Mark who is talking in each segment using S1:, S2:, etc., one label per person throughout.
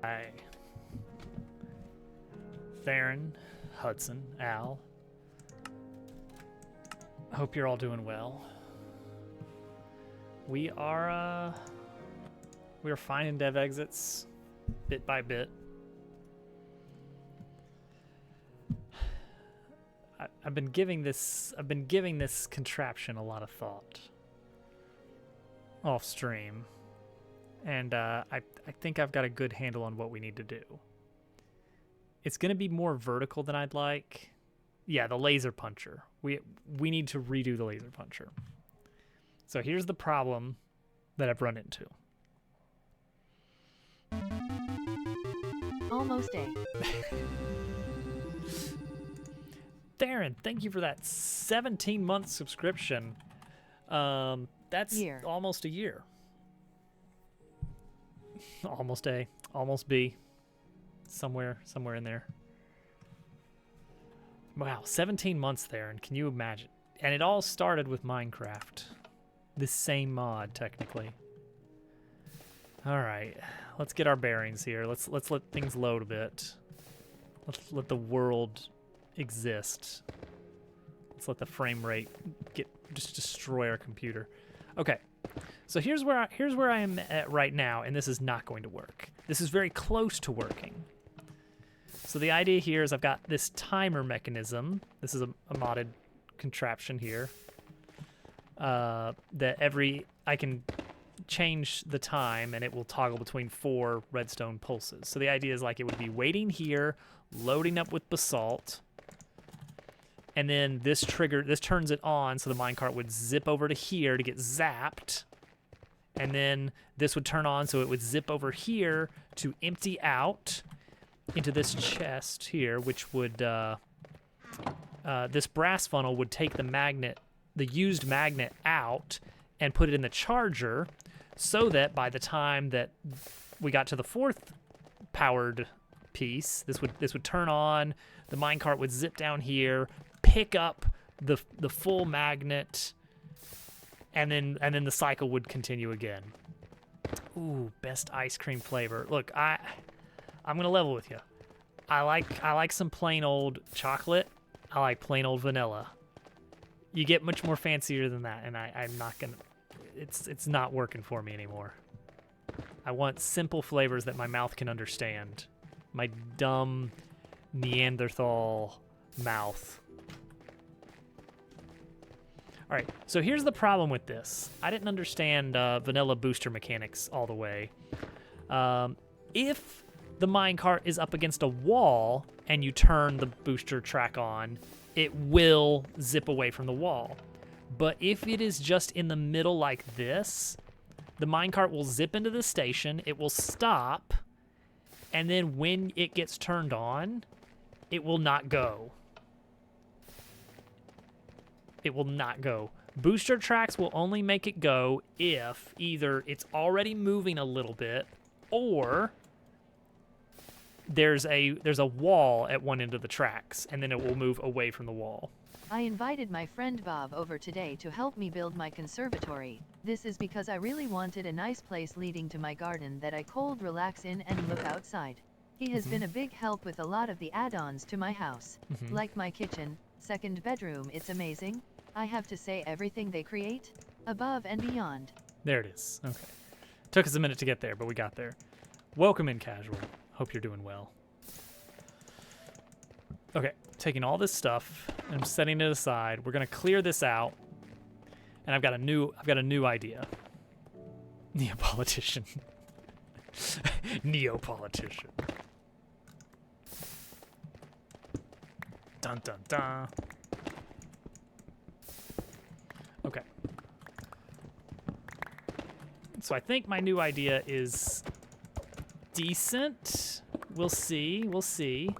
S1: Hi. Theron, Hudson, Al. I hope you're all doing well. We are finding dev exits bit by bit. I've been giving this contraption a lot of thought off stream, and I think I've got a good handle on what we need to do. It's going to be more vertical than I'd like. Yeah, the laser puncher. We need to redo the laser puncher. So here's the problem that I've run into.
S2: Almost a.
S1: Theron, thank you for that 17-month subscription. That's almost a year. Almost A, almost B. Somewhere in there. Wow, 17 months there, and can you imagine? And it all started with Minecraft. This same mod, technically. All right, let's get our bearings here. Let's let things load a bit. Let's let the world exist. Let's let the frame rate just destroy our computer. Okay, so here's where I am at right now, and this is not going to work. This is very close to working. So the idea here is I've got this timer mechanism. This is a modded contraption here. I can change the time and it will toggle between 4 redstone pulses. So the idea is like it would be waiting here, loading up with basalt, and then this turns it on, so the minecart would zip over to here to get zapped, and then this would turn on so it would zip over here to empty out into this chest here, which would this brass funnel would take the used magnet out and put it in the charger, so that by the time that we got to the 4th powered piece, this would turn on, the minecart would zip down here, pick up the full magnet, and then the cycle would continue again. Ooh, best ice cream flavor. Look, I'm gonna level with you. I like some plain old chocolate. I like plain old vanilla. You get much more fancier than that, and I'm not gonna. It's not working for me anymore. I want simple flavors that my mouth can understand. My dumb Neanderthal mouth. All right, so here's the problem with this. I didn't understand vanilla booster mechanics all the way. If the minecart is up against a wall and you turn the booster track on, it will zip away from the wall. But if it is just in the middle like this, the minecart will zip into the station, it will stop, and then when it gets turned on, it will not go. It will not go. Booster tracks will only make it go if either it's already moving a little bit, or there's a wall at one end of the tracks, and then it will move away from the wall.
S2: I invited my friend Bob over today to help me build my conservatory. This is because I really wanted a nice place leading to my garden that I could relax in and look outside. He has been a big help with a lot of the add-ons to my house, like my kitchen, second bedroom. It's amazing. I have to say, everything they create, above and beyond.
S1: There it is. Okay. Took us a minute to get there, but we got there. Welcome in, Casual. Hope you're doing well. Okay, taking all this stuff and I'm setting it aside. We're gonna clear this out, and I've got a new idea. Neopolitician. Neopolitician. Dun dun dun. Okay. So I think my new idea is decent. We'll see. We'll see.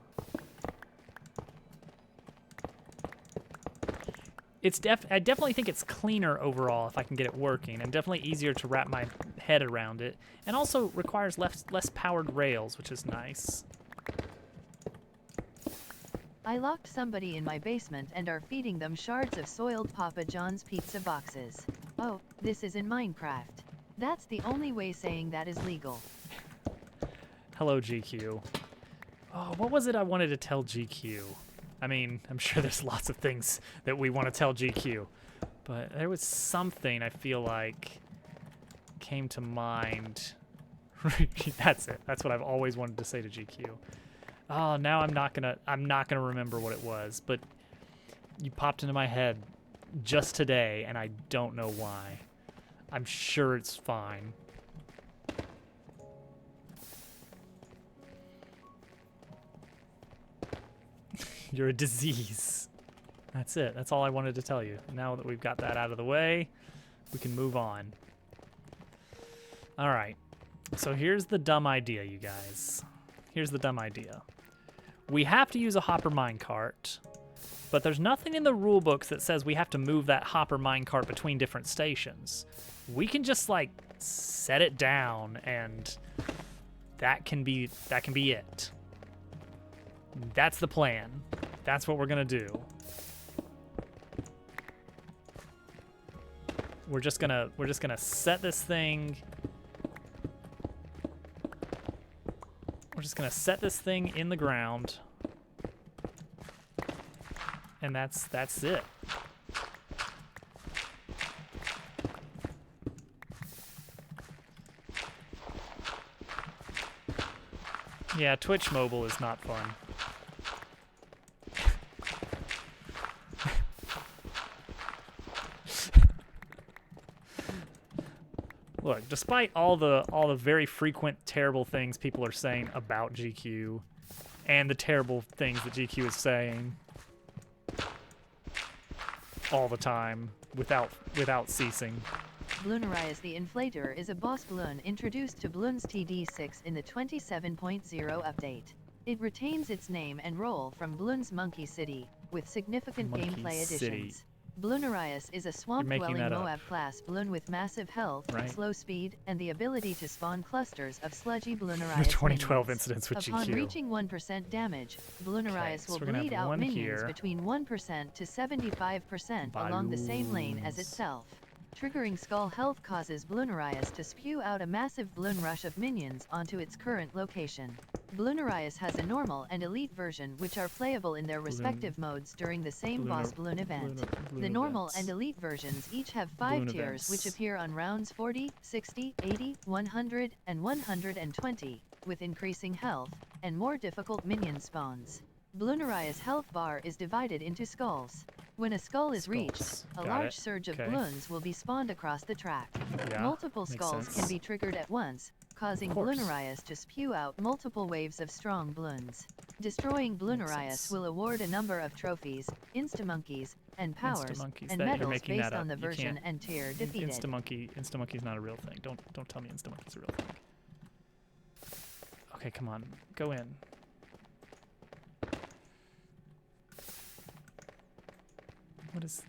S1: I definitely think it's cleaner overall if I can get it working, and definitely easier to wrap my head around it, and also requires less powered rails, which is nice.
S2: I locked somebody in my basement and are feeding them shards of soiled Papa John's pizza boxes. Oh, this is in Minecraft. That's the only way saying that is legal.
S1: hello, GQ. Oh, what was it I wanted to tell GQ? I mean, I'm sure there's lots of things that we want to tell GQ, but there was something I feel like came to mind. That's it. That's what I've always wanted to say to GQ. Oh, now I'm not gonna remember what it was, but you popped into my head just today, and I don't know why. I'm sure it's fine. You're a disease. That's it. That's all I wanted to tell you. Now that we've got that out of the way, we can move on. All right. So here's the dumb idea, you guys. Here's the dumb idea. We have to use a hopper minecart, but there's nothing in the rule books that says we have to move that hopper minecart between different stations. We can just like set it down, and that can be it. That's the plan. That's what we're gonna do. We're just gonna set this thing. We're just gonna set this thing in the ground, and that's it. Yeah, Twitch mobile is not fun. Look, despite all the very frequent terrible things people are saying about GQ, and the terrible things that GQ is saying all the time without ceasing.
S2: Bloonarius the Inflator is a boss balloon introduced to Bloons TD6 in the 27.0 update. It retains its name and role from Bloons Monkey City, with significant gameplay additions. Bloonarius is a swamp-dwelling Moab-class balloon with massive health, slow speed, and the ability to spawn clusters of sludgy Bloonarius
S1: 2012
S2: minions.
S1: incidents with
S2: Upon
S1: GQ.
S2: reaching 1% damage, Bloonarius will bleed out minions between 1% to 75% along the same lane as itself. Triggering skull health causes Bloonarius to spew out a massive balloon rush of minions onto its current location. Bloonarius has a normal and elite version which are playable in their respective modes during the same boss balloon event. The normal and elite versions each have 5 tiers which appear on rounds 40, 60, 80, 100, and 120, with increasing health and more difficult minion spawns. Bloonarius' health bar is divided into skulls. When a skull is reached, a large surge of balloons will be spawned across the track. Multiple skulls can be triggered at once, causing Bloonarius to spew out multiple waves of strong balloons. Destroying Bloonarius will award a number of trophies, insta-monkeys, and powers, and medals based on the version and tier defeated.
S1: Insta-monkey's not a real thing. Don't tell me insta-monkey's a real thing. Okay, come on. Go in.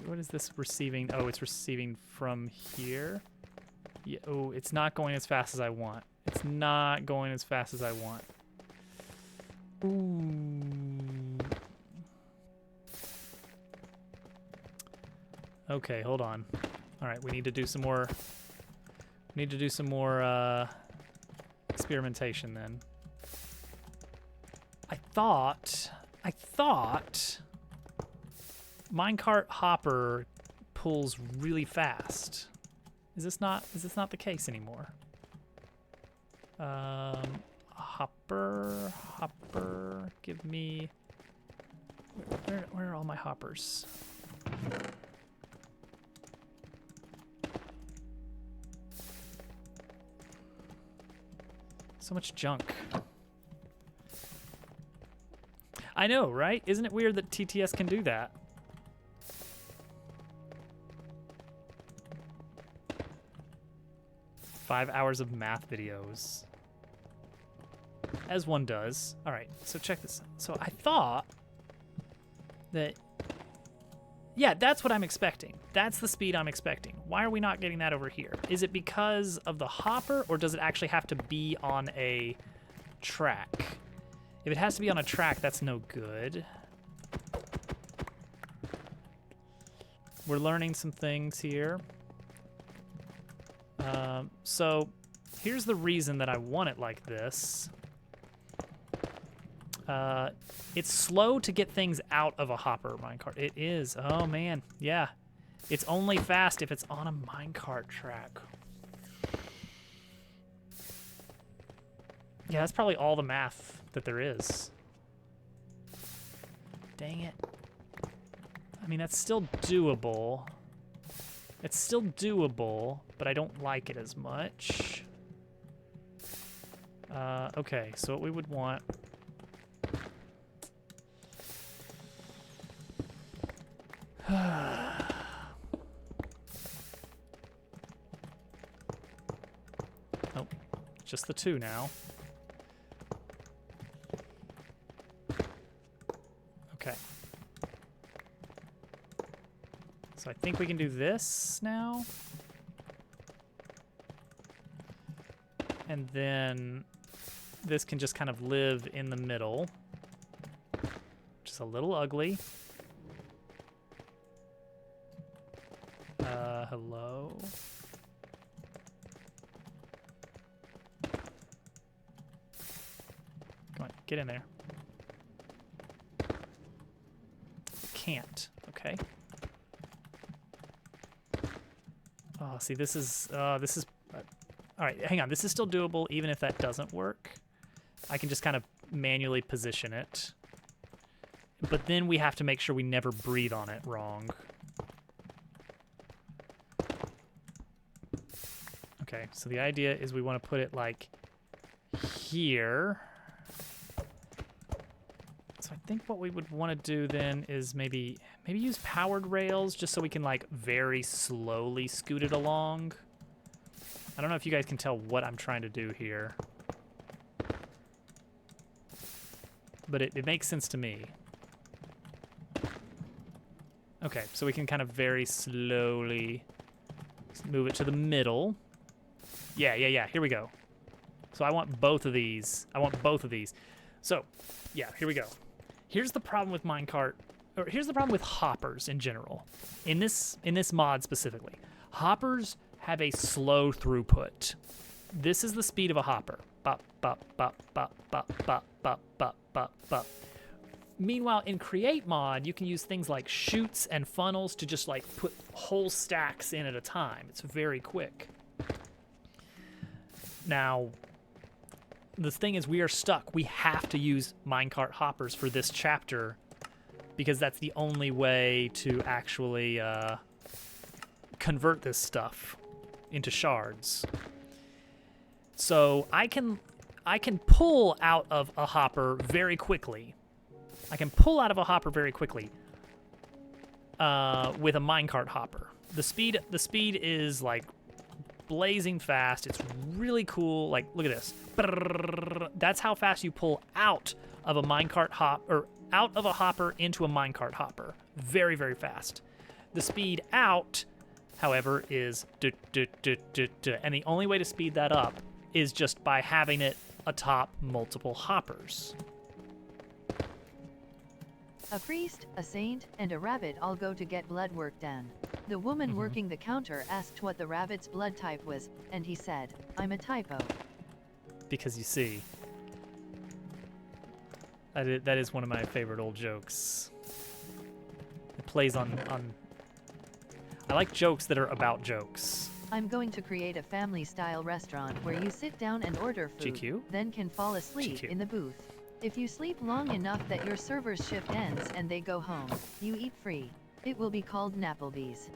S1: What is this receiving? Oh, it's receiving from here. Yeah, oh, it's not going as fast as I want. It's not going as fast as I want. Ooh. Okay, hold on. All right, we need to do some more. We need to do some more experimentation then. I thought minecart hopper pulls really fast. Is this not the case anymore? Hopper, give me. Where are all my hoppers? So much junk. I know, right? Isn't it weird that TTS can do that? Five hours of math videos. As one does. All right, so check this out. So I thought that, yeah, that's what I'm expecting. That's the speed I'm expecting. Why are we not getting that over here? Is it because of the hopper, or does it actually have to be on a track? If it has to be on a track, that's no good. We're learning some things here. So here's the reason that I want it like this. It's slow to get things out of a hopper minecart. It is. Oh, man. Yeah. It's only fast if it's on a minecart track. Yeah, that's probably all the math that there is. Dang it. I mean, that's still doable. It's still doable, but I don't like it as much. Okay, so what we would want... Oh, just the 2 now. Okay. So I think we can do this now. And then this can just kind of live in the middle. Which is a little ugly. Hello? Come on, get in there. Can't. Okay. Oh, see, this is, all right, hang on. This is still doable, even if that doesn't work. I can just kind of manually position it. But then we have to make sure we never breathe on it wrong. Okay, so the idea is we want to put it like here. So I think what we would want to do then is maybe use powered rails just so we can like very slowly scoot it along. I don't know if you guys can tell what I'm trying to do here. But it makes sense to me. Okay, so we can kind of very slowly move it to the middle. Yeah, here we go. So I want both of these. So, yeah, here we go. Here's the problem with minecart, or here's the problem with hoppers in general. In this mod specifically. Hoppers have a slow throughput. This is the speed of a hopper. Bop, bop, bop, bop, bop, bop, bop, bop, bop, bop. Meanwhile, in Create Mod, you can use things like chutes and funnels to just like put whole stacks in at a time. It's very quick. Now, the thing is we are stuck. We have to use minecart hoppers for this chapter because that's the only way to actually convert this stuff into shards. So I can pull out of a hopper very quickly. With a minecart hopper. The speed is like blazing fast. It's really cool. Like, look at this. That's how fast you pull out of a minecart out of a hopper into a minecart hopper. Very, very fast. The speed out, however, is and the only way to speed that up is just by having it atop multiple hoppers.
S2: A priest, a saint, and a rabbit all go to get blood work done. The woman working the counter asked what the rabbit's blood type was, and he said, "I'm a typo."
S1: Because you see, that is one of my favorite old jokes. It plays on I like jokes that are about jokes.
S2: I'm going to create a family-style restaurant where you sit down and order food,
S1: GQ?
S2: then can fall asleep
S1: GQ.
S2: in the booth. If you sleep long enough that your server's shift ends and they go home, you eat free. It will be called Napplebee's.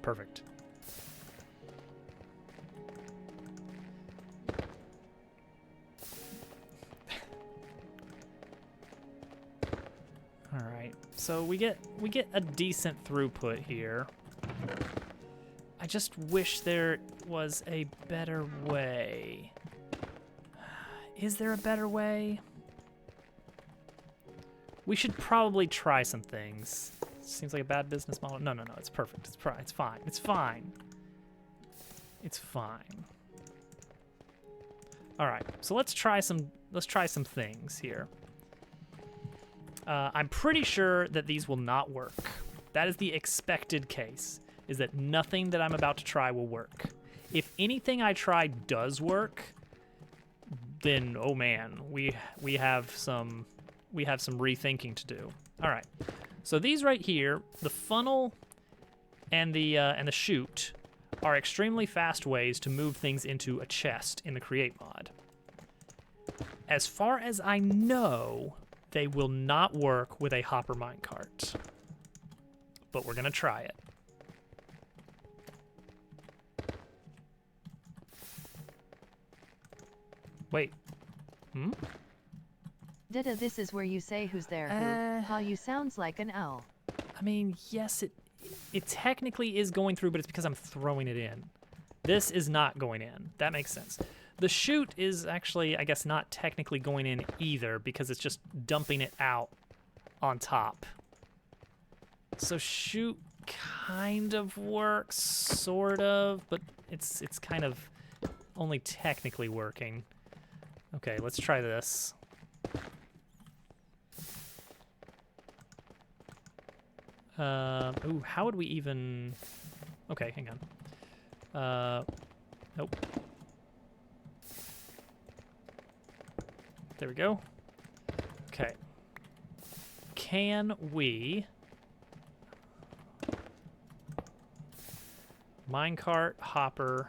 S1: Perfect. All right, so we get a decent throughput here. I just wish there was a better way. Is there a better way? We should probably try some things. Seems like a bad business model. No, it's perfect. It's fine. It's fine. It's fine. All right, so let's try some things here. I'm pretty sure that these will not work. That is the expected case, is that nothing that I'm about to try will work. If anything I try does work, then oh man, we have some rethinking to do. All right, so these right here, the funnel and the chute, are extremely fast ways to move things into a chest in the Create mod. As far as I know, they will not work with a hopper minecart, but we're gonna try it. Wait.
S2: Dada, this is where you say who's there who. How you sounds like an owl.
S1: I mean, yes, it technically is going through, but it's because I'm throwing it in. This is not going in. That makes sense. The chute is actually, I guess, not technically going in either because it's just dumping it out on top. So chute kind of works, sort of, but it's kind of only technically working. Okay, let's try this. Ooh, how would we even... Okay, hang on. Nope. There we go. Okay. Can we... Minecart, hopper,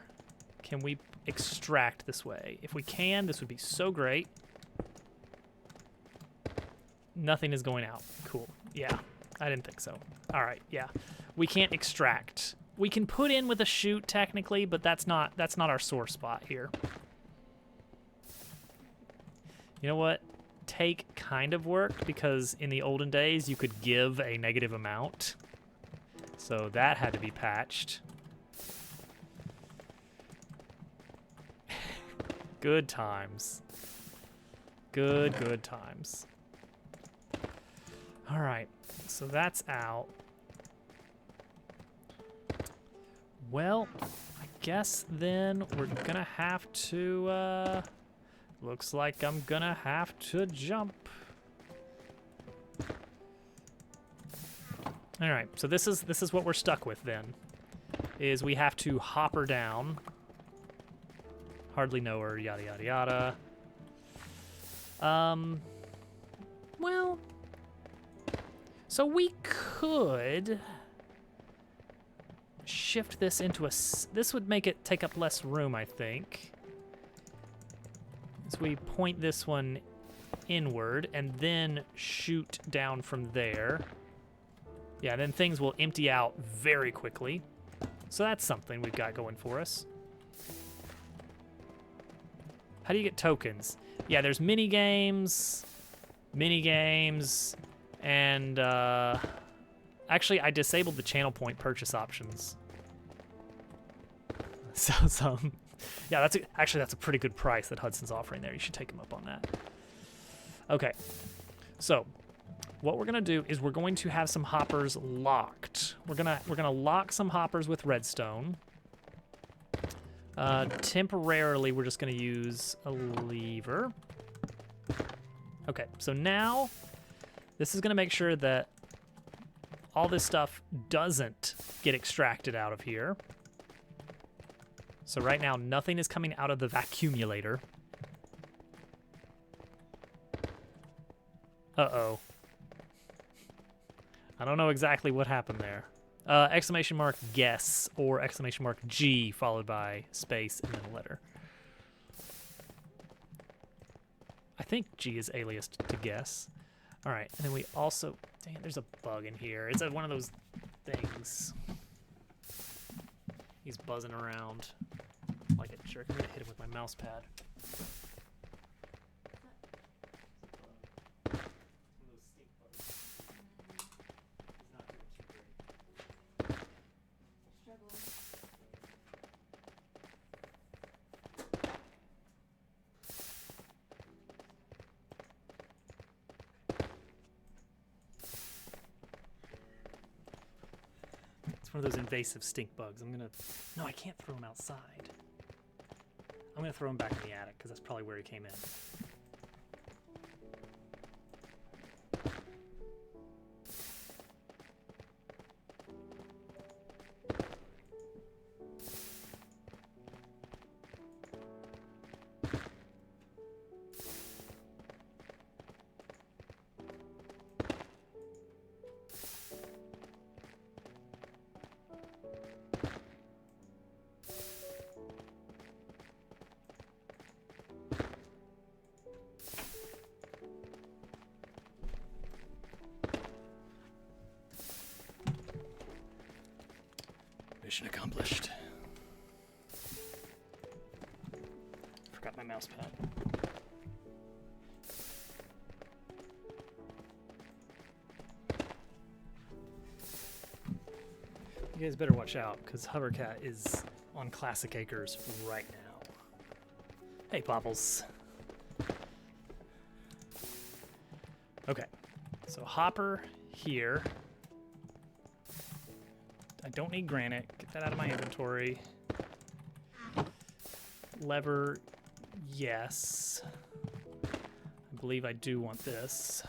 S1: can we extract this way? If we can, this would be so great. Nothing is going out. Cool. Yeah, I didn't think so. All right, yeah. We can't extract. We can put in with a chute technically, but that's not our sore spot here. You know what? Take kind of worked because in the olden days you could give a negative amount. So that had to be patched. Good times. Good times. All right, so that's out. Well, I guess then we're gonna have to, looks like I'm gonna have to jump. All right, so this is what we're stuck with then, is we have to hopper down. Hardly know her, yada, yada, yada. Well, so we could shift this into a, this would make it take up less room, I think. So we point this one inward and then shoot down from there. Yeah, then things will empty out very quickly. So that's something we've got going for us. How do you get tokens? Yeah, there's mini games, and actually I disabled the channel point purchase options. So yeah, that's a pretty good price that Hudson's offering there. You should take him up on that. Okay, so what we're gonna do is we're going to have some hoppers locked. We're gonna lock some hoppers with redstone. Temporarily, we're just gonna use a lever. Okay, so now this is gonna make sure that all this stuff doesn't get extracted out of here. So right now, nothing is coming out of the vacuumulator. Uh-oh. I don't know exactly what happened there. Exclamation mark guess or exclamation mark G followed by space and then a letter. I think G is aliased to guess. All right, and then we also, dang it, there's a bug in here. It's one of those things. He's buzzing around like a jerk. I'm gonna hit him with my mouse pad. One of those invasive stink bugs. No, I can't throw him outside. I'm gonna throw him back in the attic because that's probably where he came in. Mission accomplished. Forgot my mouse pad. You guys better watch out, because Hovercat is on Classic Acres right now. Hey, Popples. Okay, so hopper here. I don't need granite. Get that out of my inventory. Lever, yes. I believe I do want this.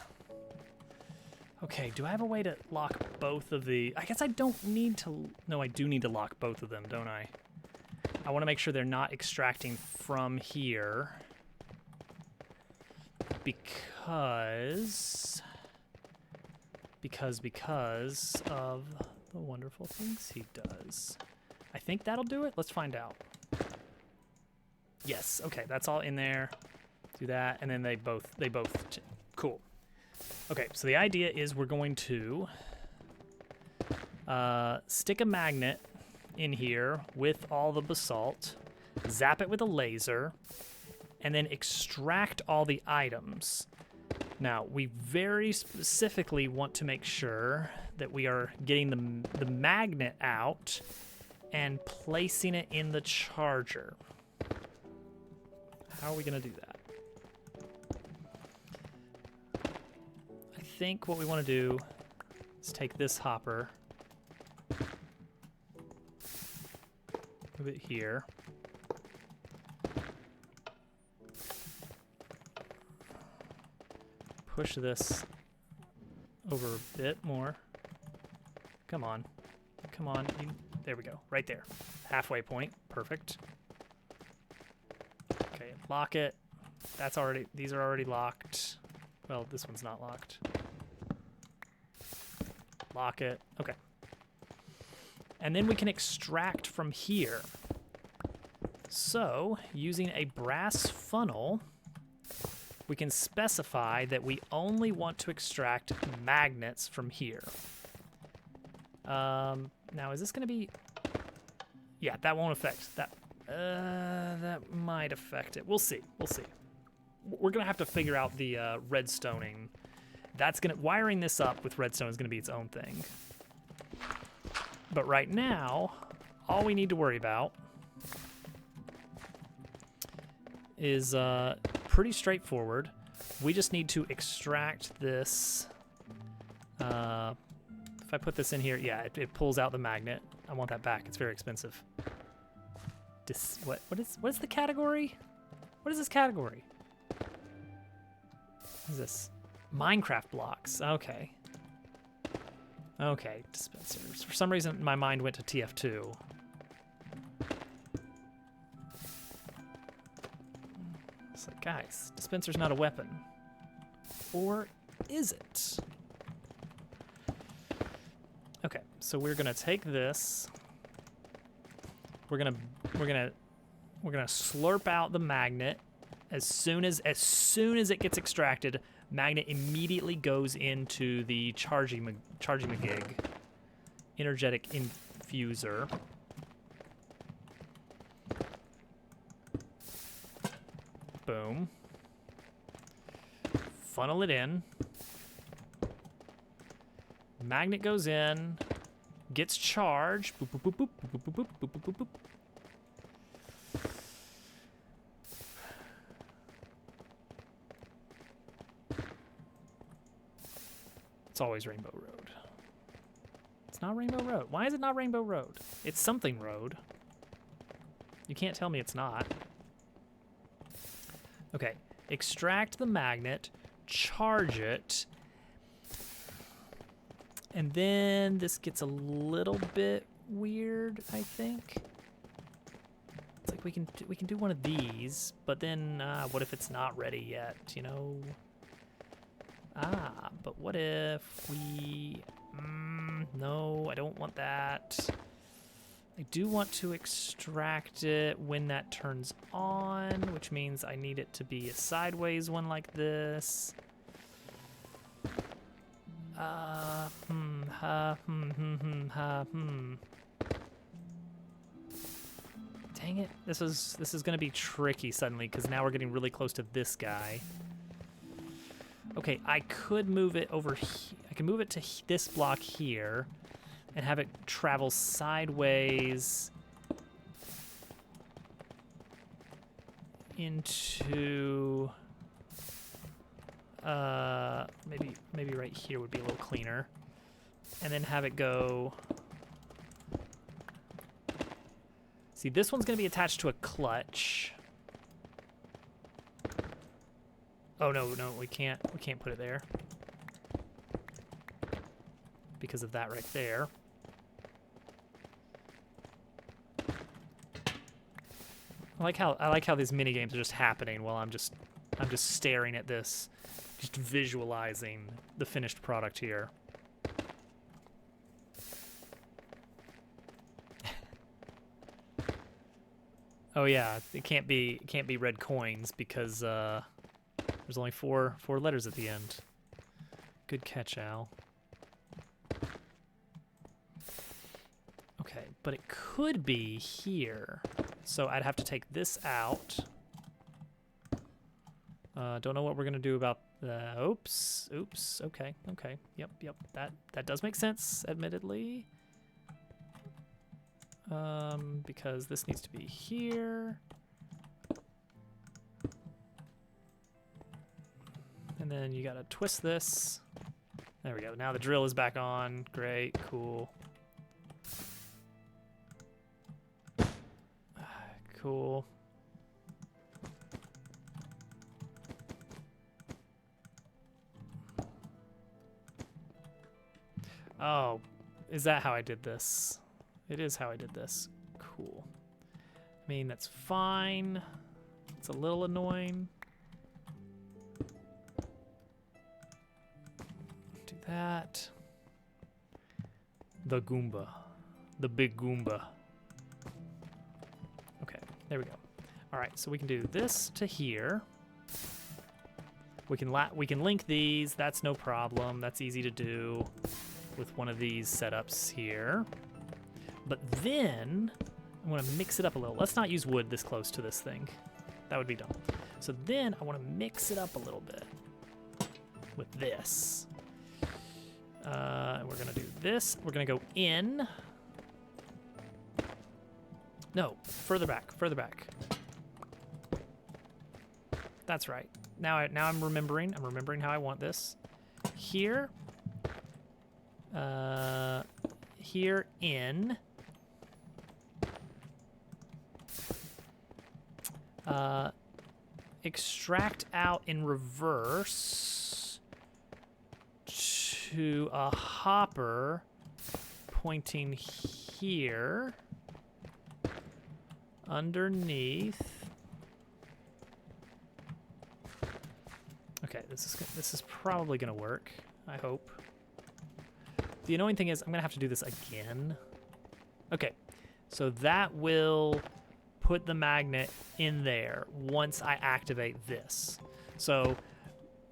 S1: Okay, do I have a way to lock both of the... I guess I don't need to... No, I do need to lock both of them, don't I? I want to make sure they're not extracting from here. Because of the wonderful things he does. I think that'll do it. Let's find out. Yes, okay, that's all in there. Do that, and then they both cool. Okay, so the idea is we're going to stick a magnet in here with all the basalt, zap it with a laser, and then extract all the items. Now, we very specifically want to make sure that we are getting the magnet out and placing it in the charger. How are we going to do that? I think what we want to do is take this hopper, move it here. Push this over a bit more. Come on. Come on. There we go. Right there. Halfway point. Perfect. Okay, lock it. That's already, these are already locked. Well, this one's not locked. Lock it. Okay. And then we can extract from here. So, using a brass funnel, we can specify that we only want to extract magnets from here. Now, is this going to be... Yeah, that won't affect that. That might affect it. We'll see. We'll see. We're going to have to figure out the redstoning. That's going to... Wiring this up with redstone is going to be its own thing. But right now, all we need to worry about is pretty straightforward. We just need to extract this. If I put this in here, yeah, it pulls out the magnet. I want that back. It's very expensive. What is the category? What is this category? What is this? Minecraft blocks. Okay. Okay, dispensers. For some reason, my mind went to TF2. It's like, guys, dispenser's not a weapon. Or is it? Okay, so we're gonna take this. We're gonna slurp out the magnet. As soon as it gets extracted, magnet immediately goes into the charging magig, energetic infuser. Boom. Funnel it in. Magnet goes in, gets charged. Boop, boop, boop, boop, boop, boop, boop, boop, boop, boop. It's always Rainbow Road. It's not Rainbow Road. Why is it not Rainbow Road? It's something road. You can't tell me it's not. Okay, extract the magnet, charge it, and then this gets a little bit weird, I think. It's like we can do one of these, but then what if it's not ready yet, you know? But what if we... no, I don't want that. I do want to extract it when that turns on, which means I need it to be a sideways one like this. Dang it. This is going to be tricky suddenly because now we're getting really close to this guy. Okay, I could move it over here. I can move it to this block here and have it travel sideways into maybe right here would be a little cleaner. And then have it go. See, this one's going to be attached to a clutch. Oh no, we can't put it there. Because of that right there. I like how these mini games are just happening while I'm just staring at this, just visualizing the finished product here. Oh yeah, it can't be red coins because there's only four letters at the end. Good catch, Al. Okay, but it could be here. So I'd have to take this out. Don't know what we're gonna do about the. Oops. Okay. Yep. That does make sense, admittedly. Because this needs to be here. And then you gotta twist this. There we go. Now the drill is back on. Great, cool. Cool. Oh, is that how I did this? It is how I did this. Cool. I mean, that's fine. It's a little annoying. Do that. The Goomba. The big Goomba. Okay, there we go. All right, so we can do this to here. We can link these. That's no problem. That's easy to do with one of these setups here. But then I want to mix it up a little. Let's not use wood this close to this thing. That would be dumb. So then I want to mix it up a little bit with this. We're going to do this. We're going to go in. No, further back. That's right. Now I'm remembering. I'm remembering how I want this. Here. Here in. Extract out in reverse to a hopper pointing here underneath. Okay, this is probably gonna work, I hope. The annoying thing is I'm gonna have to do this again. Okay, so that will put the magnet in there once I activate this. So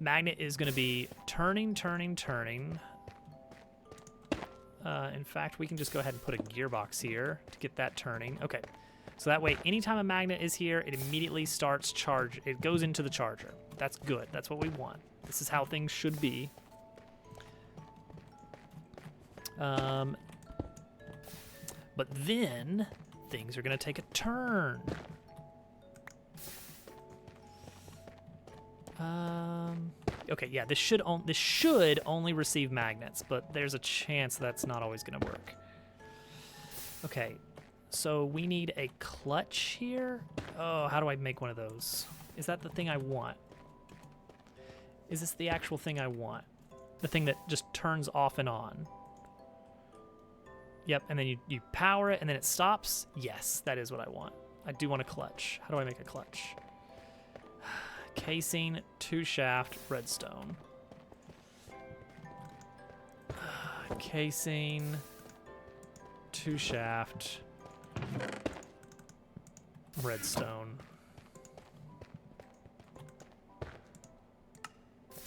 S1: magnet is going to be turning. In fact, we can just go ahead and put a gearbox here to get that turning. Okay, so that way anytime a magnet is here, it immediately starts charge. It goes into the charger. That's good. That's what we want. This is how things should be. But then things are going to take a turn. Okay, yeah, this should only receive magnets, but there's a chance that's not always going to work. Okay, so we need a clutch here. Oh, how do I make one of those? Is that the thing I want? Is this the actual thing I want? The thing that just turns off and on? Yep, and then you power it and then it stops. Yes, that is what I want. I do want a clutch. How do I make a clutch? Casing, 2-shaft, redstone. Casing, 2-shaft, redstone.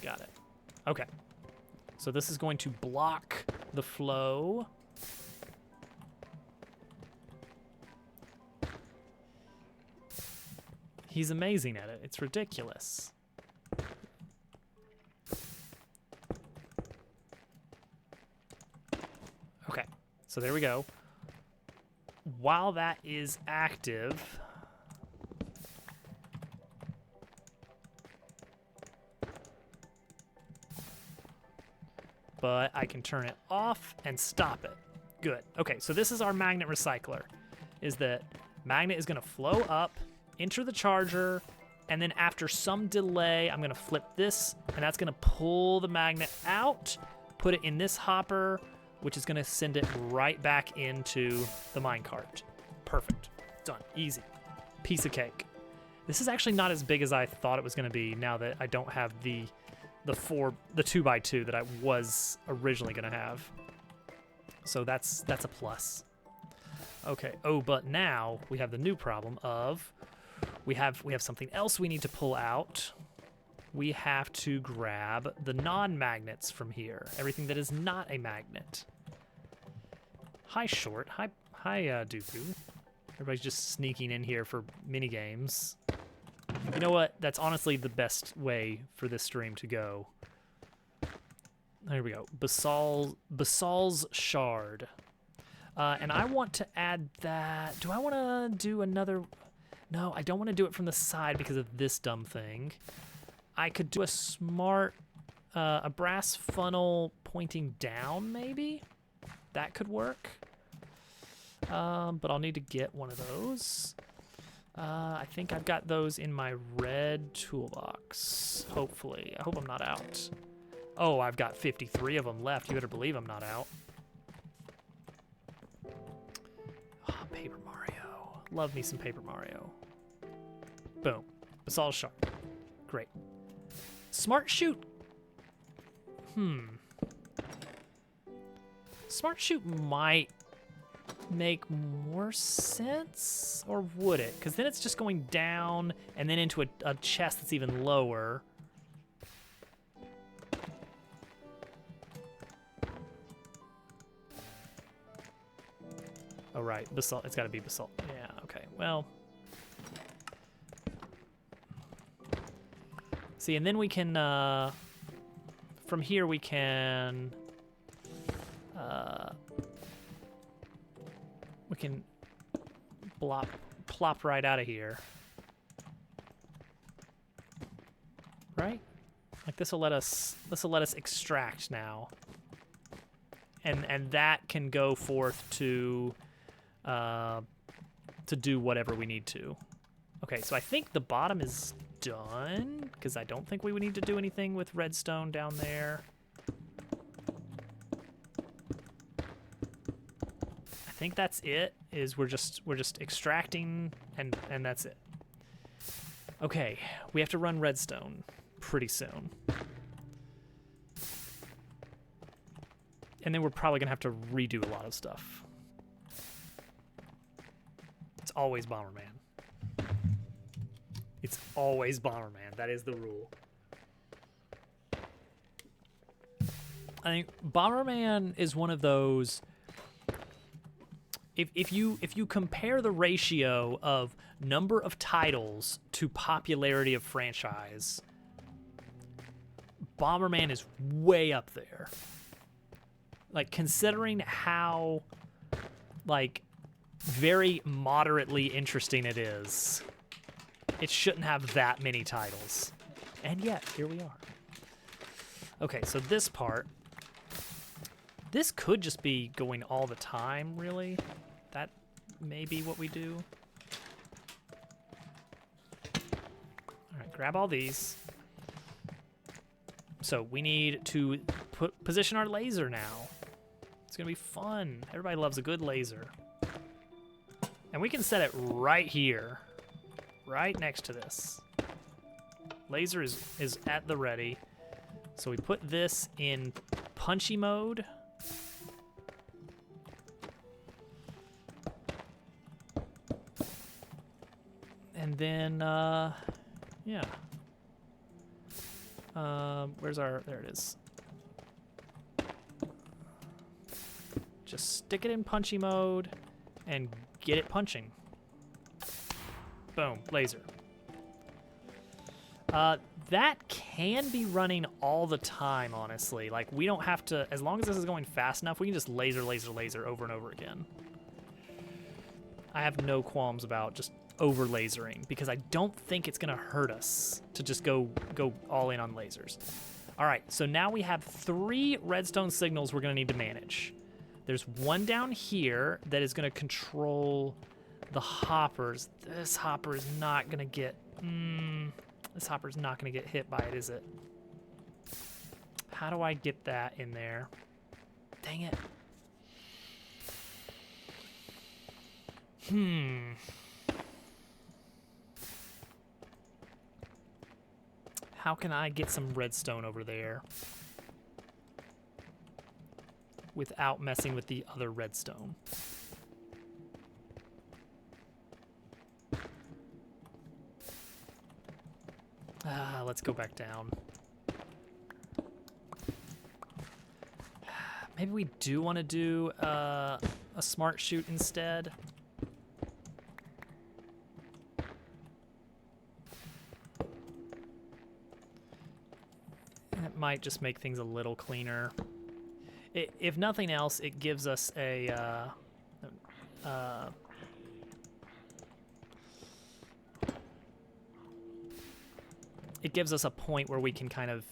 S1: Got it. Okay. So this is going to block the flow. He's amazing at it. It's ridiculous. Okay, so there we go. While that is active, but I can turn it off and stop it. Good. Okay, so this is our magnet recycler. Is that magnet is going to flow up, enter the charger, and then after some delay, I'm going to flip this, and that's going to pull the magnet out, put it in this hopper, which is going to send it right back into the minecart. Perfect. Done. Easy. Piece of cake. This is actually not as big as I thought it was going to be now that I don't have the 2x2 that I was originally going to have. So that's a plus. Okay. Oh, but now we have the new problem of we have something else we need to pull out. We have to grab the non-magnets from here. Everything that is not a magnet. Hi, Short. Hi, Dooku. Everybody's just sneaking in here for mini games. You know what? That's honestly the best way for this stream to go. There we go. Basal's Shard. And I want to add that. Do I want to do another? No, I don't want to do it from the side because of this dumb thing. I could do a brass funnel pointing down, maybe? That could work. But I'll need to get one of those. I think I've got those in my red toolbox, hopefully. I hope I'm not out. Oh, I've got 53 of them left. You better believe I'm not out. Oh, Paper Mario. Love me some Paper Mario. Boom. Basalt Shard. Great. Smart Shoot. Smart Shoot might make more sense, or would it? Because then it's just going down and then into a chest that's even lower. Oh, right. Basalt. It's got to be basalt. Yeah, okay. Well. See, and then we can, from here we can, plop right out of here. Right? Like this will let us extract now. And that can go forth to do whatever we need to. Okay, so I think the bottom is done, because I don't think we would need to do anything with redstone down there. I think that's it. We're just extracting and that's it. Okay, we have to run redstone pretty soon. And then we're probably gonna have to redo a lot of stuff. It's always Bomberman. It's always Bomberman. That is the rule. I think Bomberman is one of those. If you compare the ratio of number of titles to popularity of franchise, Bomberman is way up there. Like, considering how, like, very moderately interesting it is, it shouldn't have that many titles. And yet, here we are. Okay, so this part, this could just be going all the time, really. That may be what we do. All right, grab all these. So we need to position our laser now. It's gonna be fun. Everybody loves a good laser. And we can set it right here, right next to this. Laser is at the ready. So we put this in punchy mode. And then, yeah. Where's our, there it is. Just stick it in punchy mode and get it punching. Boom, laser. That can be running all the time, honestly. Like, we don't have to, as long as this is going fast enough, we can just laser, laser, laser over and over again. I have no qualms about just over lasering because I don't think it's gonna hurt us to just go all in on lasers. All right, so now we have 3 redstone signals we're gonna need to manage. There's one down here that is gonna control the hoppers. This hopper is not gonna get, this hopper's not gonna get hit by it, is it? How do I get that in there? Dang it. How can I get some redstone over there without messing with the other redstone? Let's go back down. Maybe we do want to do a smart shoot instead. And it might just make things a little cleaner. If nothing else, it gives us a it gives us a point where we can kind of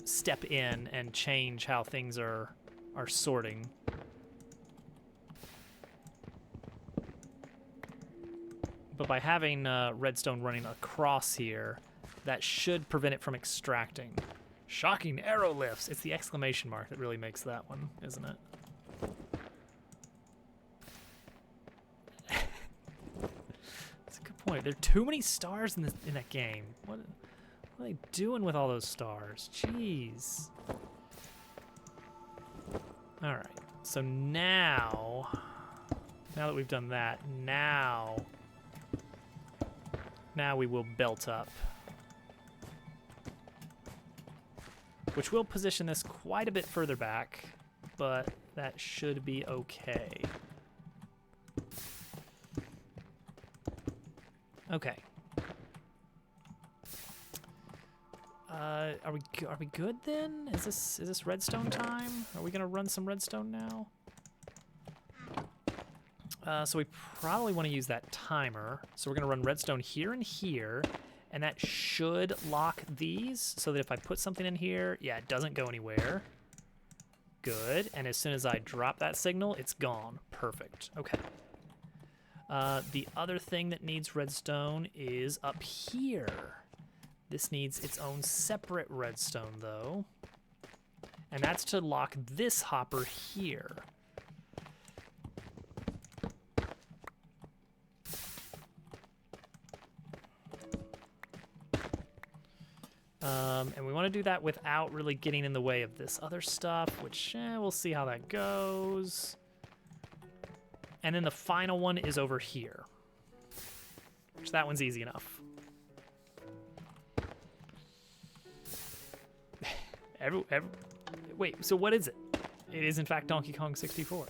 S1: step in and change how things are sorting. But by having redstone running across here, that should prevent it from extracting. Shocking arrow lifts! It's the exclamation mark that really makes that one, isn't it? That's a good point. There are too many stars in that game. What are they doing with all those stars? Jeez. All right. So now that we've done that, now we will belt up, which will position this quite a bit further back, but that should be okay. Okay. Are we good then? Is this redstone time? Are we gonna run some redstone now? So we probably want to use that timer. So we're gonna run redstone here and here, and that should lock these so that if I put something in here, yeah, it doesn't go anywhere. Good. And as soon as I drop that signal, it's gone. Perfect. Okay. The other thing that needs redstone is up here. This needs its own separate redstone, though. And that's to lock this hopper here. And we want to do that without really getting in the way of this other stuff, which we'll see how that goes. And then the final one is over here, which that one's easy enough. Wait, so what is it? It is in fact Donkey Kong 64.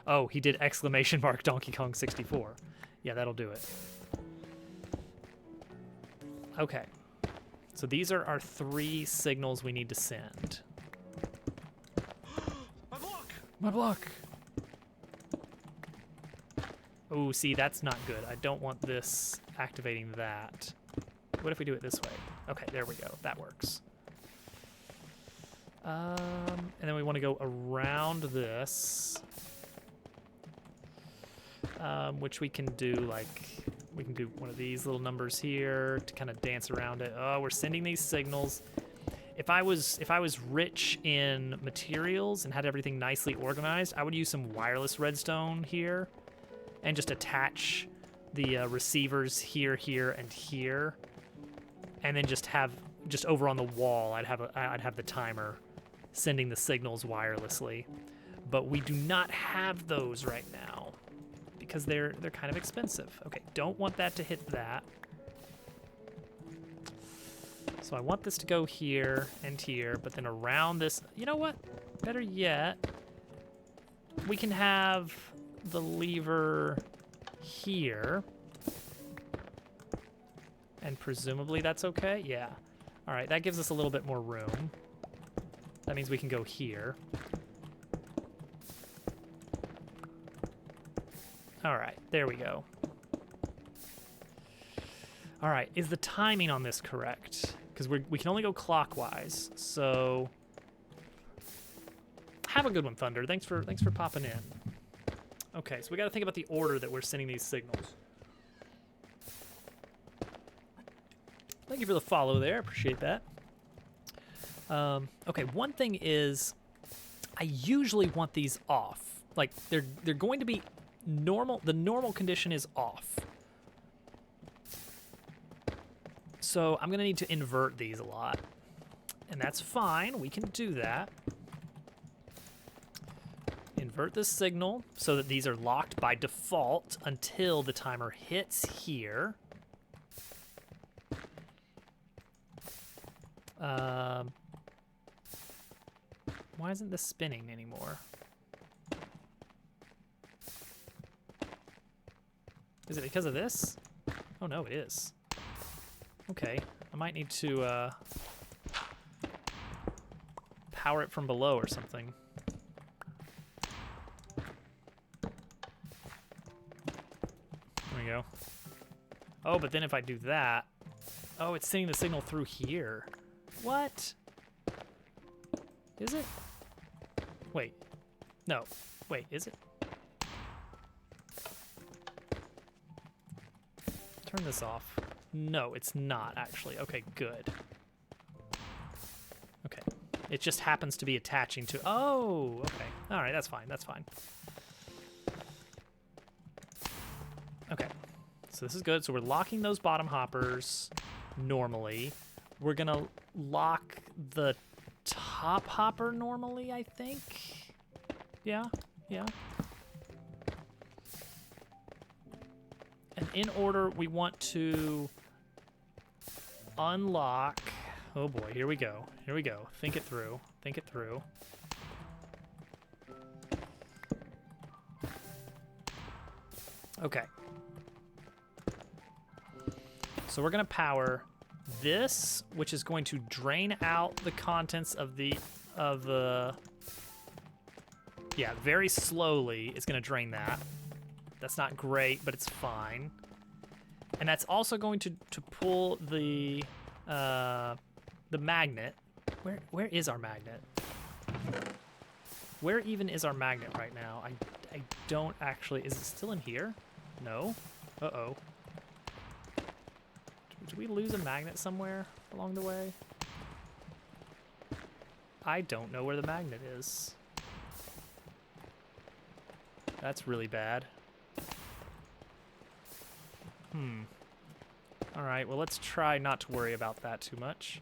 S1: Oh, he did exclamation mark Donkey Kong 64. Yeah, that'll do it. Okay. So these are our 3 signals we need to send.
S3: My block!
S1: My block! Oh, see, that's not good. I don't want this activating that. What if we do it this way? Okay, there we go. That works. And then we want to go around this, which we can do we can do one of these little numbers here to kind of dance around it. Oh, we're sending these signals. If I was rich in materials and had everything nicely organized, I would use some wireless redstone here and just attach the receivers here, here, and here, and then just over on the wall, I'd have the timer sending the signals wirelessly. But we do not have those right now because they're kind of expensive. Okay, don't want that to hit that. So I want this to go here and here, but then around this, you know what? Better yet, we can have the lever here. And presumably that's okay? Yeah. All right, that gives us a little bit more room. That means we can go here. All right, there we go. All right, is the timing on this correct? Because we can only go clockwise, so... Have a good one, Thunder. Thanks for popping in. Okay, so we got to think about the order that we're sending these signals. Thank you for the follow there. Appreciate that. Okay, one thing is I usually want these off. Like, they're going to be normal. The normal condition is off. So I'm going to need to invert these a lot. And that's fine. We can do that. Invert the signal so that these are locked by default until the timer hits here. Why isn't this spinning anymore? Is it because of this? Oh no, it is. Okay, I might need to power it from below or something. There we go. Oh, but then if I do that, oh, it's sending the signal through here. What? Is it? Wait. No. Wait, is it? Turn this off. No, it's not, actually. Okay, good. Okay. It just happens to be attaching to... Oh, okay. All right, that's fine. That's fine. Okay. So this is good. So we're locking those bottom hoppers normally. We're going to lock the top hopper normally, I think. Yeah, yeah. And in order, we want to unlock... Oh boy, here we go. Here we go. Think it through. Think it through. Okay. So we're going to power this, which is going to drain out the contents of the... Yeah, very slowly it's going to drain that. That's not great, but it's fine. And that's also going to pull the magnet. Where is our magnet? Where even is our magnet right now? I don't actually... Is it still in here? No? Uh-oh. Did we lose a magnet somewhere along the way? I don't know where the magnet is. That's really bad. All right, well, let's try not to worry about that too much.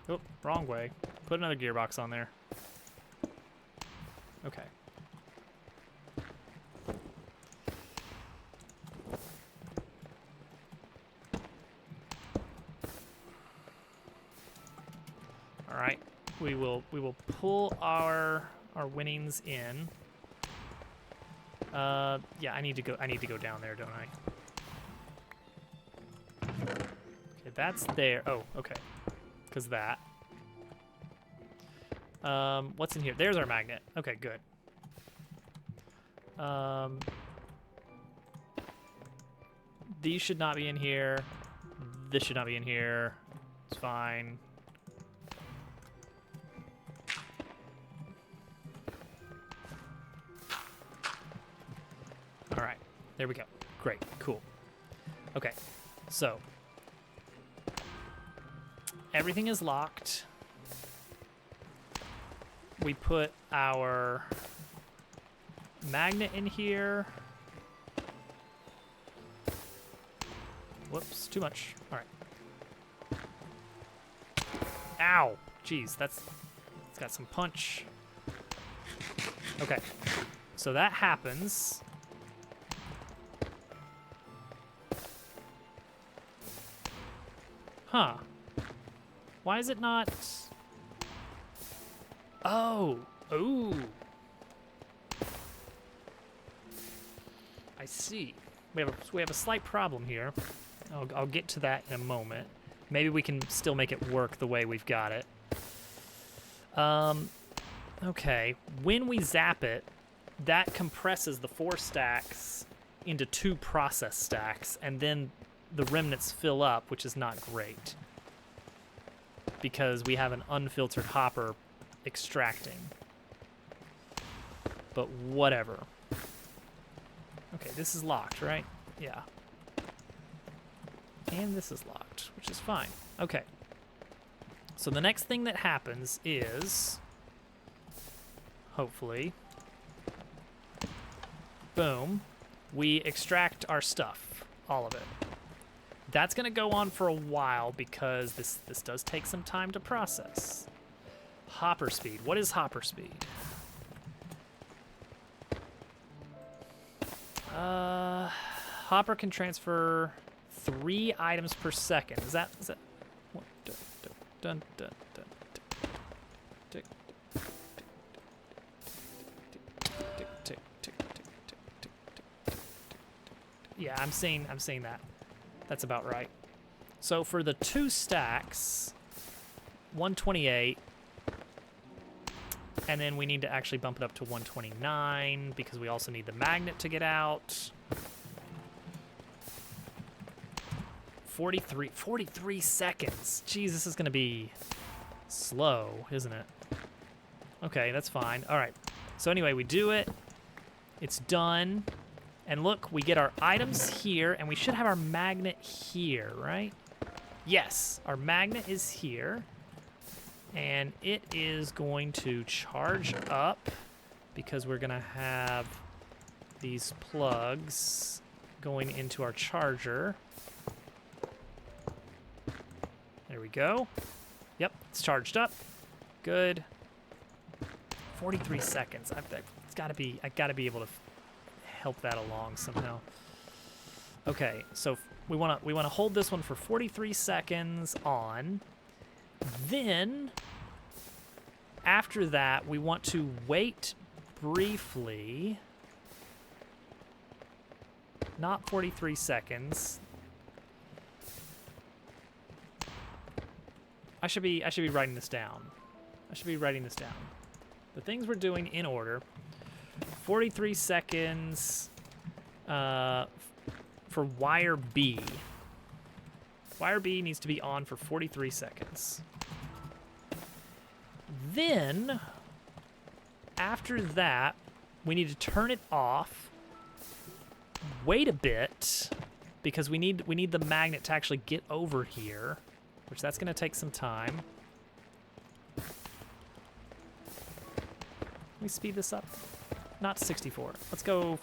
S1: Oh, wrong way. Put another gearbox on there. Okay. All right, we will pull our winnings in. Yeah, I need to go down there, don't I? Okay, that's there. Oh, okay. Because that. What's in here? There's our magnet. Okay, good. These should not be in here. This should not be in here. It's fine. All right, there we go. Great, cool. Okay, so everything is locked. We put our magnet in here. Whoops, too much. All right. Ow, jeez, it's got some punch. Okay, so that happens. Huh. Why is it not... Oh. Ooh. I see. We have a slight problem here. I'll get to that in a moment. Maybe we can still make it work the way we've got it. Okay. When we zap it, that compresses the 4 stacks into 2 process stacks, and then the remnants fill up, which is not great because we have an unfiltered hopper extracting. But whatever. Okay, this is locked, right? Yeah. And this is locked, which is fine. Okay. So the next thing that happens is, hopefully, boom, we extract our stuff, all of it. That's going to go on for a while because this does take some time to process. Hopper speed. What is hopper speed? Hopper can transfer 3 items per second. Is that what? Dun, dun, dun, tick, tick, tick, tick, tick. Yeah, I'm seeing that. That's about right. So for the 2 stacks, 128, and then we need to actually bump it up to 129 because we also need the magnet to get out. 43 seconds. Jeez, this is gonna be slow, isn't it? Okay, that's fine. All right. So anyway, we do it. It's done. And look, we get our items here, and we should have our magnet here, right? Yes, our magnet is here. And it is going to charge up because we're gonna have these plugs going into our charger. There we go. Yep, it's charged up. Good. 43 seconds. I gotta be able to help that along somehow. Okay, so we wanna hold this one for 43 seconds on. Then after that, we want to wait briefly. Not 43 seconds. I should be writing this down. The things we're doing in order. 43 seconds for wire B. Wire B needs to be on for 43 seconds. Then, after that, we need to turn it off, wait a bit, because we need the magnet to actually get over here, which that's going to take some time. Let me speed this up. Not 64. Let's go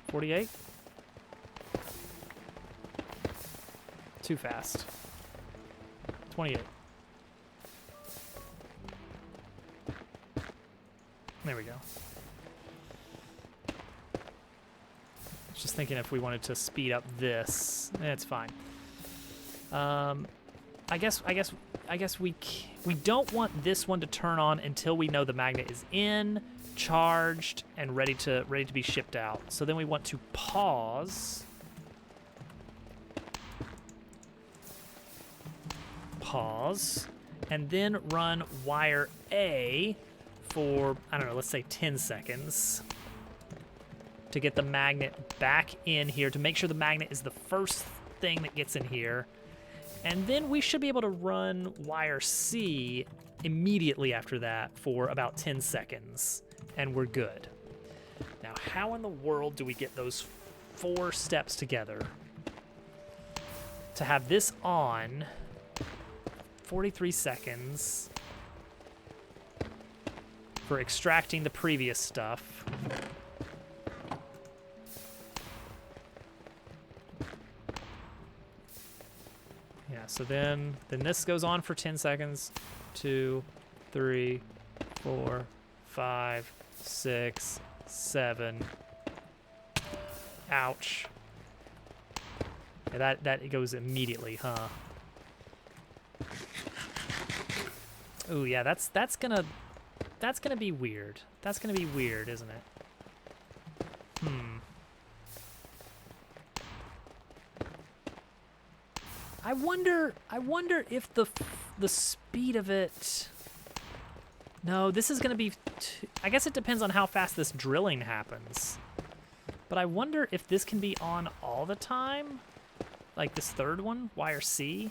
S1: 48. Too fast. 28. There we go. Just thinking if we wanted to speed up this, it's fine. I guess we don't want this one to turn on until we know the magnet is in, charged, and ready to be shipped out. So then we want to pause. And then run wire A for, I don't know, let's say 10 seconds to get the magnet back in here, to make sure the magnet is the first thing that gets in here. And then we should be able to run wire C immediately after that for about 10 seconds, and we're good. Now, how in the world do we get those 4 steps together to have this on 43 seconds for extracting the previous stuff? Yeah, so then this goes on for 10 seconds. 2, 3, 4, 5, 6, 7. Ouch. Yeah, that goes immediately, huh? Ooh, yeah, that's gonna that's gonna be weird. That's gonna be weird, isn't it? I wonder if the speed of it. No, this is gonna be. I guess it depends on how fast this drilling happens. But I wonder if this can be on all the time, like this third one, wire C.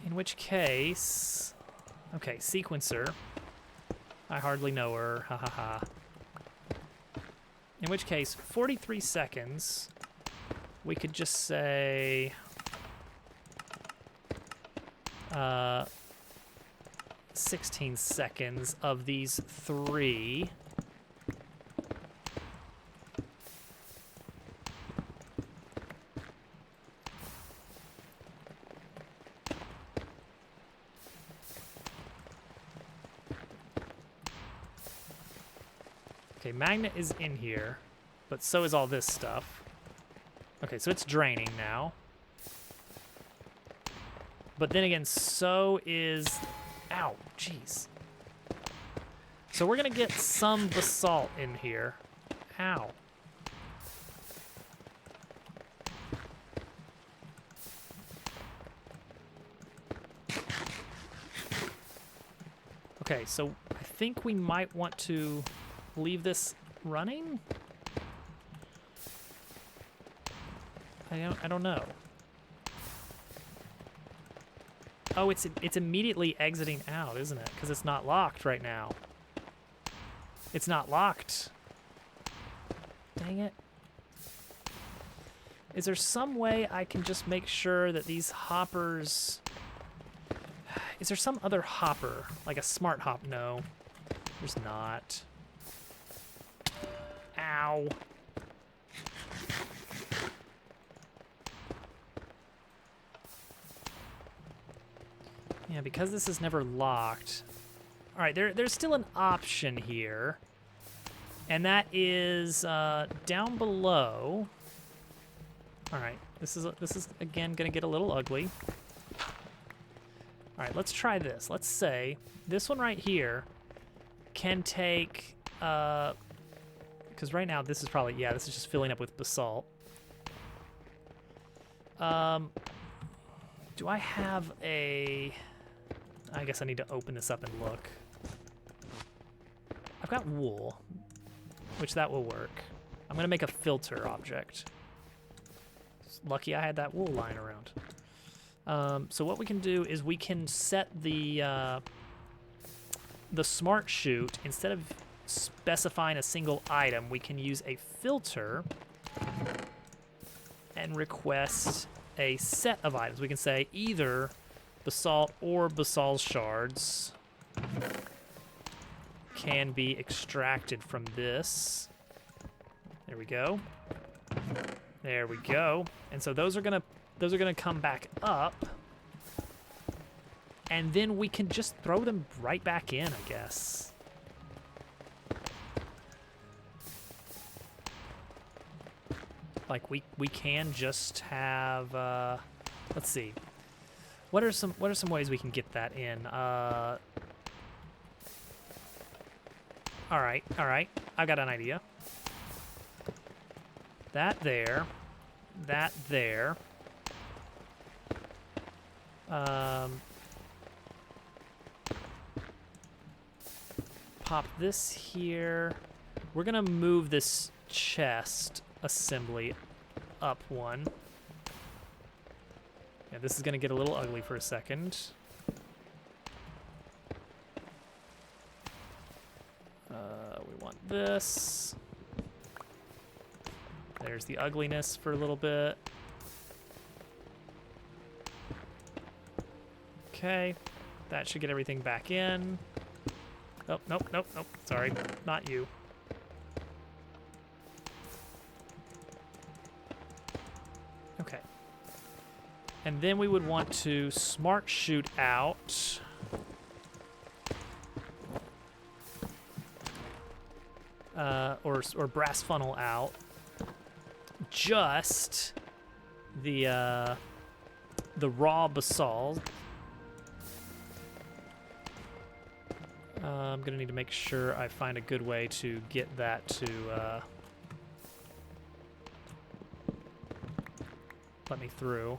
S1: In which case, okay, sequencer. I hardly know her. Ha ha ha. In which case, 43 seconds. We could just say 16 seconds of these 3. Okay, magnet is in here, but so is all this stuff. Okay, so it's draining now. But then again, so is... Ow, jeez. So we're going to get some basalt in here. Ow. Okay, so I think we might want to leave this running? I don't know. Oh, it's immediately exiting out, isn't it? Because it's not locked right now. It's not locked. Dang it. Is there some way I can just make sure that these hoppers... Is there some other hopper? Like a smart hop? No. There's not. Ow. Yeah, because this is never locked. All right, there's still an option here, and that is down below. All right, this is again gonna get a little ugly. All right, let's try this. Let's say this one right here can take, because right now this is probably, yeah, this is just filling up with basalt. Do I have a... I guess I need to open this up and look. I've got wool, which that will work. I'm gonna make a filter object. Lucky I had that wool lying around. So what we can do is we can set the smart chute, instead of specifying a single item, we can use a filter and request a set of items. We can say either basalt or basalt shards can be extracted from this. There we go. There we go. And so those are gonna come back up, and then we can just throw them right back in, I guess. Like we can just have let's see. What are some ways we can get that in? All right. I got an idea. That there. Pop this here. We're gonna move this chest assembly up one. Yeah, this is gonna get a little ugly for a second. We want this. There's the ugliness for a little bit. Okay, that should get everything back in. Oh, nope. Sorry, not you. Okay. And then we would want to smart chute out. Or brass funnel out. Just the raw basalt. I'm gonna need to make sure I find a good way to get that to let me through.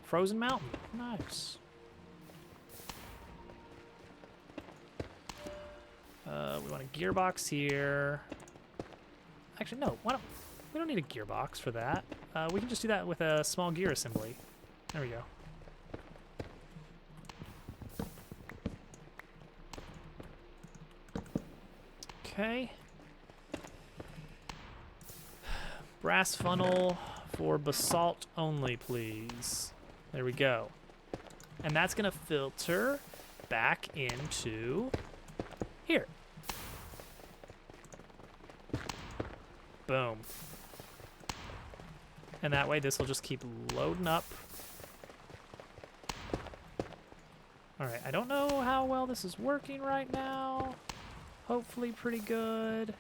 S1: Frozen Mountain, nice. We want a gearbox here. Actually, no, we don't need a gearbox for that. We can just do that with a small gear assembly. There we go. Okay. Brass funnel for basalt only, please. There we go. And that's gonna filter back into here. Boom. And that way this will just keep loading up. Alright, I don't know how well this is working right now. Hopefully pretty good.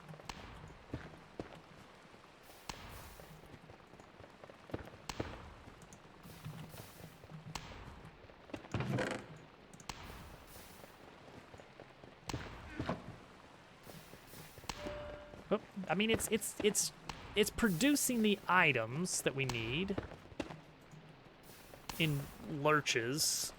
S1: Oh, I mean, it's producing the items that we need in lurches.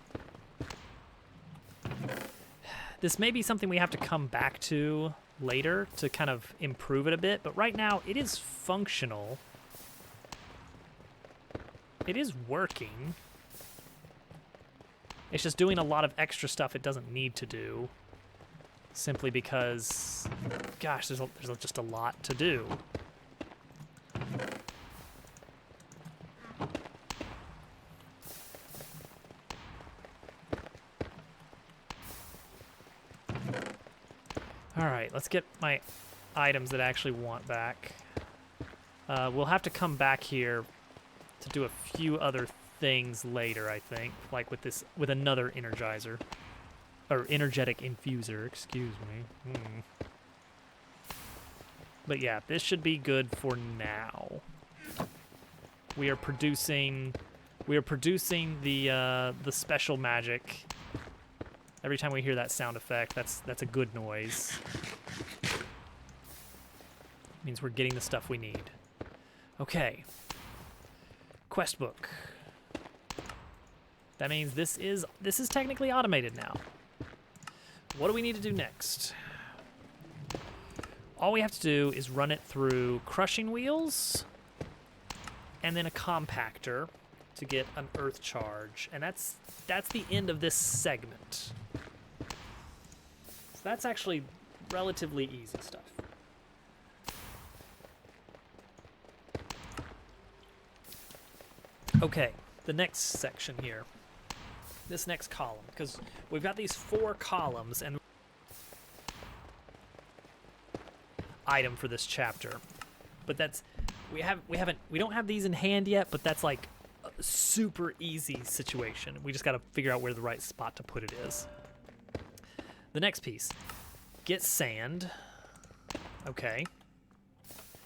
S1: This may be something we have to come back to later to kind of improve it a bit, but right now it is functional. It is working. It's just doing a lot of extra stuff it doesn't need to do, simply because, gosh, there's just a lot to do. Alright, let's get my items that I actually want back. We'll have to come back here to do a few other things later, I think. Like with another energizer. Or energetic infuser, excuse me. But yeah, this should be good for now. We are producing the special magic. Every time we hear that sound effect, that's a good noise. Means we're getting the stuff we need. Okay. Quest book. That means this is technically automated now. What do we need to do next? All we have to do is run it through crushing wheels and then a compactor to get an earth charge. And that's the end of this segment. So that's actually relatively easy stuff. Okay, the next section here. This next column, because we've got these 4 columns and item for this chapter. But we don't have these in hand yet, but that's like a super easy situation. We just got to figure out where the right spot to put it is. The next piece, get sand. Okay.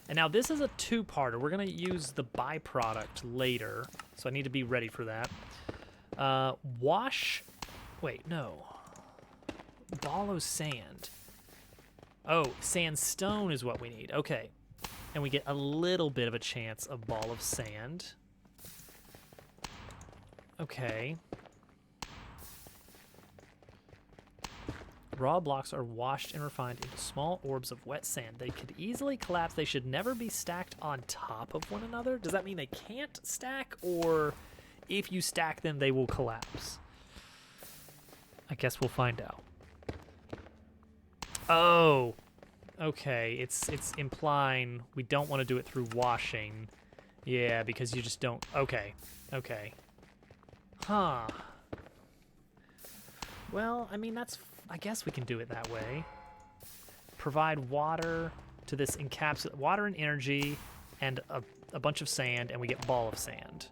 S1: And now this is a 2-parter. We're going to use the byproduct later, so I need to be ready for that. Ball of sand. Oh, sandstone is what we need. Okay. And we get a little bit of a chance of ball of sand. Okay. Raw blocks are washed and refined into small orbs of wet sand. They could easily collapse. They should never be stacked on top of one another. Does that mean they can't stack, or if you stack them, they will collapse? I guess we'll find out. Oh, okay. It's implying we don't want to do it through washing. Yeah, because you just don't. Okay. Huh. Well, I mean, I guess we can do it that way. Provide water to this encapsulate water and energy and a bunch of sand, and we get ball of sand.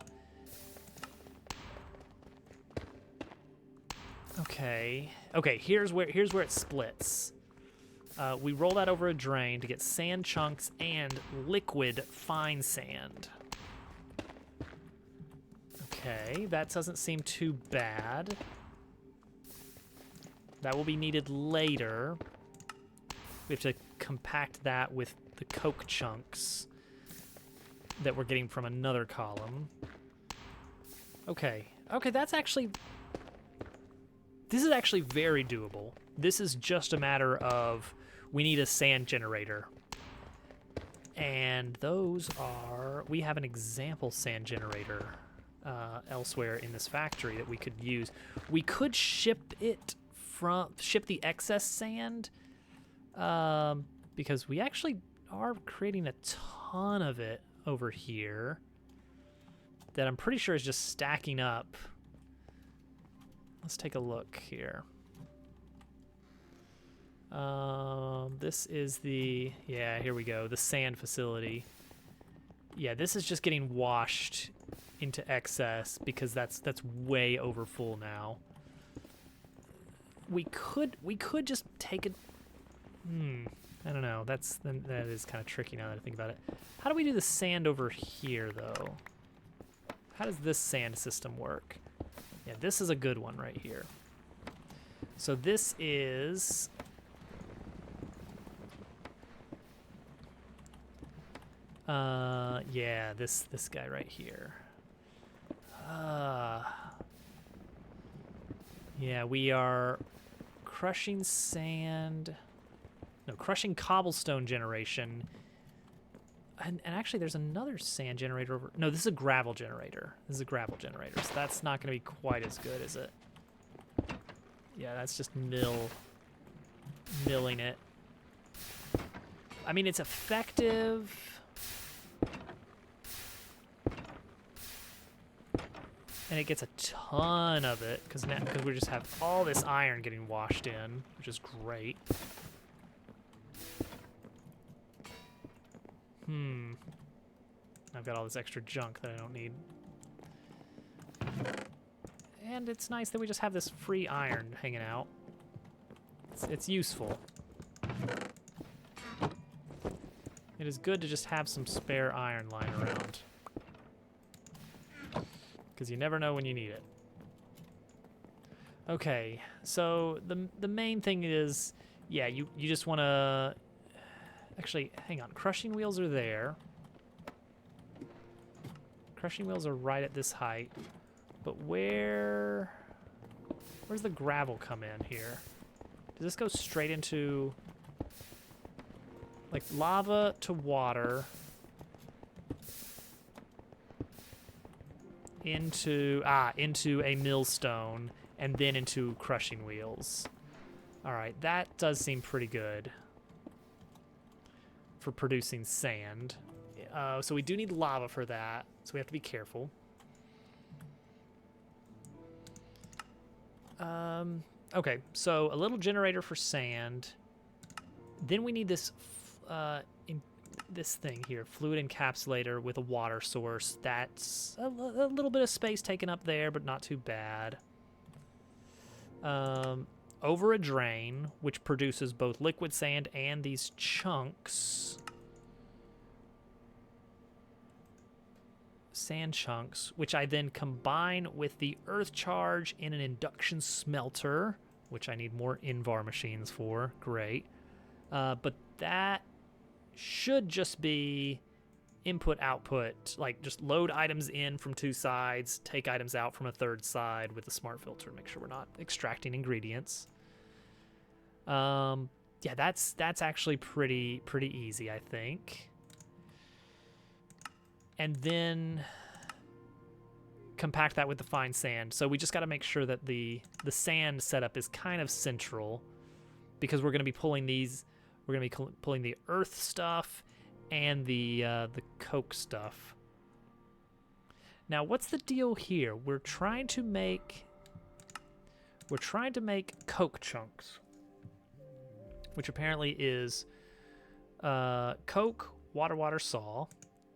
S1: Okay, here's where it splits. We roll that over a drain to get sand chunks and liquid fine sand. Okay, that doesn't seem too bad. That will be needed later. We have to compact that with the coke chunks that we're getting from another column. Okay. Okay, that's actually... This is actually very doable. This is just a matter of we need a sand generator. And those are... We have an example sand generator elsewhere in this factory that we could use. We could ship the excess sand because we actually are creating a ton of it over here that I'm pretty sure is just stacking up. Let's take a look here. This is the, yeah, here we go, the sand facility. Yeah, this is just getting washed into excess because that's way over full now. We could just take it. I don't know. That is kind of tricky now that I think about it. How do we do the sand over here though? How does this sand system work? Yeah, this is a good one right here. So this is yeah, this guy right here. Yeah, we are crushing sand. No, crushing cobblestone generation. And actually, there's another sand generator over... No, this is a gravel generator. This is a gravel generator, so that's not going to be quite as good, is it? Yeah, that's just milling it. I mean, it's effective. And it gets a ton of it, because we just have all this iron getting washed in, which is great. I've got all this extra junk that I don't need. And it's nice that we just have this free iron hanging out. It's useful. It is good to just have some spare iron lying around. Because you never know when you need it. Okay, so the main thing is, yeah, you just want to... Actually, hang on. Crushing wheels are there. Crushing wheels are right at this height. But where's the gravel come in here? Does this go straight into... Like, lava to water... into a millstone, and then into crushing wheels. Alright, that does seem pretty good for producing sand. So we do need lava for that, so we have to be careful. Okay, so a little generator for sand. Then we need this this thing here, fluid encapsulator with a water source. That's a little bit of space taken up there, but not too bad. Over a drain, which produces both liquid sand and these chunks. Sand chunks, which I then combine with the earth charge in an induction smelter, which I need more Invar machines for. Great. But that should just be input output, like just load items in from two sides, take items out from a third side with a smart filter, make sure we're not extracting ingredients. Yeah, that's actually pretty easy, I think. And then compact that with the fine sand. So we just got to make sure that the sand setup is kind of central, because we're going to be pulling these. We're going to be pulling the earth stuff and the coke stuff. Now, what's the deal here? We're trying to make coke chunks, which apparently is coke, water, saw,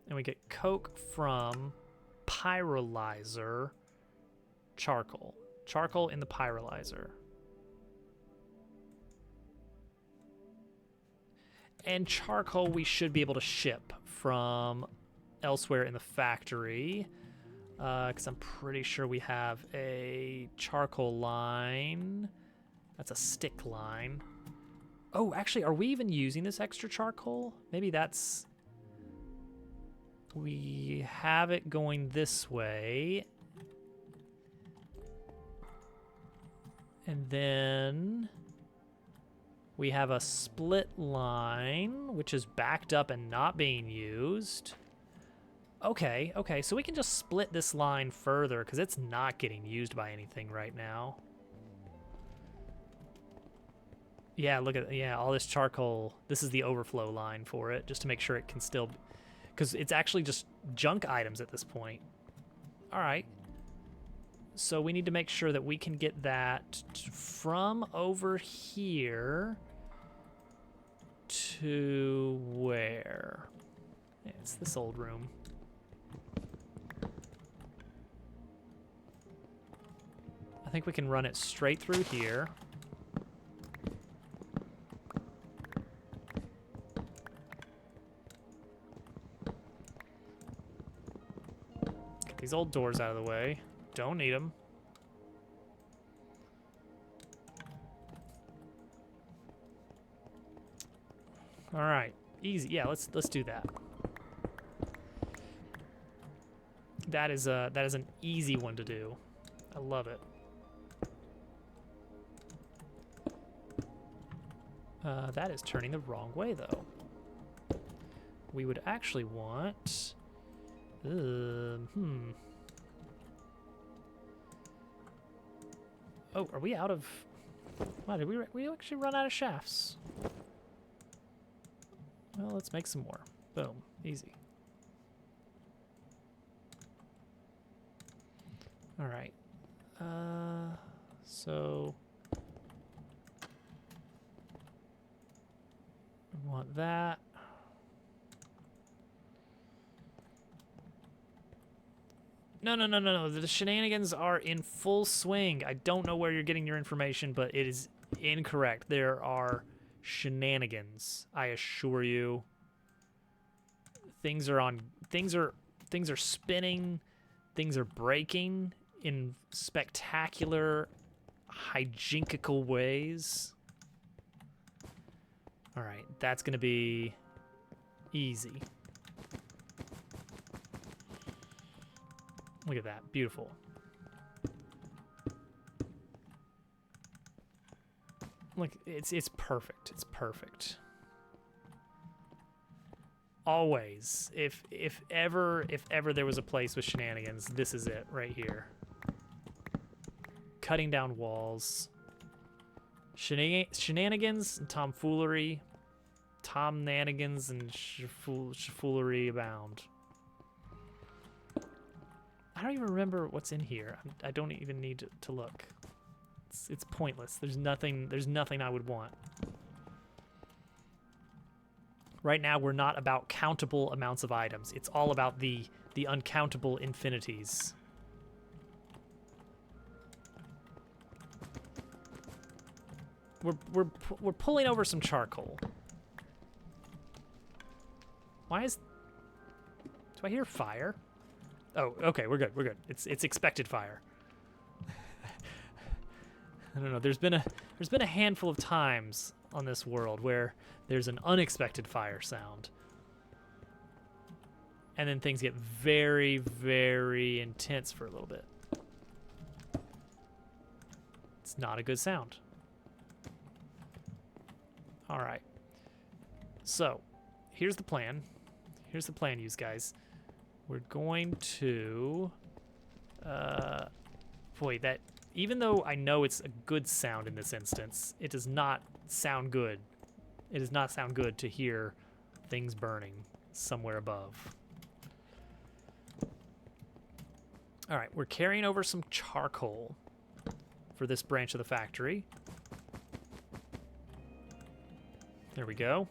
S1: and we get coke from pyrolyzer charcoal. Charcoal in the pyrolyzer. And charcoal we should be able to ship from elsewhere in the factory, because I'm pretty sure we have a charcoal line. That's a stick line. Oh, actually, are we even using this extra charcoal? Maybe that's... We have it going this way. And then we have a split line, which is backed up and not being used. Okay, okay, so we can just split this line further because it's not getting used by anything right now. Yeah, look at, yeah, all this charcoal. This is the overflow line for it, just to make sure it can still, because it's actually just junk items at this point. All right. So we need to make sure that we can get that from over here to where? Yeah, it's this old room. I think we can run it straight through here. Get these old doors out of the way. Don't need them. All right, easy. Yeah, let's do that. That is an easy one to do. I love it. That is turning the wrong way though. We would actually want. Oh, are we out of... Wow, did we actually run out of shafts? Well, let's make some more. Boom. Easy. All right. So... we want that. No. The shenanigans are in full swing. I don't know where you're getting your information, but it is incorrect. There are shenanigans, I assure you. Things are spinning, things are breaking in spectacular, hijinkical ways. All right, that's gonna be easy. Look at that, beautiful. Look, it's perfect. It's perfect. Always, if ever there was a place with shenanigans, this is it right here. Cutting down walls. Shenanigans and tomfoolery. Tom-nanigans and foolery abound. I don't even remember what's in here. I don't even need to look. It's pointless. There's nothing I would want. Right now we're not about countable amounts of items. It's all about the uncountable infinities. We're pulling over some charcoal. Why is... Do I hear fire? Oh, okay, we're good. We're good. It's expected fire. I don't know. There's been a handful of times on this world where there's an unexpected fire sound, and then things get very, very intense for a little bit. It's not a good sound. All right. So, here's the plan. Here's the plan, you guys. We're going to, boy, that, even though I know it's a good sound in this instance, it does not sound good. It does not sound good to hear things burning somewhere above. All right, we're carrying over some charcoal for this branch of the factory. There we go.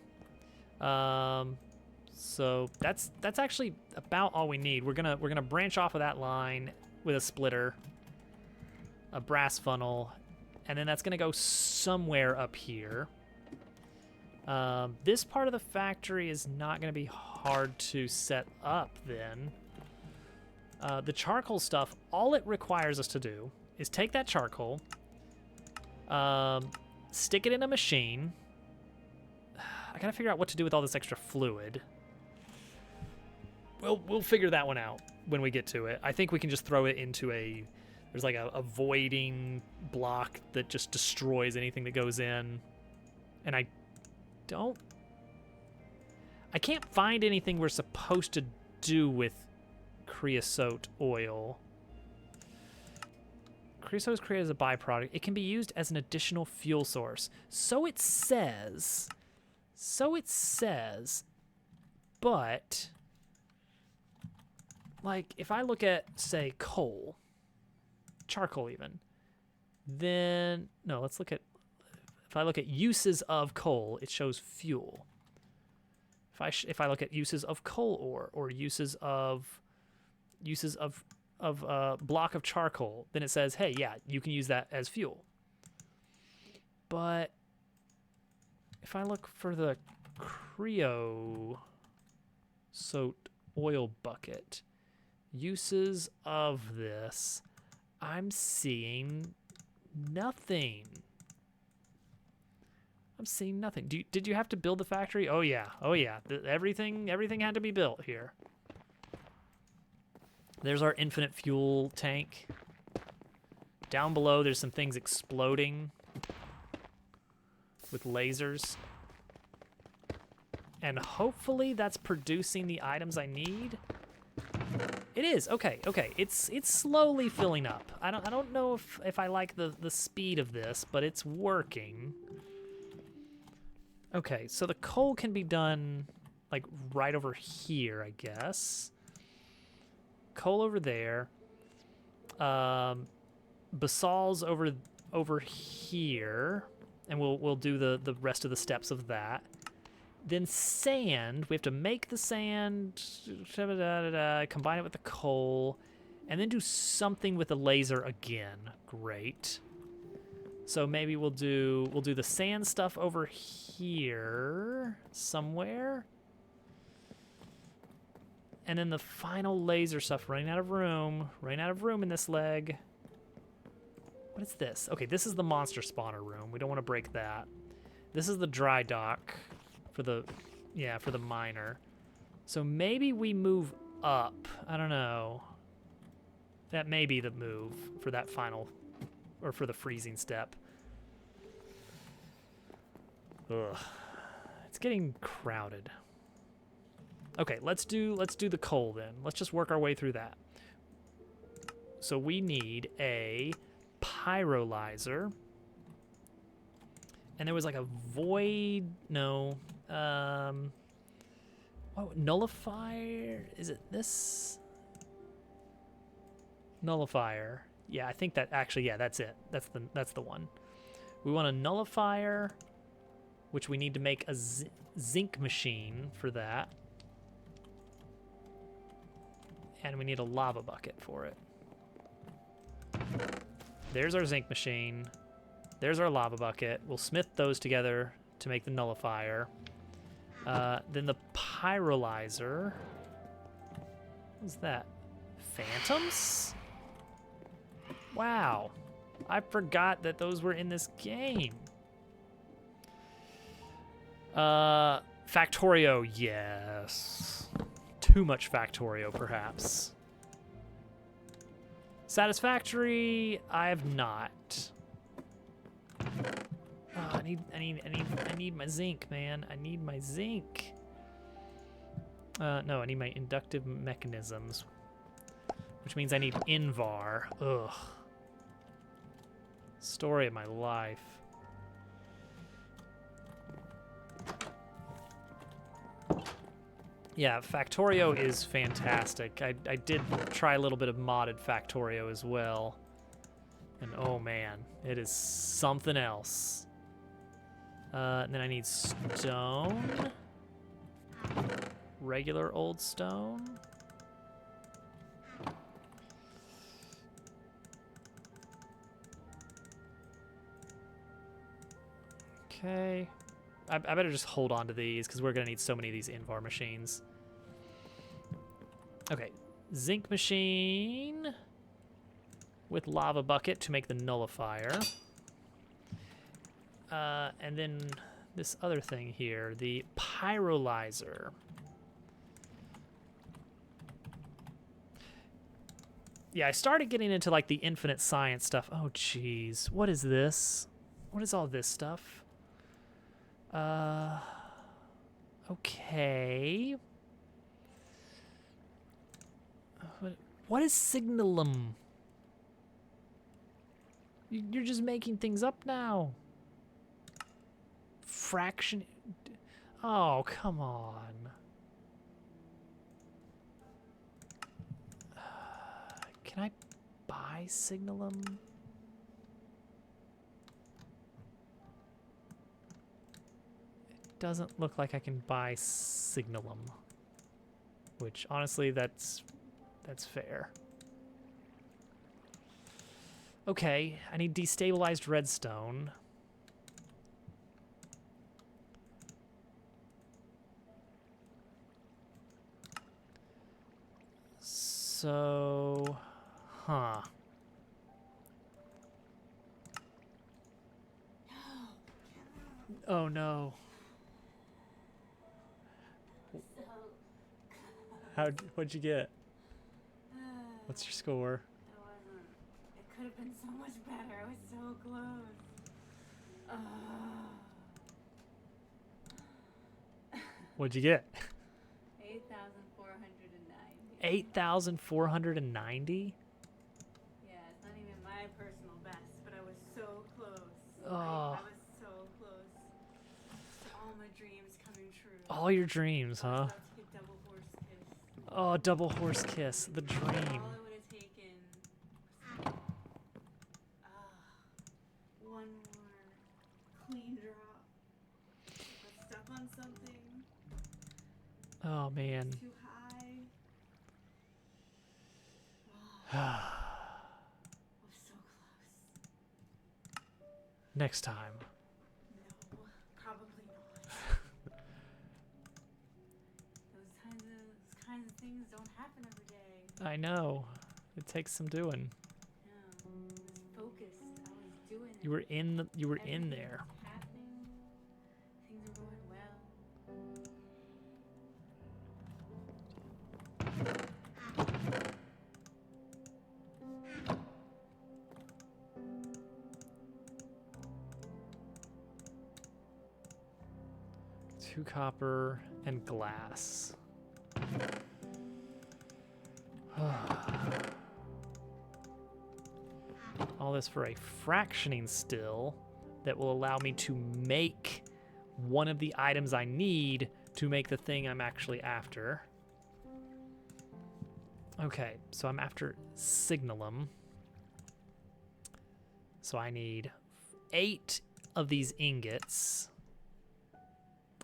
S1: So that's actually about all we need. We're gonna branch off of that line with a splitter, a brass funnel, and then that's gonna go somewhere up here. This part of the factory is not gonna be hard to set up then. The charcoal stuff, all it requires us to do is take that charcoal, Stick it in a machine. I gotta figure out what to do with all this extra fluid. We'll figure that one out when we get to it. I think we can just throw it into a... There's like a voiding block that just destroys anything that goes in. And I can't find anything we're supposed to do with creosote oil. Creosote is created as a byproduct. It can be used as an additional fuel source. So it says. But... like, if I look at, say, coal, charcoal even, then, no, let's look at, if I look at uses of coal, it shows fuel. If I look at uses of coal ore or uses of block of charcoal, then it says, hey, yeah, you can use that as fuel. But if I look for the creosote oil bucket, uses of this, I'm seeing nothing. I'm seeing nothing. Did you have to build the factory? Oh yeah. Everything had to be built here. There's our infinite fuel tank. Down below, there's some things exploding with lasers. And hopefully that's producing the items I need. It is. Okay. It's slowly filling up. I don't know if I like the speed of this, but it's working. Okay, so the coal can be done like right over here, I guess. Coal over there. Basal's over here, and we'll do the rest of the steps of that. Then sand, we have to make the sand, combine it with the coal, and then do something with the laser again. Great. So maybe we'll do the sand stuff over here somewhere. And then the final laser stuff, running out of room in this leg. What is this? Okay, this is the monster spawner room. We don't want to break that. This is the dry dock. For the miner. So maybe we move up. I don't know. That may be the move for that final, or for the freezing step. Ugh. It's getting crowded. Okay, let's do the coal then. Let's just work our way through that. So we need a pyrolyzer. And there was like a void, no, nullifier, is it this? Nullifier, yeah, I think that actually, yeah, that's it, that's the one. We want a nullifier, which we need to make a zinc machine for that. And we need a lava bucket for it. There's our zinc machine. There's our lava bucket. We'll smith those together to make the nullifier. Then the pyrolyzer. What's that? Phantoms? Wow. I forgot that those were in this game. Factorio, yes. Too much Factorio, perhaps. Satisfactory, I have not. Oh, I need my zinc, man. I need my zinc. No, I need my inductive mechanisms, which means I need Invar. Ugh. Story of my life. Yeah, Factorio is fantastic. I did try a little bit of modded Factorio as well. And oh man, it is something else. And then I need stone. Regular old stone. Okay. I better just hold on to these because we're going to need so many of these Invar machines. Okay. Zinc machine with lava bucket to make the nullifier. And then this other thing here, the pyrolyzer. Yeah, I started getting into like the infinite science stuff. Oh, jeez. What is this? What is all this stuff? Okay. What is signalum? You're just making things up now. Fraction. Oh, come on. Can I buy signalum? It doesn't look like I can buy signalum. Which, honestly, that's fair. Okay, I need destabilized redstone. So, huh. Oh no. What'd you get? What's your score?
S3: It wasn't. It could have been so much better. I was so close.
S1: 'What'd you get?
S3: 8,490.
S1: 8,490?
S3: Yeah, it's not even my personal best, but I was so close.
S1: Oh.
S3: I was so close. All my dreams coming true.
S1: All your dreams,
S3: I was
S1: huh?
S3: about to get double horse kiss.
S1: Oh, double horse kiss, the dream.
S3: All it would have taken was one more clean drop. Got stuck on something
S1: Oh man.
S3: too high. I was so close.
S1: Next time.
S3: No, probably not. Those kinds of things don't happen every day.
S1: I know. It takes some doing.
S3: No, I was focused. I was doing it.
S1: You were in
S3: Everything
S1: there.
S3: was happening. Things were going well.
S1: Two copper and glass. All this for a fractioning still that will allow me to make one of the items I need to make the thing I'm actually after. Okay, so I'm after signalum. So I need 8 of these ingots.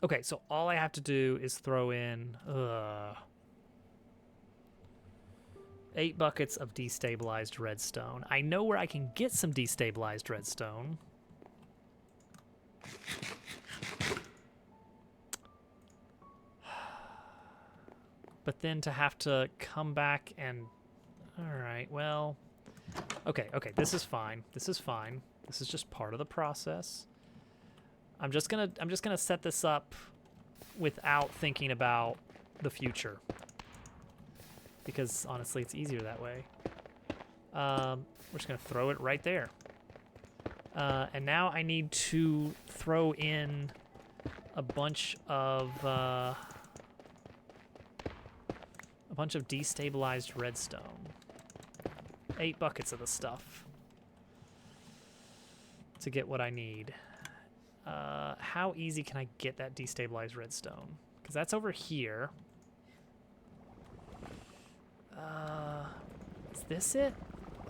S1: Okay, so all I have to do is throw in 8 buckets of destabilized redstone. I know where I can get some destabilized redstone. But then to have to come back and... Alright, well... Okay, this is fine. This is fine. This is just part of the process. I'm just gonna set this up without thinking about the future. Because honestly, it's easier that way. We're just gonna throw it right there. And now I need to throw in a bunch of destabilized redstone. 8 buckets of the stuff to get what I need. How easy can I get that destabilized redstone? Because that's over here. Is this it?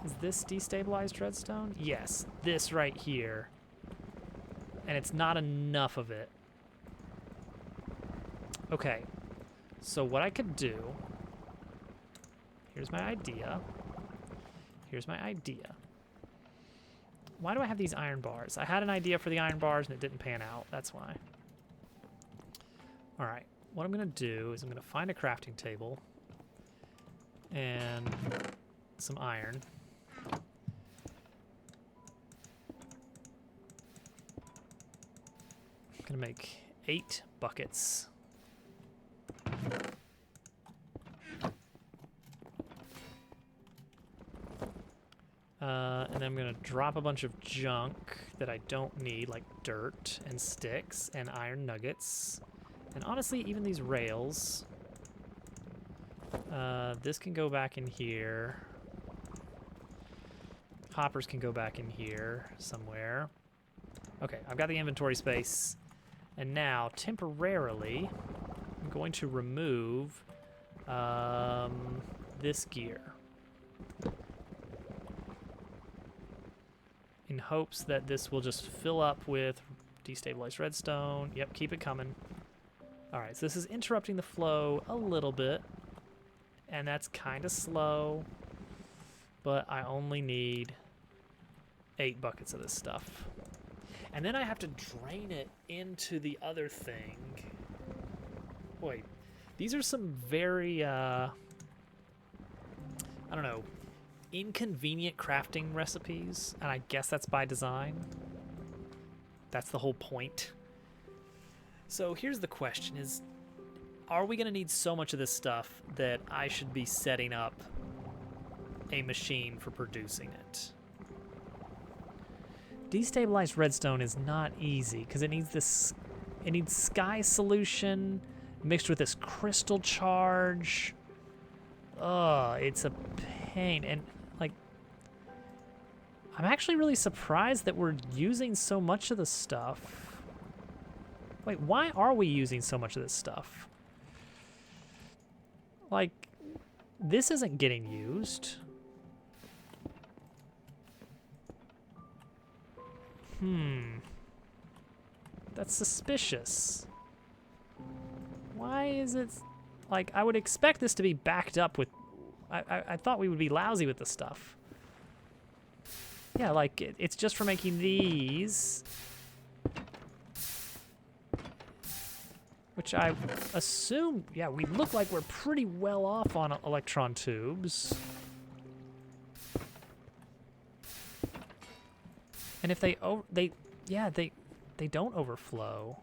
S1: Is this destabilized redstone? Yes, this right here. And it's not enough of it. Okay, so what I could do... Here's my idea. Here's my idea. Why do I have these iron bars? I had an idea for the iron bars and it didn't pan out. That's why. All right, what I'm gonna do is I'm gonna find a crafting table and some iron. Gonna make 8 buckets. And then I'm gonna drop a bunch of junk that I don't need, like dirt and sticks and iron nuggets. And honestly, even these rails. This can go back in here. Hoppers can go back in here somewhere. Okay, I've got the inventory space. And now, temporarily, I'm going to remove this gear. In hopes that this will just fill up with destabilized redstone. Yep, keep it coming. All right, so this is interrupting the flow a little bit. And that's kind of slow. But I only need 8 buckets of this stuff. And then I have to drain it into the other thing. Wait, these are some very, I don't know, inconvenient crafting recipes, and I guess that's by design. That's the whole point. So here's the question is, are we gonna need so much of this stuff that I should be setting up a machine for producing it? Destabilized redstone is not easy because it needs sky solution mixed with this crystal charge. Ugh, it's a pain. And like, I'm actually really surprised that we're using so much of this stuff. Wait, why are we using so much of this stuff? Like, this isn't getting used. That's suspicious. Why is it... Like, I would expect this to be backed up with... I thought we would be lousy with the stuff. Yeah, like, it's just for making these. Which I assume... Yeah, we look like we're pretty well off on electron tubes. And if they don't overflow.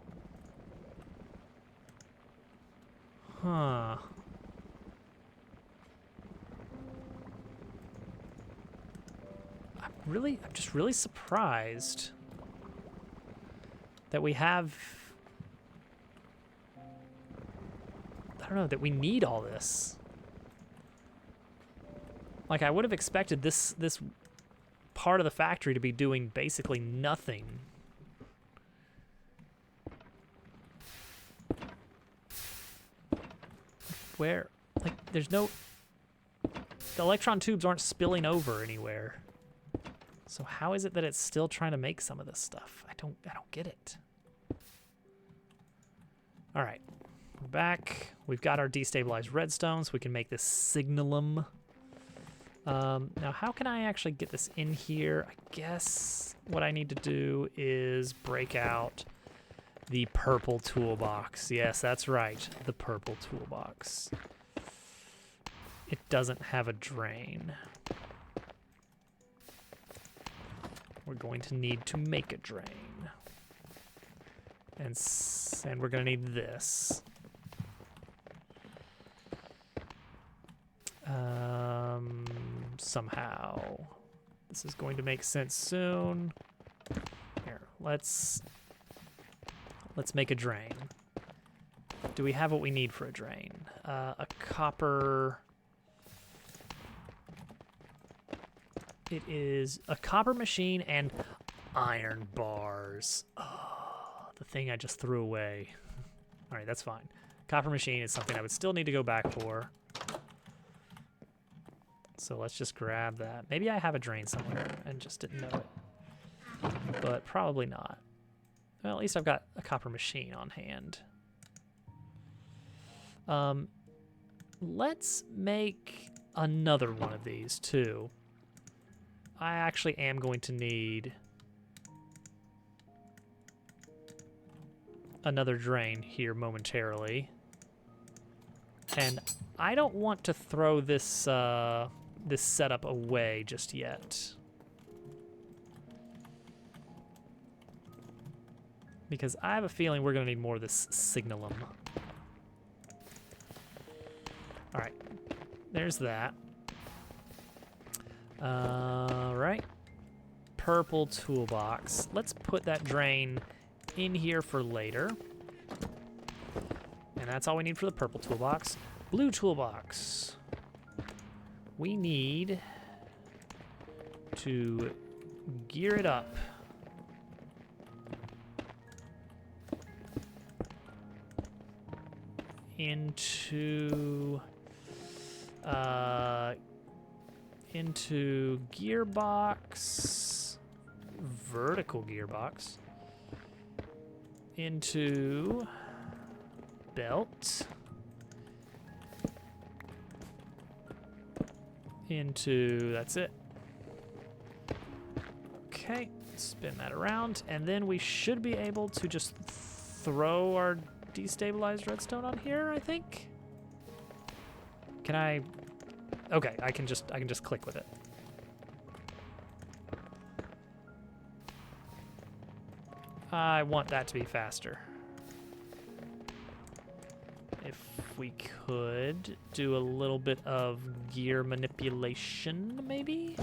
S1: Huh. I'm just really surprised that we have, I don't know, that we need all this. Like, I would have expected this part of the factory to be doing basically nothing. Where, like, there's no, the electron tubes aren't spilling over anywhere. So how is it that it's still trying to make some of this stuff? I don't get it. All right, we're back. We've got our destabilized redstone, so we can make this signalum. Now, how can I actually get this in here? I guess what I need to do is break out the purple toolbox. Yes, that's right, the purple toolbox. It doesn't have a drain. We're going to need to make a drain. And we're going to need this. Somehow. This is going to make sense soon. Here, let's make a drain. Do we have what we need for a drain? A copper... It is a copper machine and iron bars. Oh, the thing I just threw away. All right, that's fine. Copper machine is something I would still need to go back for. So let's just grab that. Maybe I have a drain somewhere and just didn't know it. But probably not. Well, at least I've got a copper machine on hand. Let's make another one of these too. I actually am going to need another drain here momentarily. And I don't want to throw this this setup away just yet. Because I have a feeling we're going to need more of this signalum. All right, there's that. Right. Purple toolbox. Let's put that drain in here for later. And that's all we need for the purple toolbox. Blue toolbox. We need to gear it up. Into gearbox, vertical gearbox, into belt, into, that's it. Okay, spin that around, and then we should be able to just throw our destabilized redstone on here, I think. Can I? Okay, I can just click with it. I want that to be faster. If we could do a little bit of gear manipulation, maybe?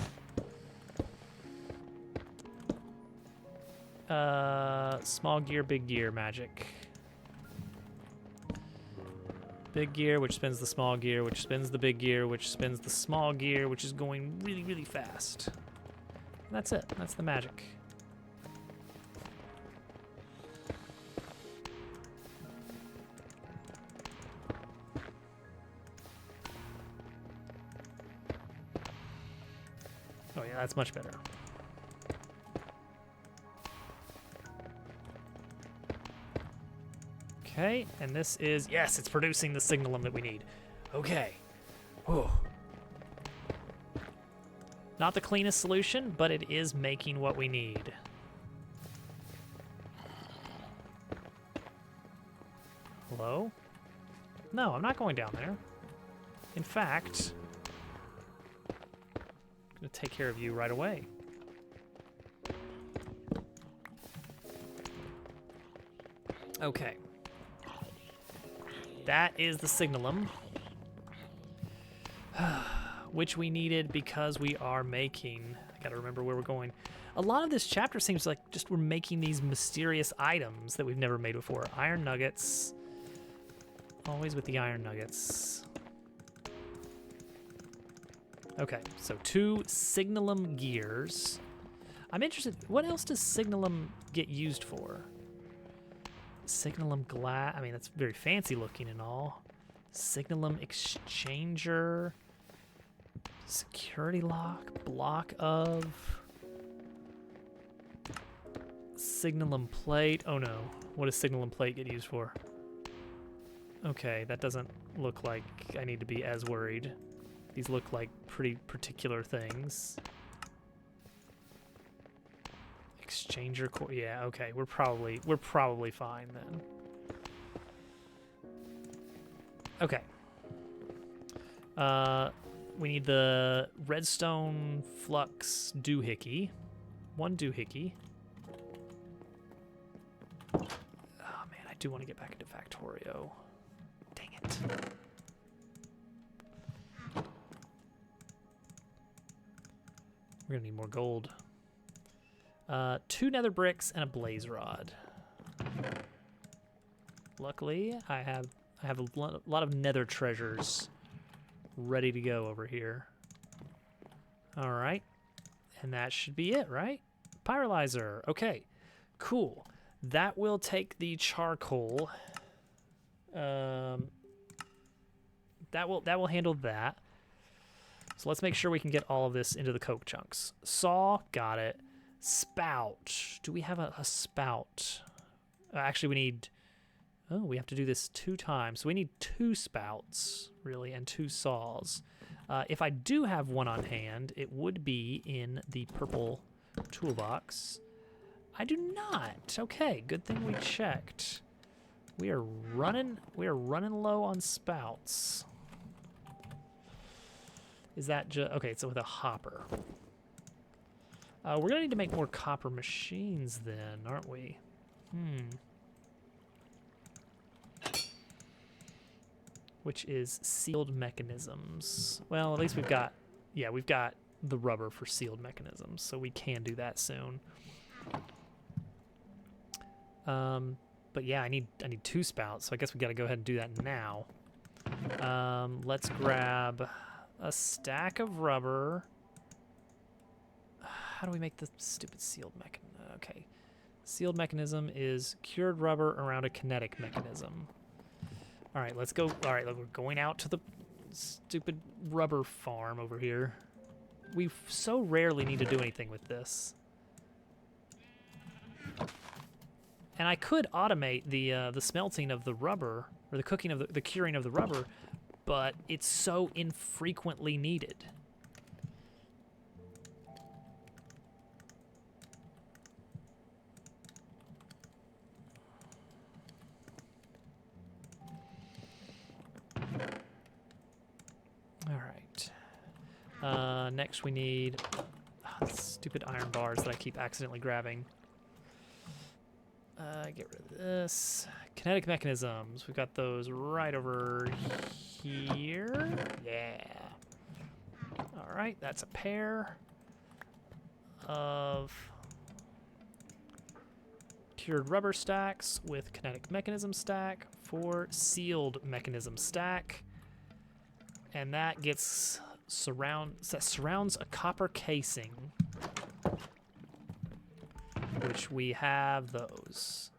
S1: Small gear, big gear magic. Big gear, which spins the small gear, which spins the big gear, which spins the small gear, which is going really, really fast. And that's it. That's the magic. Oh yeah, that's much better. Okay, and this is, yes, it's producing the signalum that we need. Okay. Whoa. Not the cleanest solution, but it is making what we need. Hello? No, I'm not going down there. In fact, I'm going to take care of you right away. Okay. That is the signalum, which we needed because we are making, I gotta remember where we're going. A lot of this chapter seems like just we're making these mysterious items that we've never made before. Iron nuggets, always with the iron nuggets. Okay, so 2 signalum gears. I'm interested, what else does signalum get used for? Signalum glass, I mean, that's very fancy looking and all. Signalum exchanger, security lock, block of, signalum plate. Oh no, what does signalum plate get used for? Okay, that doesn't look like I need to be as worried. These look like pretty particular things. Exchanger core, yeah, okay, we're probably fine then. Okay. We need the redstone flux doohickey. 1 doohickey. Oh man, I do want to get back into Factorio. Dang it. We're gonna need more gold. 2 nether bricks and a blaze rod. Luckily, I have a lot of nether treasures ready to go over here. All right, and that should be it, right? Pyrolyzer. Okay, cool. That will take the charcoal. That will handle that. So let's make sure we can get all of this into the coke chunks. Saw, got it. Spout. Do we have a spout? Actually, we need... Oh, we have to do this 2 times. So we need 2 spouts, really, and 2 saws. If I do have one on hand, it would be in the purple toolbox. I do not. Okay, good thing we checked. We are running low on spouts. Is that just... Okay, so with a hopper. We're gonna need to make more copper machines then, aren't we? Which is sealed mechanisms. Well, at least we've got, yeah, we've got the rubber for sealed mechanisms, so we can do that soon. But yeah, I need 2 spouts, so I guess we got to go ahead and do that now. Let's grab a stack of rubber. How do we make the stupid sealed mechanism? Okay. Sealed mechanism is cured rubber around a kinetic mechanism. All right, let's go. All right, we're going out to the stupid rubber farm over here. We so rarely need to do anything with this. And I could automate the smelting of the rubber, or the cooking of the curing of the rubber, but it's so infrequently needed. All right. Next we need stupid iron bars that I keep accidentally grabbing. Get rid of this. Kinetic mechanisms. We've got those right over here. Yeah. All right, that's a pair of cured rubber stacks with kinetic mechanism stack for sealed mechanism stack. And that gets surrounds a copper casing, which we have those.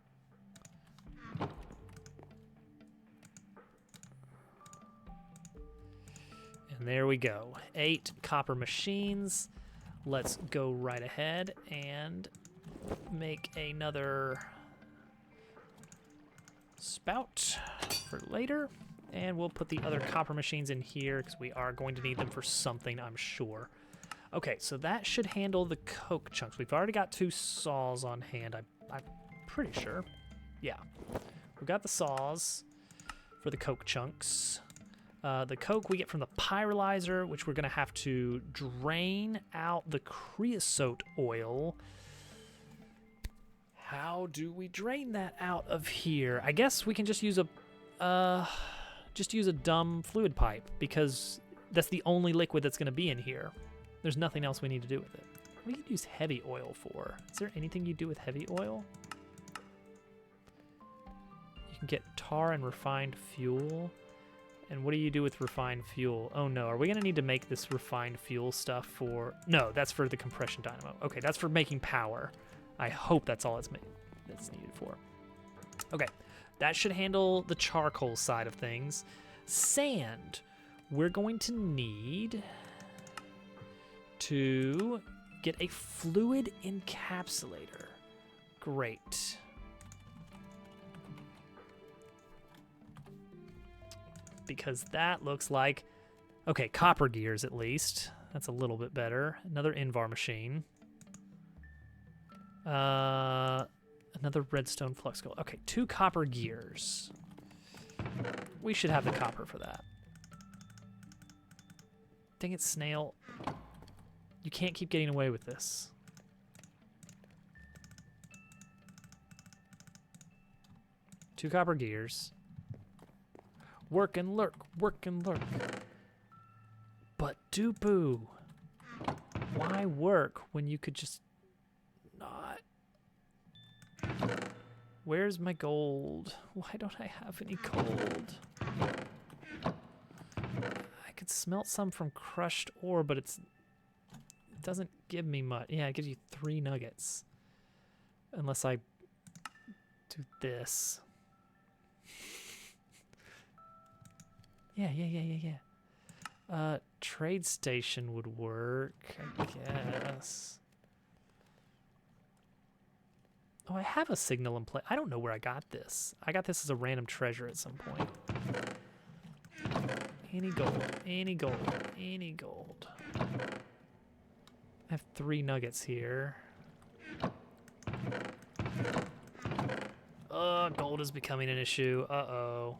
S1: And there we go. 8 copper machines. Let's go right ahead and make another spout for later. And we'll put the other copper machines in here because we are going to need them for something, I'm sure. Okay, so that should handle the coke chunks. We've already got 2 saws on hand, I'm pretty sure. Yeah. We've got the saws for the coke chunks. The coke we get from the pyrolyzer, which we're going to have to drain out the creosote oil. How do we drain that out of here? I guess we can just use a dumb fluid pipe, because that's the only liquid that's going to be in here. There's nothing else we need to do with it. What do you use heavy oil for? Is there anything you do with heavy oil? You can get tar and refined fuel. And what do you do with refined fuel? Oh no, are we gonna need to make this refined fuel stuff for... No, that's for the compression dynamo. Okay, that's for making power. I hope that's all that's needed for. Okay, that should handle the charcoal side of things. Sand, we're going to need to get a fluid encapsulator. Great. Because that looks like, okay, copper gears at least. That's a little bit better. Another Invar machine. Another redstone flux coil. Okay, 2 copper gears. We should have the copper for that. Dang it, snail. You can't keep getting away with this. Two copper gears. Work and lurk, work and lurk. But Dupu, why work when you could just not? Where's my gold? Why don't I have any gold? I could smelt some from crushed ore, but it doesn't give me much. Yeah, it gives you 3 nuggets. Unless I do this. Yeah. Trade station would work, I guess. Oh, I have a signal in play. I don't know where I got this. I got this as a random treasure at some point. Any gold, any gold, any gold. I have 3 nuggets here. Gold is becoming an issue. Uh-oh.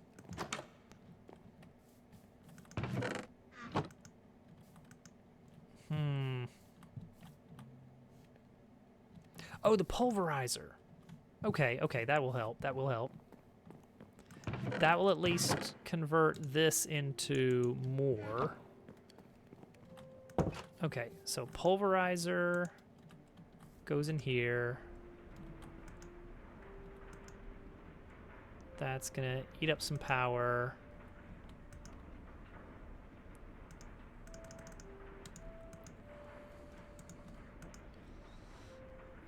S1: Oh, the pulverizer. Okay, okay, that will help. That will help. That will at least convert this into more. Okay, so pulverizer goes in here. That's gonna eat up some power.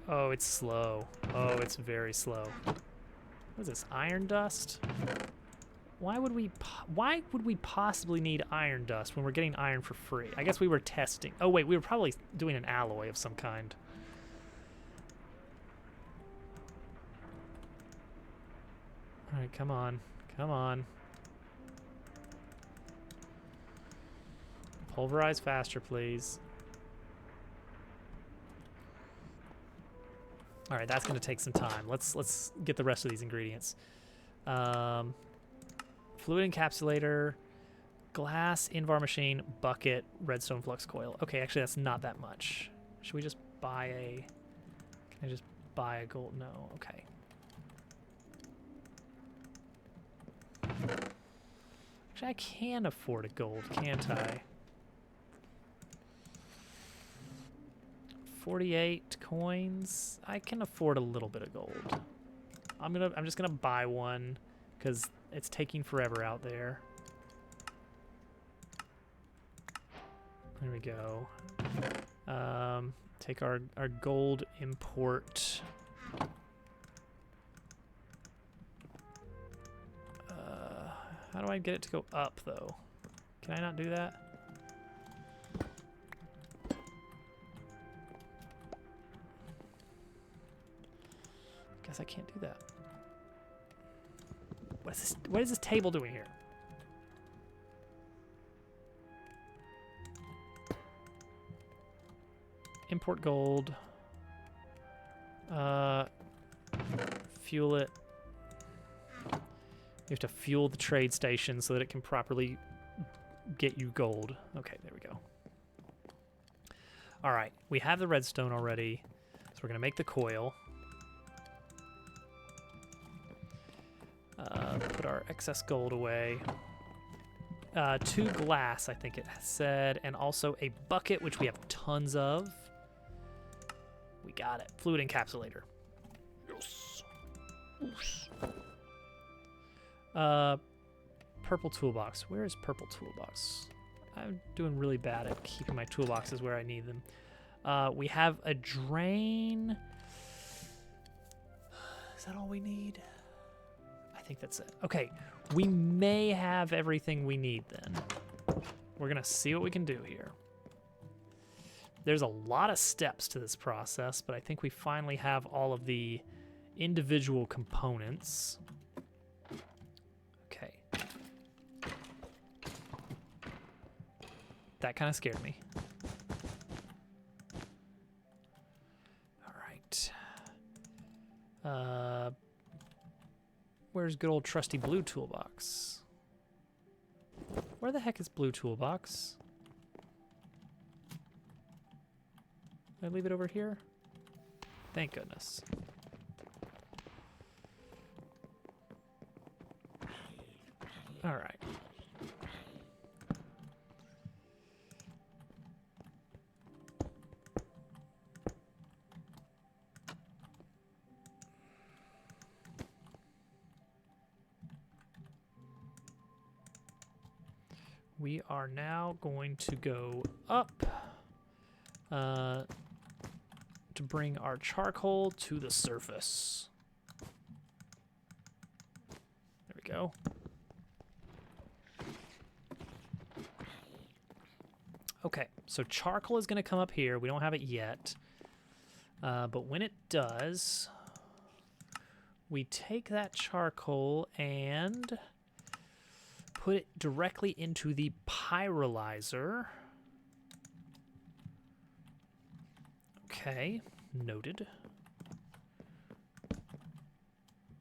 S1: Oh, it's slow. Oh, it's very slow. What is this, iron dust? Why would we possibly need iron dust when we're getting iron for free? I guess we were testing. Oh wait, we were probably doing an alloy of some kind. All right, come on. Come on. Pulverize faster, please. All right, that's going to take some time. Let's get the rest of these ingredients. Fluid encapsulator, glass, Invar machine, bucket, redstone flux coil. Okay, actually that's not that much. Should we just buy a... Can I just buy a gold? No, okay. Actually, I can afford a gold, can't I? 48 coins. I can afford a little bit of gold. I'm just gonna buy one because it's taking forever out there. There we go. Take our gold import. How do I get it to go up though? Can I not do that? Guess I can't do that. What is this? What is this table doing here? Import gold. Fuel it. You have to fuel the trade station so that it can properly get you gold. Okay, there we go. All right, we have the redstone already, so we're gonna make the coil. Put our excess gold away. 2 glass, I think it said, and also a bucket, which we have tons of. We got it. Fluid encapsulator. Yes. Oosh. Purple toolbox. Where is purple toolbox? I'm doing really bad at keeping my toolboxes where I need them. We have a drain. Is that all we need? I think that's it. Okay, we may have everything we need then. We're gonna see what we can do here. There's a lot of steps to this process, but I think we finally have all of the individual components. Okay. That kind of scared me. All right. Where's good old trusty blue toolbox? Where the heck is blue toolbox? Did I leave it over here? Thank goodness. All right. We are now going to go up to bring our charcoal to the surface. There we go. Okay, so charcoal is going to come up here. We don't have it yet. But when it does, we take that charcoal and put it directly into the pyrolyzer. Okay, noted.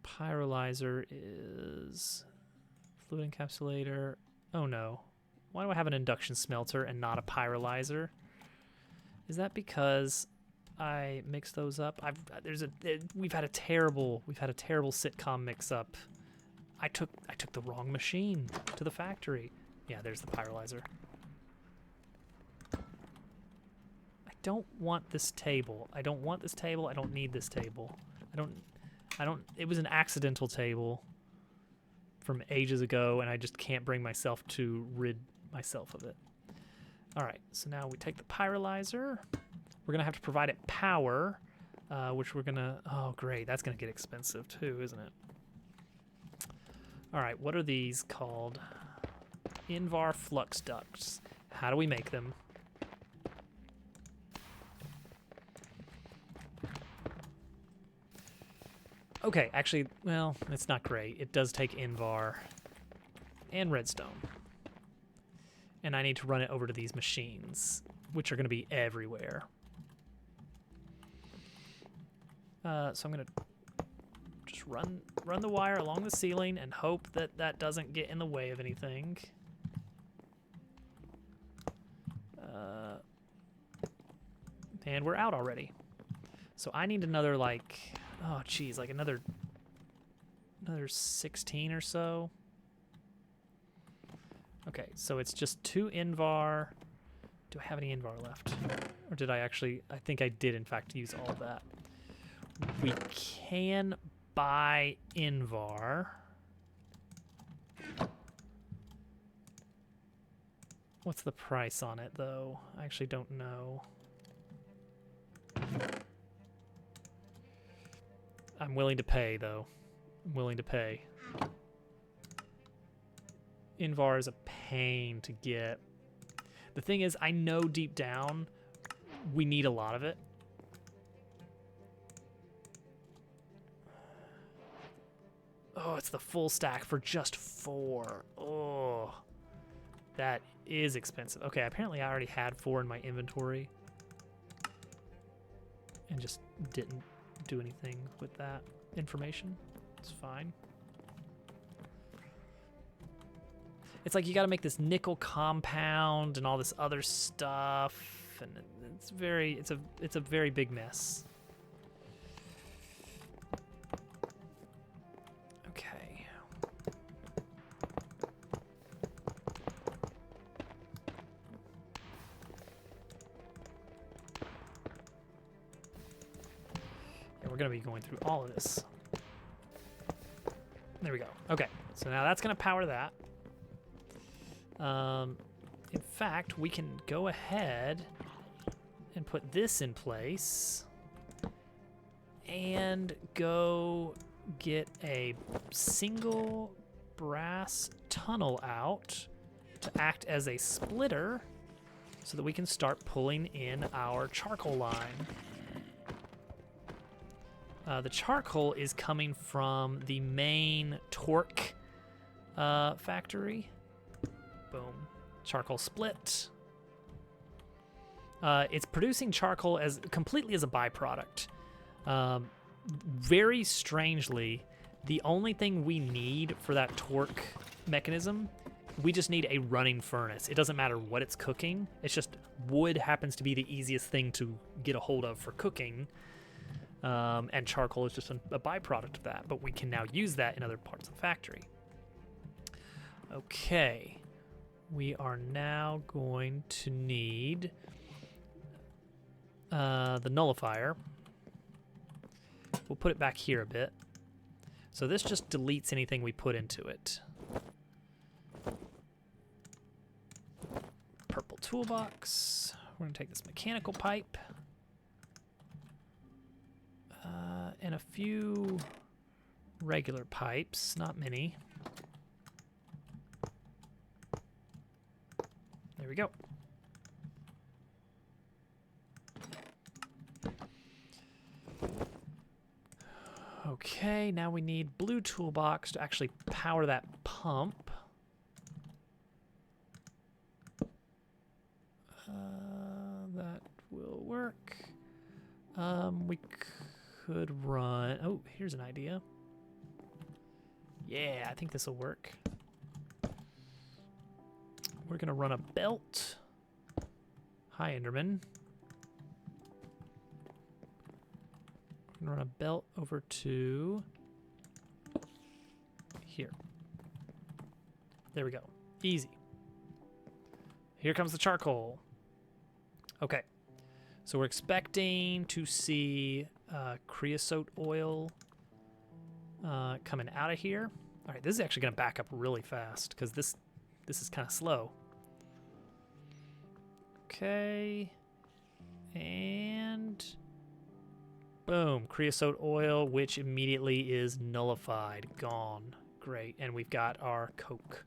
S1: Pyrolyzer is fluid encapsulator. Oh no. Why do I have an induction smelter and not a pyrolyzer? Is that because I mix those up? We've had a terrible sitcom mix up. I took the wrong machine to the factory. Yeah, there's the pyrolyzer. I don't want this table. I don't want this table. I don't need this table. It was an accidental table from ages ago, and I just can't bring myself to rid myself of it. All right, so now we take the pyrolyzer. We're gonna have to provide it power, which we're gonna, oh great, that's gonna get expensive too, isn't it? All right, what are these called? Invar flux ducts. How do we make them? Okay, actually, well, it's not great. It does take Invar and redstone. And I need to run it over to these machines, which are going to be everywhere. So I'm going to just run the wire along the ceiling and hope that that doesn't get in the way of anything. And we're out already. So I need another, like, oh geez, like another 16 or so. Okay, so it's just 2 Invar. Do I have any Invar left? Or did I actually, I think I did in fact use all of that. We can buy Invar. What's the price on it though? I actually don't know. I'm willing to pay though. I'm willing to pay. Invar is a pain to get. The thing is, I know deep down we need a lot of it. Oh, it's the full stack for just 4. Oh, that is expensive. Okay, apparently I already had 4 in my inventory and just didn't do anything with that information. It's fine. It's like you got to make this nickel compound and all this other stuff, and it's a very big mess. Okay. Yeah, we're gonna be going through all of this. There we go. Okay, so now that's gonna power that. In fact, we can go ahead and put this in place and go get a single brass tunnel out to act as a splitter so that we can start pulling in our charcoal line. The charcoal is coming from the main torque factory. Boom. Charcoal split. It's producing charcoal completely as a byproduct. Very strangely, the only thing we need for that torque mechanism, we just need a running furnace. It doesn't matter what it's cooking. It's just wood happens to be the easiest thing to get a hold of for cooking. And charcoal is just a byproduct of that. But we can now use that in other parts of the factory. Okay. We are now going to need the nullifier. We'll put it back here a bit. So this just deletes anything we put into it. Purple toolbox. We're going to take this mechanical pipe. And a few regular pipes, not many. There we go. Okay, now we need blue toolbox to actually power that pump. That will work. We could run... Oh, here's an idea. Yeah, I think this will work. We're going to run a belt. Hi, Enderman. gonna run a belt over to here. There we go. Easy. Here comes the charcoal. Okay. So we're expecting to see creosote oil coming out of here. All right, this is actually going to back up really fast because this is kind of slow. Okay. And boom, creosote oil, which immediately is nullified, gone. Great, and we've got our coke.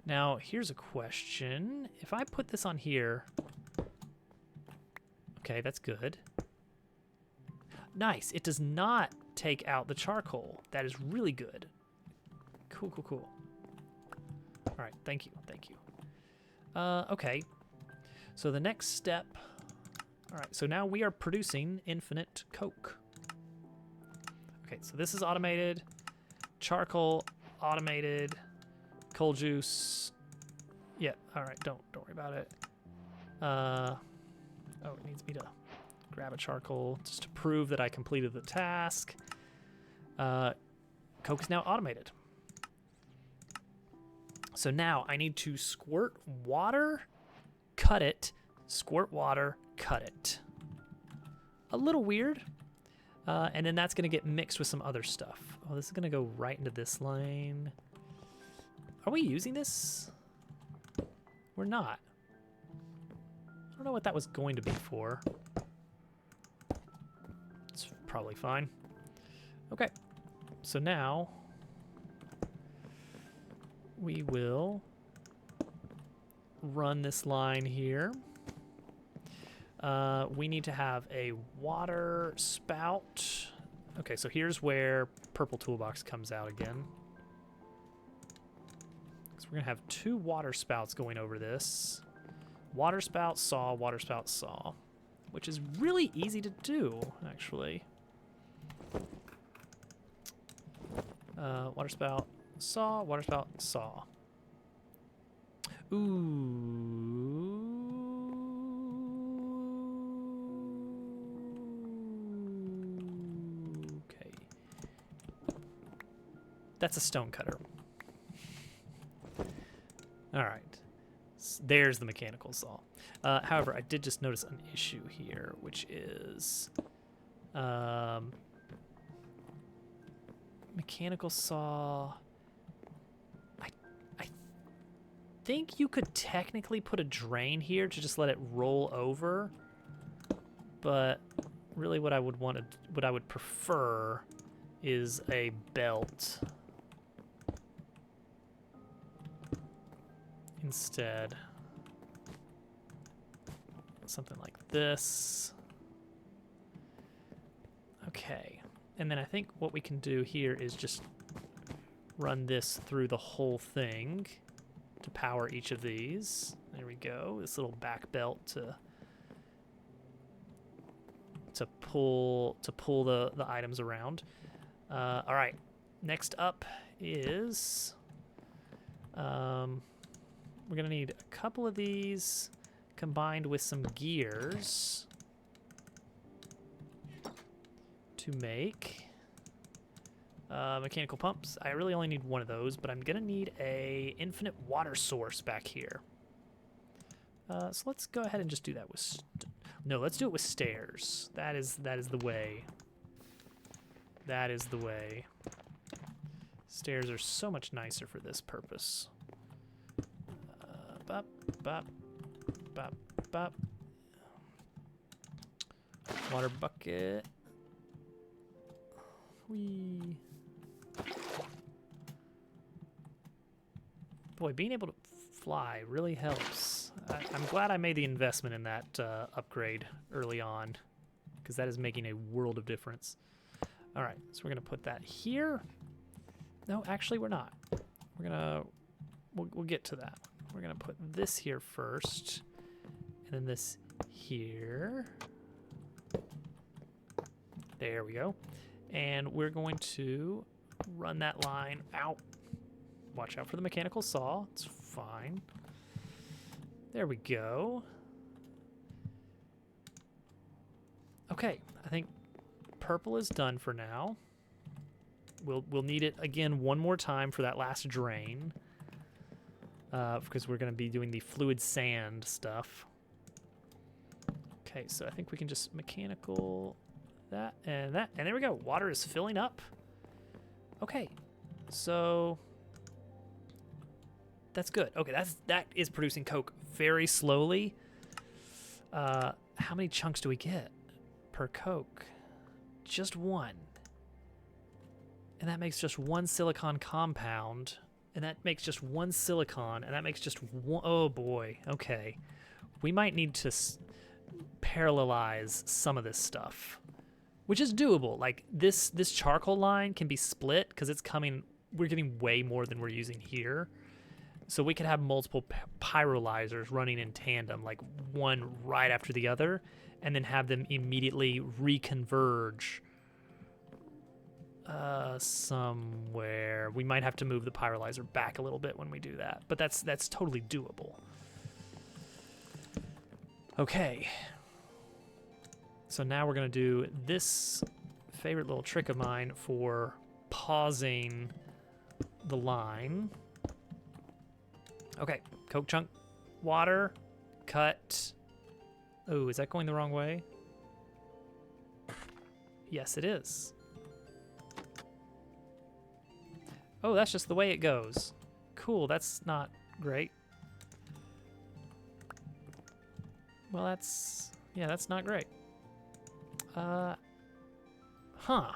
S1: Now, here's a question. If I put this on here, okay, that's good. Nice, it does not take out the charcoal. That is really good. Cool, cool, cool. All right, thank you, thank you. Okay, so the next step, all right, so now we are producing infinite coke. Okay, so this is automated, charcoal automated, coal juice, yeah, all right, don't worry about it. Oh, it needs me to grab a charcoal just to prove that I completed the task. Coke is now automated. So now I need to squirt water, cut it, squirt water, cut it. A little weird. And then that's going to get mixed with some other stuff. Oh, this is going to go right into this lane. Are we using this? We're not. I don't know what that was going to be for. It's probably fine. Okay. So now we will run this line here. We need to have a water spout. Okay, so here's where purple toolbox comes out again. So we're gonna have 2 water spouts going over this. Water spout, saw, which is really easy to do, actually. Water spout, saw, water spout, saw. Ooh. Okay. That's a stone cutter. All right. There's the mechanical saw. However, I did just notice an issue here, which is mechanical saw. I think you could technically put a drain here to just let it roll over, but really what I would prefer is a belt instead. Something like this. Okay, and then I think what we can do here is just run this through the whole thing to power each of these. There we go. This little back belt to pull the items around. All right. Next up is we're gonna need a couple of these combined with some gears to make mechanical pumps. I really only need one of those, but I'm gonna need a infinite water source back here. So let's go ahead and just do that with no, let's do it with stairs. That is the way. That is the way. Stairs are so much nicer for this purpose. Bop, bop, bop, bop. Water bucket. Whee. Boy, being able to fly really helps. I'm glad I made the investment in that upgrade early on, because that is making a world of difference. All right, so we're gonna put that here. No, actually we're not. We'll get to that. We're gonna put this here first, and then this here. There we go. And we're going to run that line out. Watch out for the mechanical saw. It's fine. There we go. Okay, I think purple is done for now. We'll need it again one more time for that last drain. Because we're going to be doing the fluid sand stuff. Okay, so I think we can just mechanical that, and there we go. Water is filling up. Okay, so that's good. Okay, that is producing coke very slowly. How many chunks do we get per coke? Just one. And that makes just one silicon compound. And that makes just one silicon, and that makes just one. Oh boy, okay. We might need to parallelize some of this stuff, which is doable. Like this charcoal line can be split because it's coming. We're getting way more than we're using here, so we could have multiple pyrolyzers running in tandem, like one right after the other, and then have them immediately reconverge. Somewhere. We might have to move the pyrolyzer back a little bit when we do that, but that's totally doable. Okay. So now we're going to do this favorite little trick of mine for pausing the line. Okay, coke chunk, water, cut. Oh, is that going the wrong way? Yes, it is. Oh, that's just the way it goes. Cool, that's not great. Well, that's not great. Huh. Well,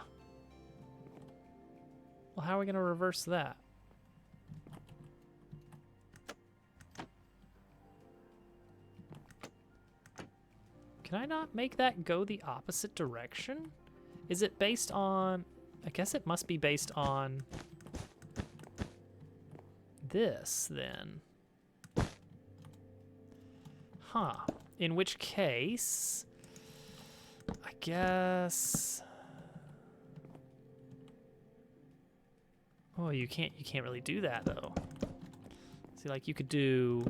S1: how are we gonna reverse that? Can I not make that go the opposite direction? Is it based on... I guess it must be based on... this, then. Huh. In which case... I guess... Oh, you can't really do that, though. See, like, you could do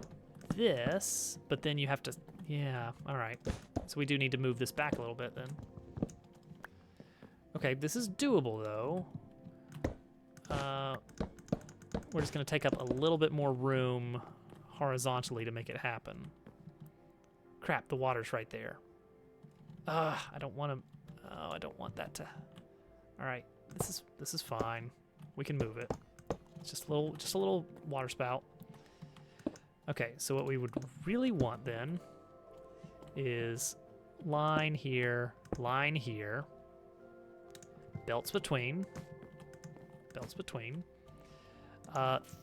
S1: this, but then you have to... Yeah, alright. So we do need to move this back a little bit, then. Okay, this is doable, though. We're just going to take up a little bit more room horizontally to make it happen. Crap, the water's right there. I don't want to... Oh, I don't want that to... Alright, this is fine. We can move it. It's just a little water spout. Okay, so what we would really want then is line here, belts between,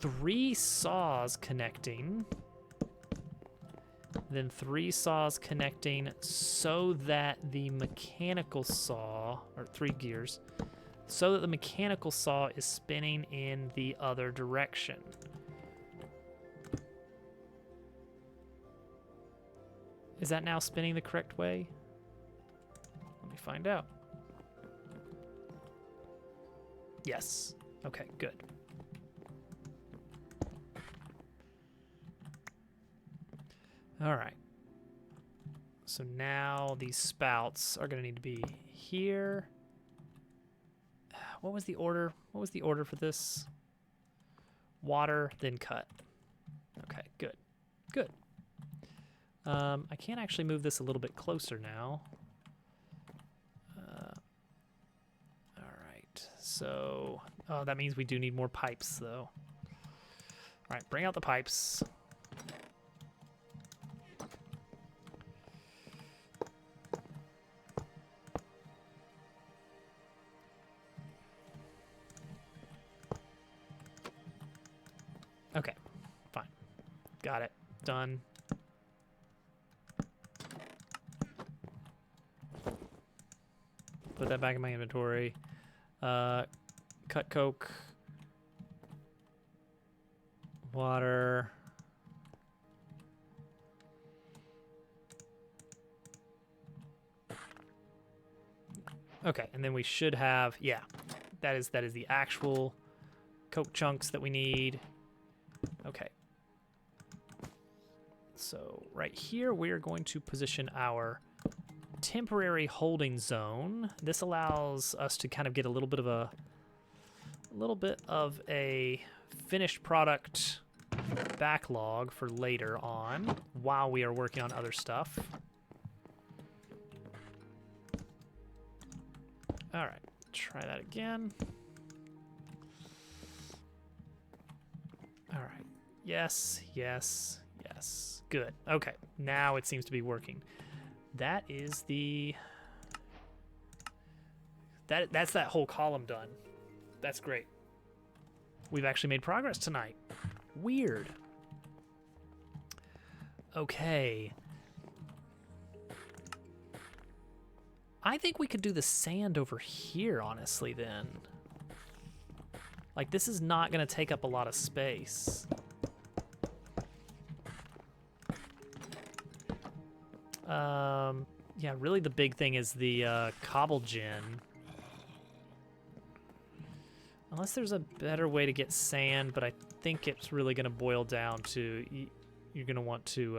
S1: 3 saws connecting, then 3 saws connecting so that the mechanical saw, or 3 gears, so that the mechanical saw is spinning in the other direction. Is that now spinning the correct way? Let me find out. Yes. Okay, good. All right. So now these spouts are going to need to be here. What was the order? What was the order for this? Water, then cut. Okay, good. Good. I can actually move this a little bit closer now. All right. So, oh, that means we do need more pipes, though. All right, bring out the pipes. Okay, fine. Got it. Done. Put that back in my inventory. Cut coke. Water. Okay, and then we should have, yeah, that is the actual coke chunks that we need. Okay. So right here, we are going to position our temporary holding zone. This allows us to kind of get a little bit of a finished product backlog for later on while we are working on other stuff. All right, try that again. All right, yes, yes, yes. Good, okay, now it seems to be working. That is the, that's that whole column done. That's great. We've actually made progress tonight. Weird. Okay. I think we could do the sand over here, honestly, then. Like, this is not going to take up a lot of space. Yeah, really the big thing is the cobble gen. Unless there's a better way to get sand, but I think it's really going to boil down to you're going to want to...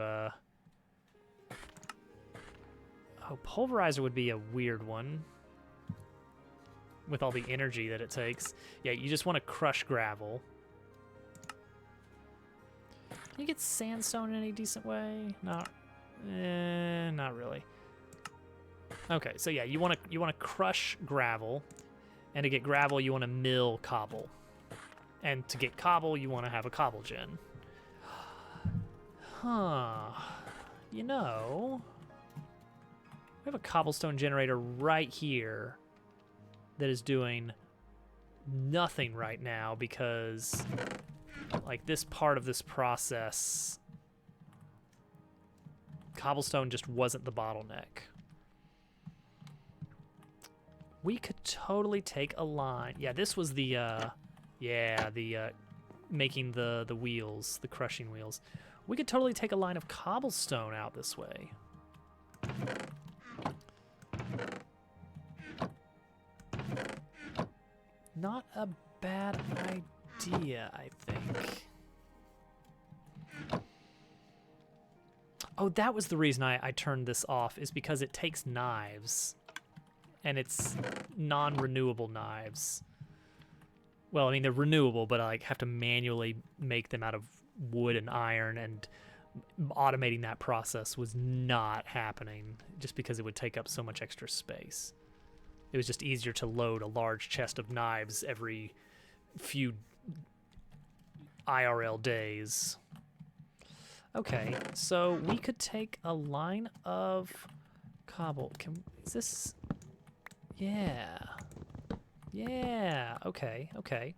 S1: Oh, pulverizer would be a weird one with all the energy that it takes. Yeah, you just want to crush gravel. Can you get sandstone in any decent way? Not really. Okay, so yeah, you want to crush gravel. And to get gravel, you want to mill cobble. And to get cobble, you want to have a cobble gen. Huh. You know, we have a cobblestone generator right here that is doing nothing right now because, like, this part of this process, cobblestone just wasn't the bottleneck. We could totally take a line. Yeah, this was the, making the wheels, the crushing wheels. We could totally take a line of cobblestone out this way. Not a bad idea, I think. Oh, that was the reason I turned this off, is because it takes knives. And it's non-renewable knives. Well, I mean, they're renewable, but I like have to manually make them out of wood and iron, and automating that process was not happening just because it would take up so much extra space. It was just easier to load a large chest of knives every few IRL days. Okay, so we could take a line of cobble. Is this... Yeah. Yeah. Okay. Okay.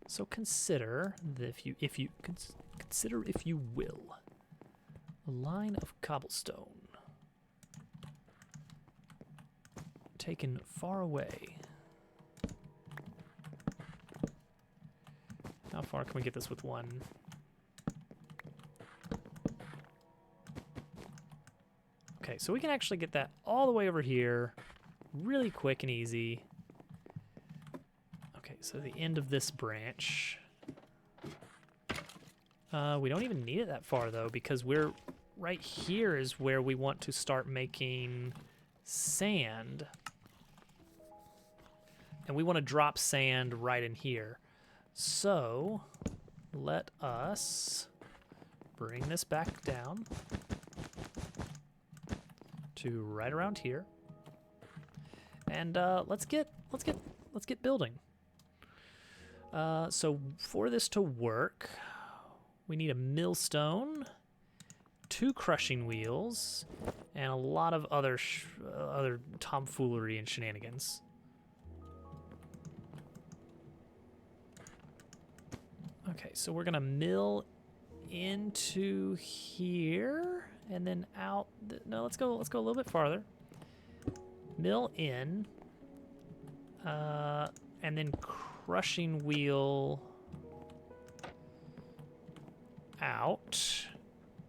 S1: So consider that if you consider, if you will, a line of cobblestone taken far away. How far can we get this with one? Okay, so we can actually get that all the way over here really quick and easy. Okay, so the end of this branch. We don't even need it that far, though, because we're right here is where we want to start making sand. And we want to drop sand right in here. So let us bring this back down to right around here, and let's get building. So for this to work, we need a millstone, 2 crushing wheels, and a lot of other tomfoolery and shenanigans. Okay, so we're gonna mill into here. And then out. No, let's go a little bit farther. Mill in. And then crushing wheel out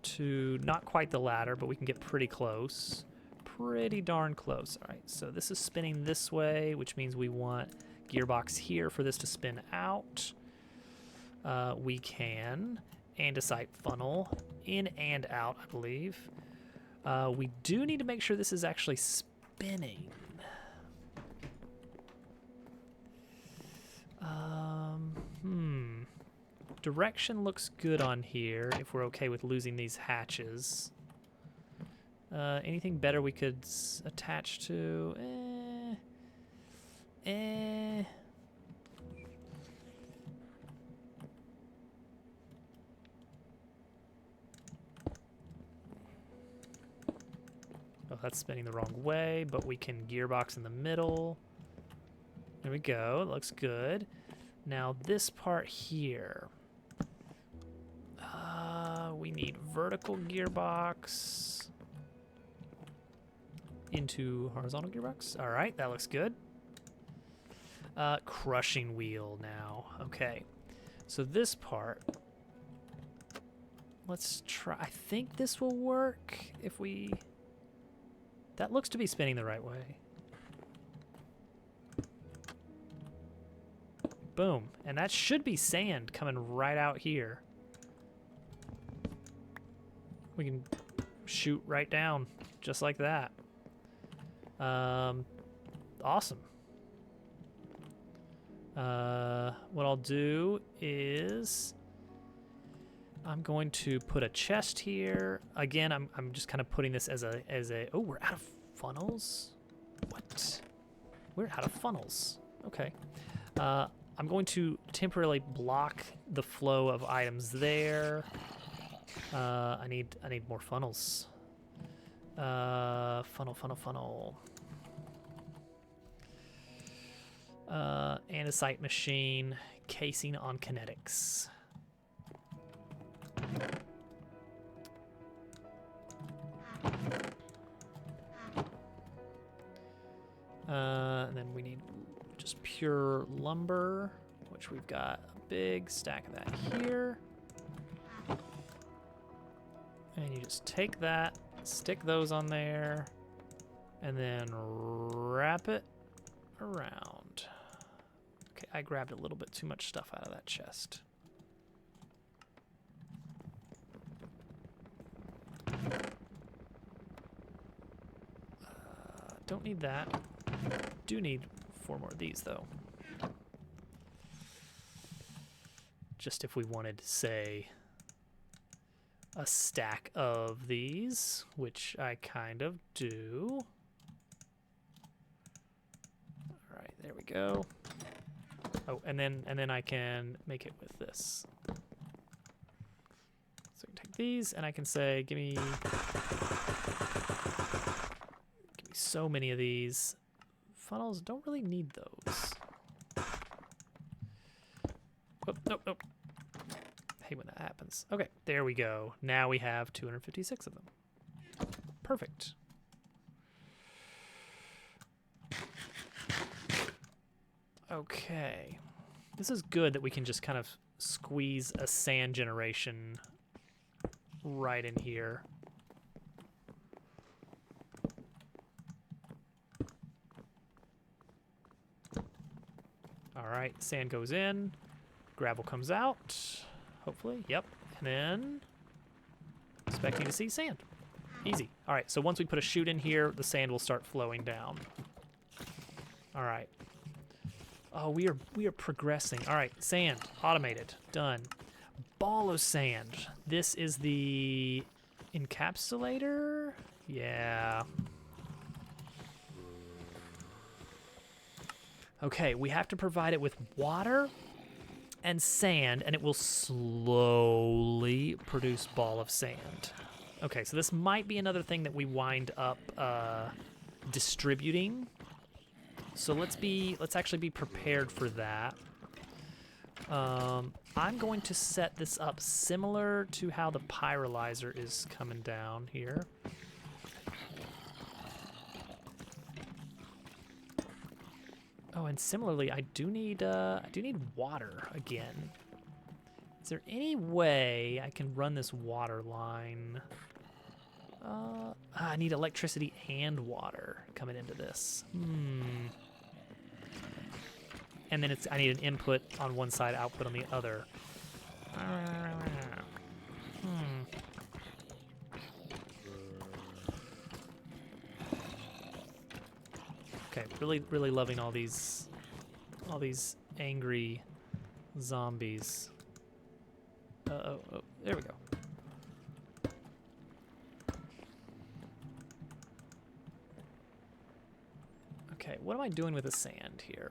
S1: to not quite the ladder, but we can get pretty close. Pretty darn close. All right, so this is spinning this way, which means we want gearbox here for this to spin out. We can andesite funnel in and out, I believe. We do need to make sure this is actually spinning. Direction looks good on here if we're okay with losing these hatches. Anything better we could attach to? Oh, that's spinning the wrong way, but we can gearbox in the middle. There we go, it looks good. Now this part here. We need vertical gearbox into horizontal gearbox. All right, that looks good. Crushing wheel now. Okay, so this part, let's try. I think this will work if we, that looks to be spinning the right way. Boom, and that should be sand coming right out here. We can shoot right down, just like that. Awesome. What I'll do is I'm going to put a chest here. Again, I'm just kind of putting this as a oh, we're out of funnels? What? We're out of funnels. Okay. I'm going to temporarily block the flow of items there. I need more funnels. Funnel. Andesite machine, casing on kinetics. And then we need just pure lumber, which we've got a big stack of that here. And you just take that, stick those on there, and then wrap it around. Okay, I grabbed a little bit too much stuff out of that chest. Don't need that. Do need 4 more of these, though. Just if we wanted, say, a stack of these, which I kind of do. All right, there we go. Oh, and then I can make it with this. So I can take these, and I can say, give me so many of these. Funnels, don't really need those. Oh, nope. I hate when that happens. Okay, there we go. Now we have 256 of them. Perfect. Okay. This is good that we can just kind of squeeze a sand generation right in here. All right, sand goes in, gravel comes out, hopefully, yep. And then, expecting to see sand. Easy. All right, so once we put a chute in here, the sand will start flowing down. All right. Oh, we are progressing. All right, sand, automated, done. Ball of sand. This is the encapsulator? Yeah. Okay, we have to provide it with water and sand, and it will slowly produce ball of sand. Okay, so this might be another thing that we wind up distributing. So let's actually be prepared for that. I'm going to set this up similar to how the pyrolyzer is coming down here. Oh, and similarly, I do need water again. Is there any way I can run this water line? I need electricity and water coming into this. And then I need an input on one side, output on the other. Really loving all these angry zombies. Oh, there we go. Okay, what am I doing with the sand here?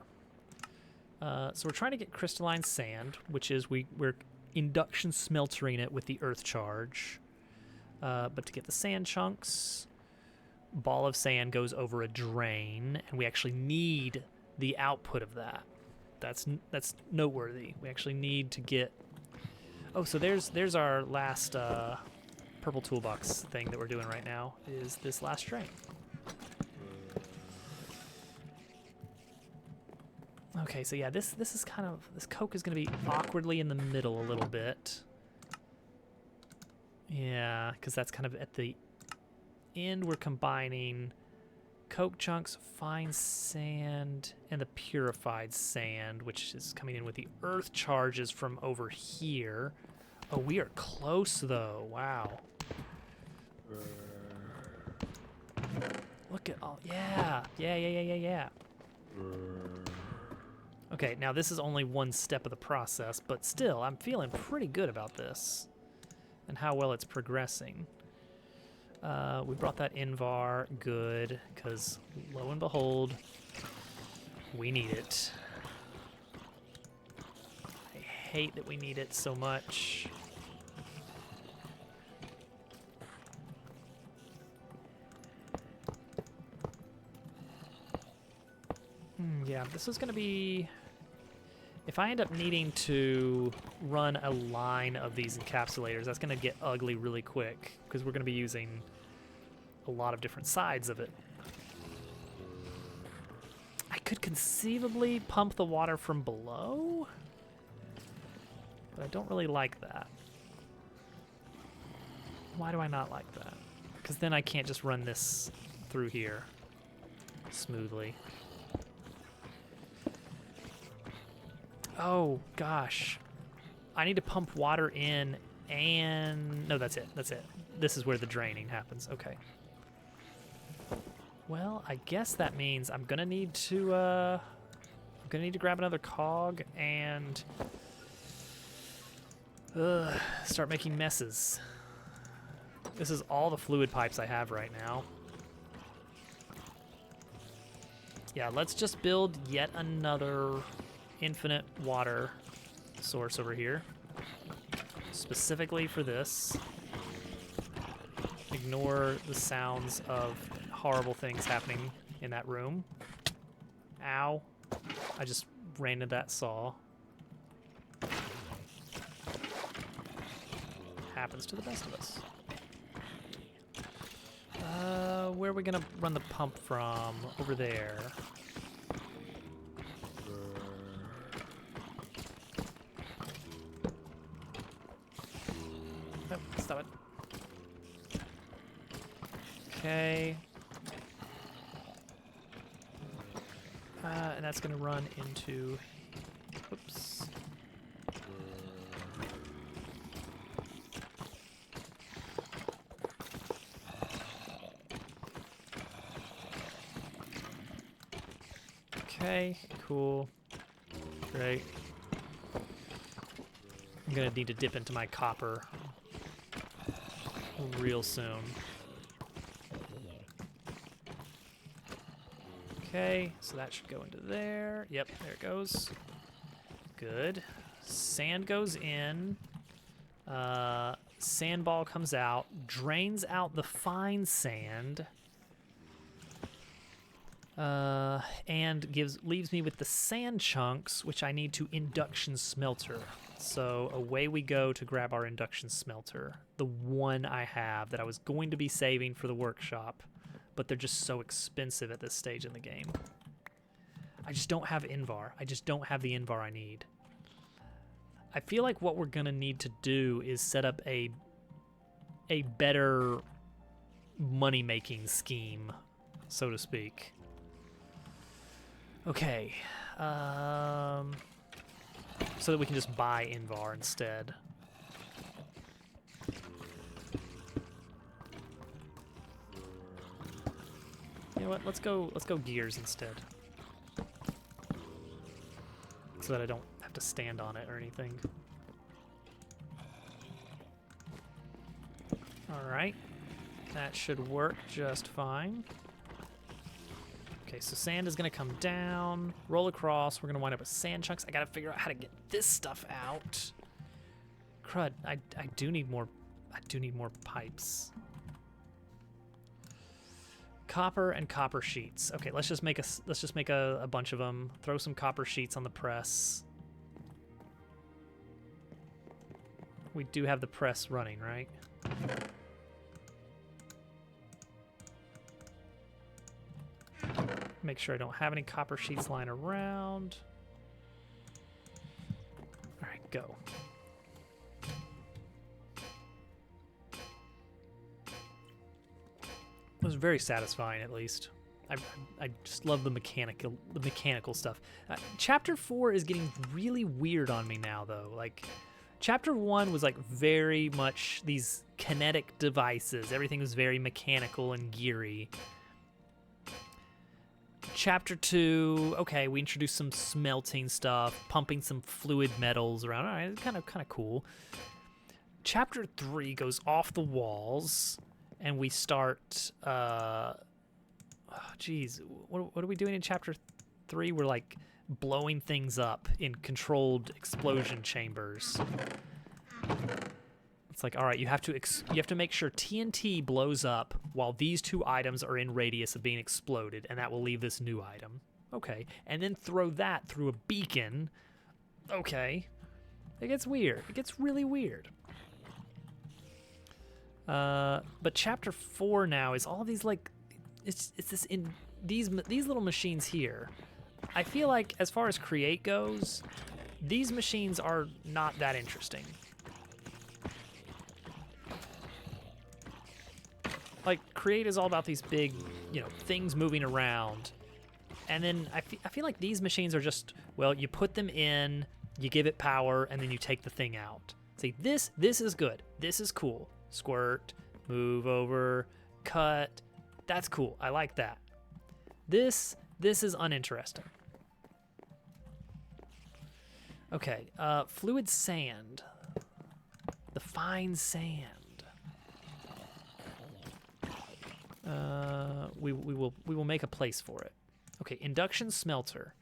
S1: So we're trying to get crystalline sand, which is we're induction smeltering it with the earth charge. But to get the sand chunks, ball of sand goes over a drain, and we actually need the output of that. That's noteworthy. We actually need to get. Oh, so there's our last purple toolbox thing that we're doing right now. Is this last drain? Okay, so yeah, this is kind of, this coke is gonna be awkwardly in the middle a little bit. Yeah, because that's kind of at the end. We're combining coke chunks, fine sand, and the purified sand, which is coming in with the earth charges from over here. Oh, we are close though. Wow. Look at all. Yeah. Okay, now this is only one step of the process, but still, I'm feeling pretty good about this and how well it's progressing. We brought that Invar, good, because lo and behold, we need it. I hate that we need it so much. Yeah, this is going to be... If I end up needing to run a line of these encapsulators, that's going to get ugly really quick, because we're going to be using a lot of different sides of it. I could conceivably pump the water from below, but I don't really like that. Why do I not like that? Because then I can't just run this through here smoothly. Oh, gosh. I need to pump water in and... No, that's it. That's it. This is where the draining happens. Okay. Well, I guess that means I'm going to need to... I'm going to need to grab another cog and... start making messes. This is all the fluid pipes I have right now. Yeah, let's just build yet another... infinite water source over here, specifically for this. Ignore the sounds of horrible things happening in that room. Ow. I just ran into that saw. Happens to the best of us. Where are we gonna run the pump from? Over there. Stop it. Okay. And that's going to run into... Oops. Okay, cool. Great. I'm going to need to dip into my copper real soon. Okay, so that should go into there. Yep, there it goes. Good. Sand goes in. Sandball comes out, drains out the fine sand, and leaves me with the sand chunks, which I need to induction smelter. So away we go to grab our induction smelter, the one I have that I was going to be saving for the workshop, but they're just so expensive at this stage in the game. I just don't have Invar. I just don't have the Invar I need. I feel like what we're gonna need to do is set up a better money-making scheme, so to speak. Okay, so that we can just buy Invar instead. You know what? Let's go gears instead. so that I don't have to stand on it or anything. All right, that should work just fine. Okay, so sand is gonna come down, roll across. We're gonna wind up with sand chunks. I gotta figure out how to get this stuff out. Crud, I do need more. I do need more pipes. Copper and copper sheets. Okay, let's just make a bunch of them. Throw some copper sheets on the press. We do have the press running, right? Make sure I don't have any copper sheets lying around. All right, go. It was very satisfying, at least. I just love the mechanical stuff. Chapter 4 is getting really weird on me now, though. Like, Chapter 1 was like very much these kinetic devices. Everything was very mechanical and geary. Chapter 2, okay, we introduced some smelting stuff, pumping some fluid metals around. All right, kind of cool. Chapter 3 goes off the walls, and we start. Geez, what are we doing in Chapter 3? We're like blowing things up in controlled explosion chambers. It's like, all right, you have to make sure TNT blows up while these two items are in radius of being exploded, and that will leave this new item. Okay, and then throw that through a beacon. Okay, it gets weird. It gets really weird. But Chapter 4 now is all these like, it's this in these little machines here. I feel like as far as Create goes, these machines are not that interesting. Like, Create is all about these big, things moving around. And then I feel like these machines are just, well, you put them in, you give it power, and then you take the thing out. See, this is good. This is cool. Squirt, move over, cut. That's cool. I like that. This is uninteresting. Okay, fluid sand. The fine sand. We will make a place for it. Okay, induction smelter.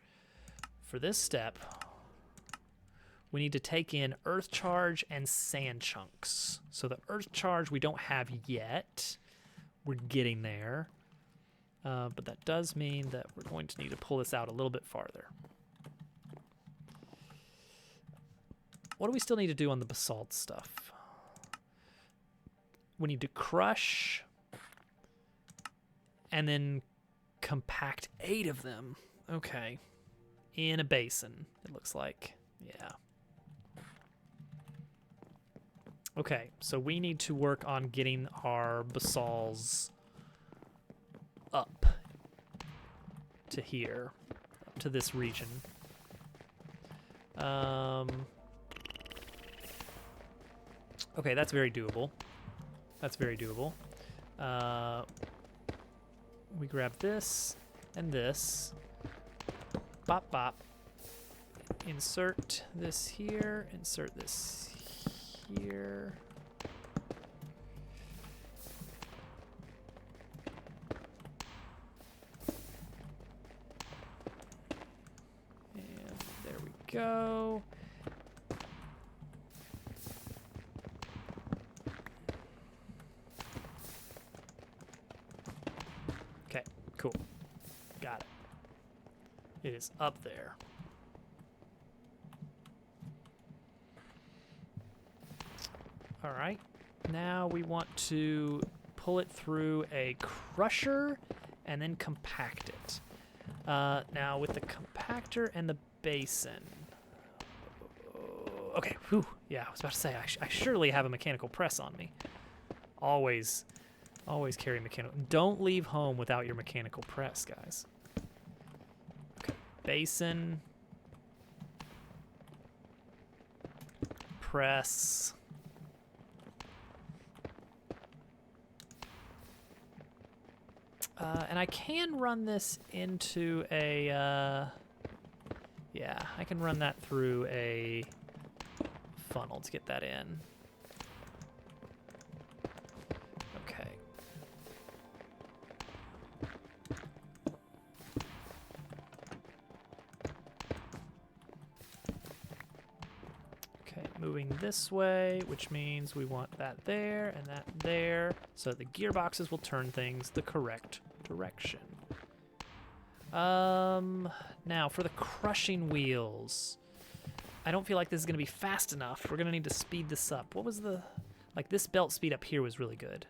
S1: For this step, we need to take in earth charge and sand chunks. So the earth charge we don't have yet. We're getting there. But that does mean that we're going to need to pull this out a little bit farther. What do we still need to do on the basalt stuff? We need to crush and then compact 8 of them. Okay. In a basin, it looks like. Yeah. Okay, so we need to work on getting our basalts up to here, up to this region. Okay, that's very doable. That's very doable. We grab this and this. Bop, bop. Insert this here. Insert this here. And there we go. Okay, cool. Got it. It is up there. All right, now we want to pull it through a crusher and then compact it. Now with the compactor and the basin. Okay, whew, yeah, I was about to say, I surely have a mechanical press on me. Always carry mechanical. Don't leave home without your mechanical press, guys. Okay, basin. Press. And I can run this into a Yeah, I can run that through a funnel to get that in. Okay. Okay, moving this way, which means we want that there and that there, so the gearboxes will turn things the correct direction. Now for the crushing wheels. I don't feel like this is going to be fast enough. We're going to need to speed this up. What was the... Like, this belt speed up here was really good.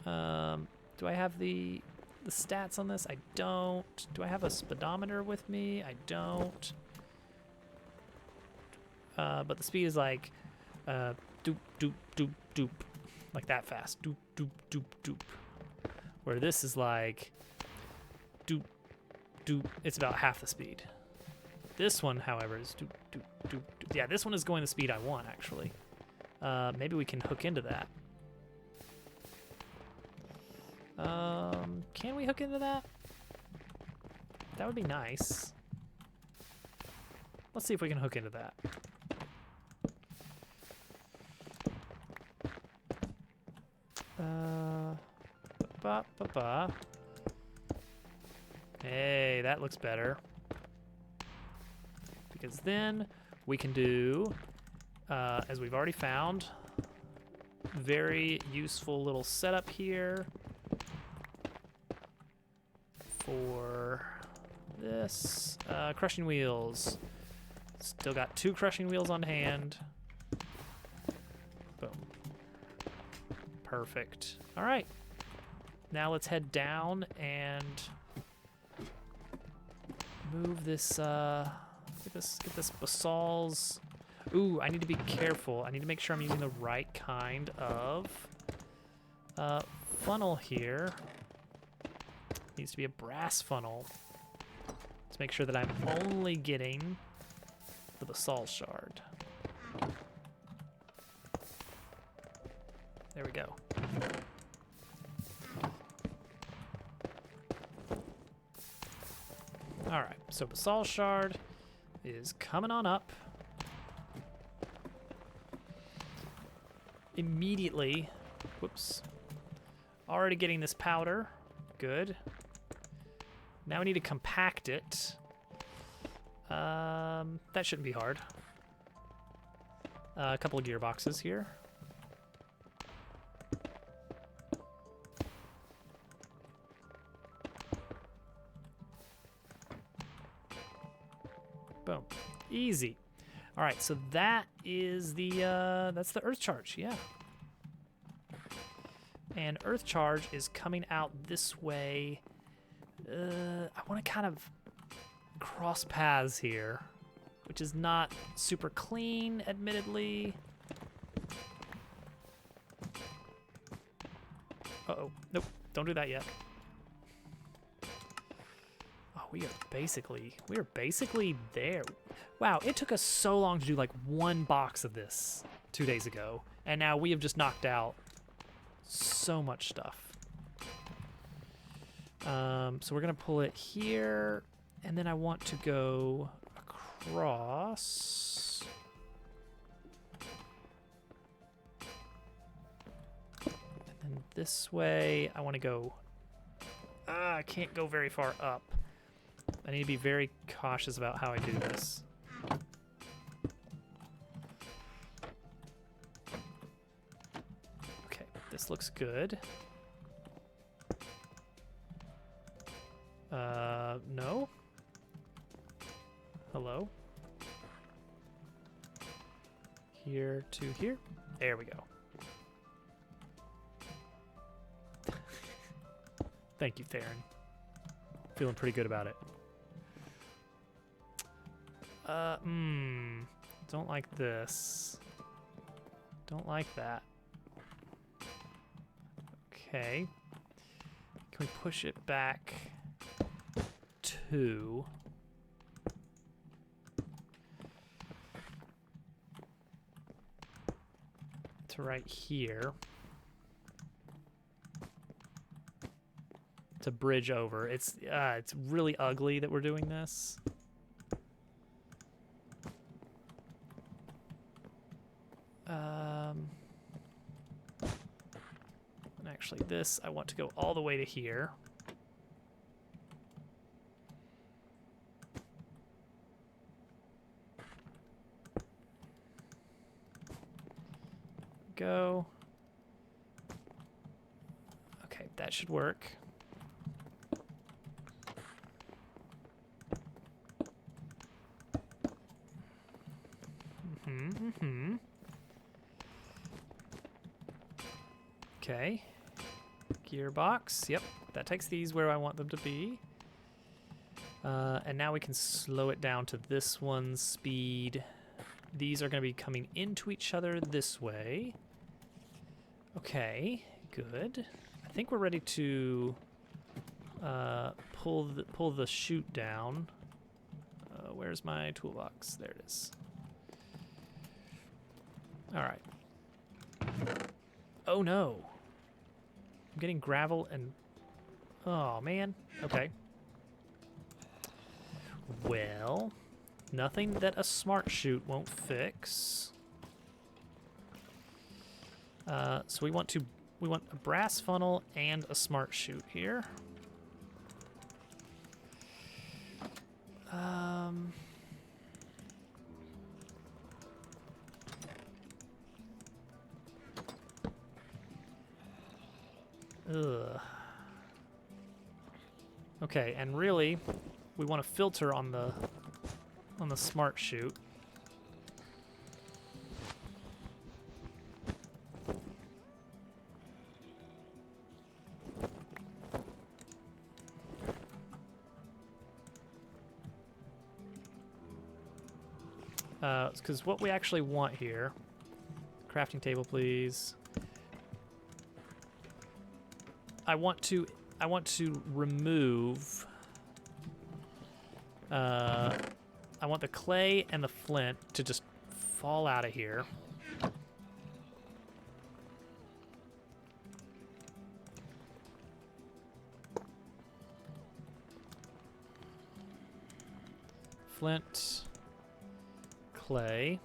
S1: Do I have the stats on this? I don't. Do I have a speedometer with me? I don't. But the speed is like, doop, doop, doop, doop. Like that fast. Doop, doop, doop, doop. Where this is like, doop, doop. It's about half the speed. This one, however, is doop, doop, doop, doop. Yeah, this one is going the speed I want, actually. Maybe we can hook into that. Can we hook into that? That would be nice. Let's see if we can hook into that. Hey, that looks better. Because then we can do, as we've already found, very useful little setup here for this. Crushing wheels. Still got 2 crushing wheels on hand. Boom. Perfect. All right. Now let's head down and move this, get this basal's. Ooh, I need to be careful. I need to make sure I'm using the right kind of funnel here. Needs to be a brass funnel. Let's make sure that I'm only getting the basalt shard. There we go. All right, so basalt shard is coming on up. Immediately, whoops, already getting this powder, good. Now we need to compact it. That shouldn't be hard. A couple of gearboxes here. Boom. Easy. All right, so that is the that's the earth charge, yeah. And earth charge is coming out this way. I want to kind of cross paths here, which is not super clean, admittedly. Uh-oh, nope, don't do that yet. We are basically there. Wow, it took us so long to do like 1 box of this 2 days ago, and now we have just knocked out so much stuff. So we're gonna pull it here, and then I want to go across. And then this way, I want to go. I can't go very far up. I need to be very cautious about how I do this. Okay, this looks good. No? Hello? Here to here? There we go. Thank you, Theron. Feeling pretty good about it. Don't like this. Don't like that. Okay. Can we push it back to... right here. to bridge over. It's really ugly that we're doing this. And actually this, I want to go all the way to here. Go. Okay, that should work. Okay. Gearbox. Yep, that takes these where I want them to be. And now we can slow it down to this one's speed. These are going to be coming into each other this way. Okay, good. I think we're ready to pull the chute down. Where's my toolbox? There it is. All right. Oh no. I'm getting gravel and... Oh, man. Okay. Well, nothing that a smart chute won't fix. So we want a brass funnel and a smart chute here. Ugh. Okay, and really, we want a filter on the smart chute. Because what we actually want here, crafting table, please. I want to remove. I want the clay and the flint to just fall out of here. Flint, clay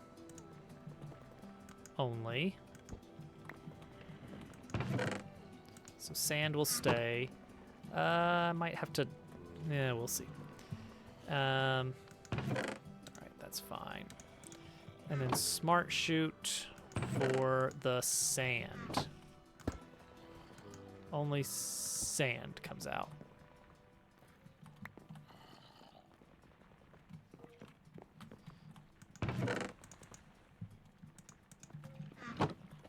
S1: only. So sand will stay. I might have to, yeah, we'll see. All right, that's fine. And then smart chute for the sand. Only sand comes out.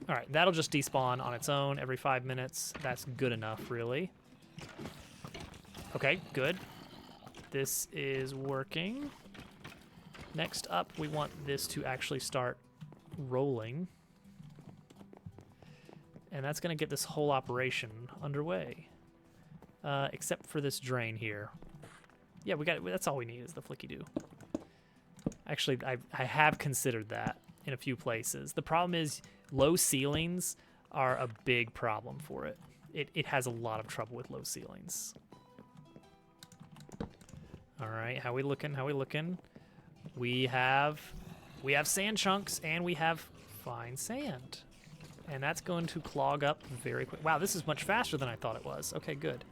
S1: All right, that'll just despawn on its own every 5 minutes. That's good enough, really. Okay, good. This is working. Next up, we want this to actually start rolling. And that's going to get this whole operation underway. Except for this drain here. Yeah, that's all we need is the flicky-do. Actually, I have considered that in a few places. The problem is low ceilings are a big problem for it. It has a lot of trouble with low ceilings. All right, how we looking? How we looking? We have sand chunks and we have fine sand. And that's going to clog up very quick. Wow, this is much faster than I thought it was. Okay, good.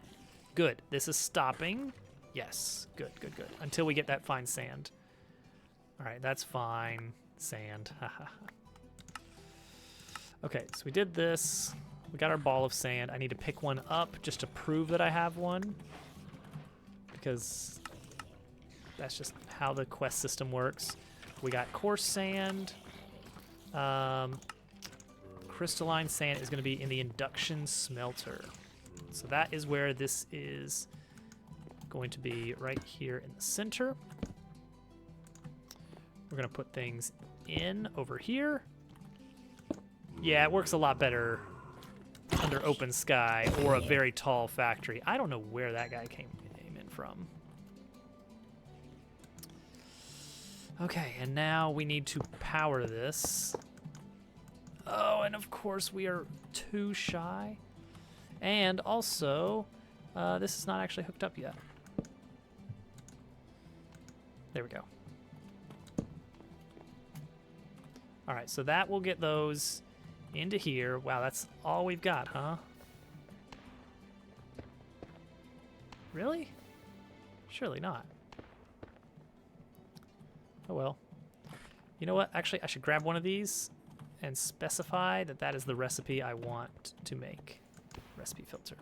S1: Good. This is stopping. Yes, good, good, good. Until we get that fine sand. All right, that's fine sand. Okay, so we did this. We got our ball of sand. I need to pick one up just to prove that I have one. Because that's just how the quest system works. We got coarse sand. Crystalline sand is going to be in the induction smelter. So that is where this is going to be, right here in the center. We're going to put things in over here. Yeah, it works a lot better under open sky or a very tall factory. I don't know where that guy came in from. Okay, and now we need to power this. Oh, and of course we are too shy. And also, This is not actually hooked up yet. There we go. All right, so that will get those into here. Wow, that's all we've got, huh? Really? Surely not. Oh well. You know what? Actually, I should grab one of these and specify that that is the recipe I want to make. Recipe filter.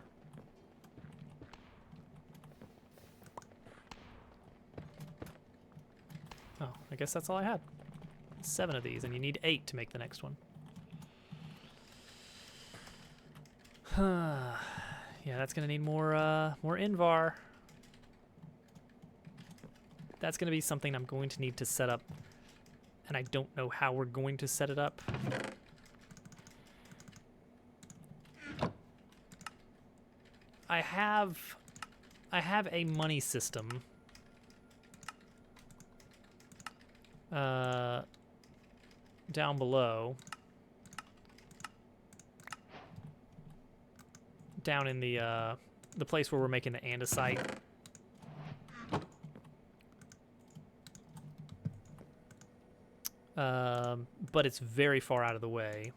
S1: Oh, I guess that's all I had. 7 of these, and you need 8 to make the next one. Yeah, that's gonna need more Invar. That's gonna be something I'm going to need to set up, and I don't know how we're going to set it up. I have a money system. Down below. Down in the place where we're making the andesite. But it's very far out of the way.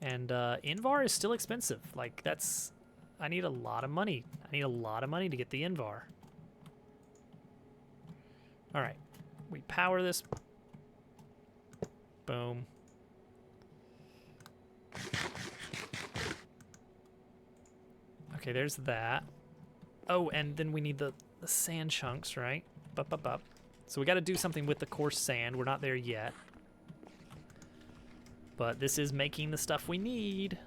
S1: And Invar is still expensive. Like, that's... I need a lot of money. I need a lot of money to get the Invar. Alright. We power this. Boom. Okay, there's that. Oh, and then we need the sand chunks, right? Up. So we got to do something with the coarse sand. We're not there yet. But this is making the stuff we need.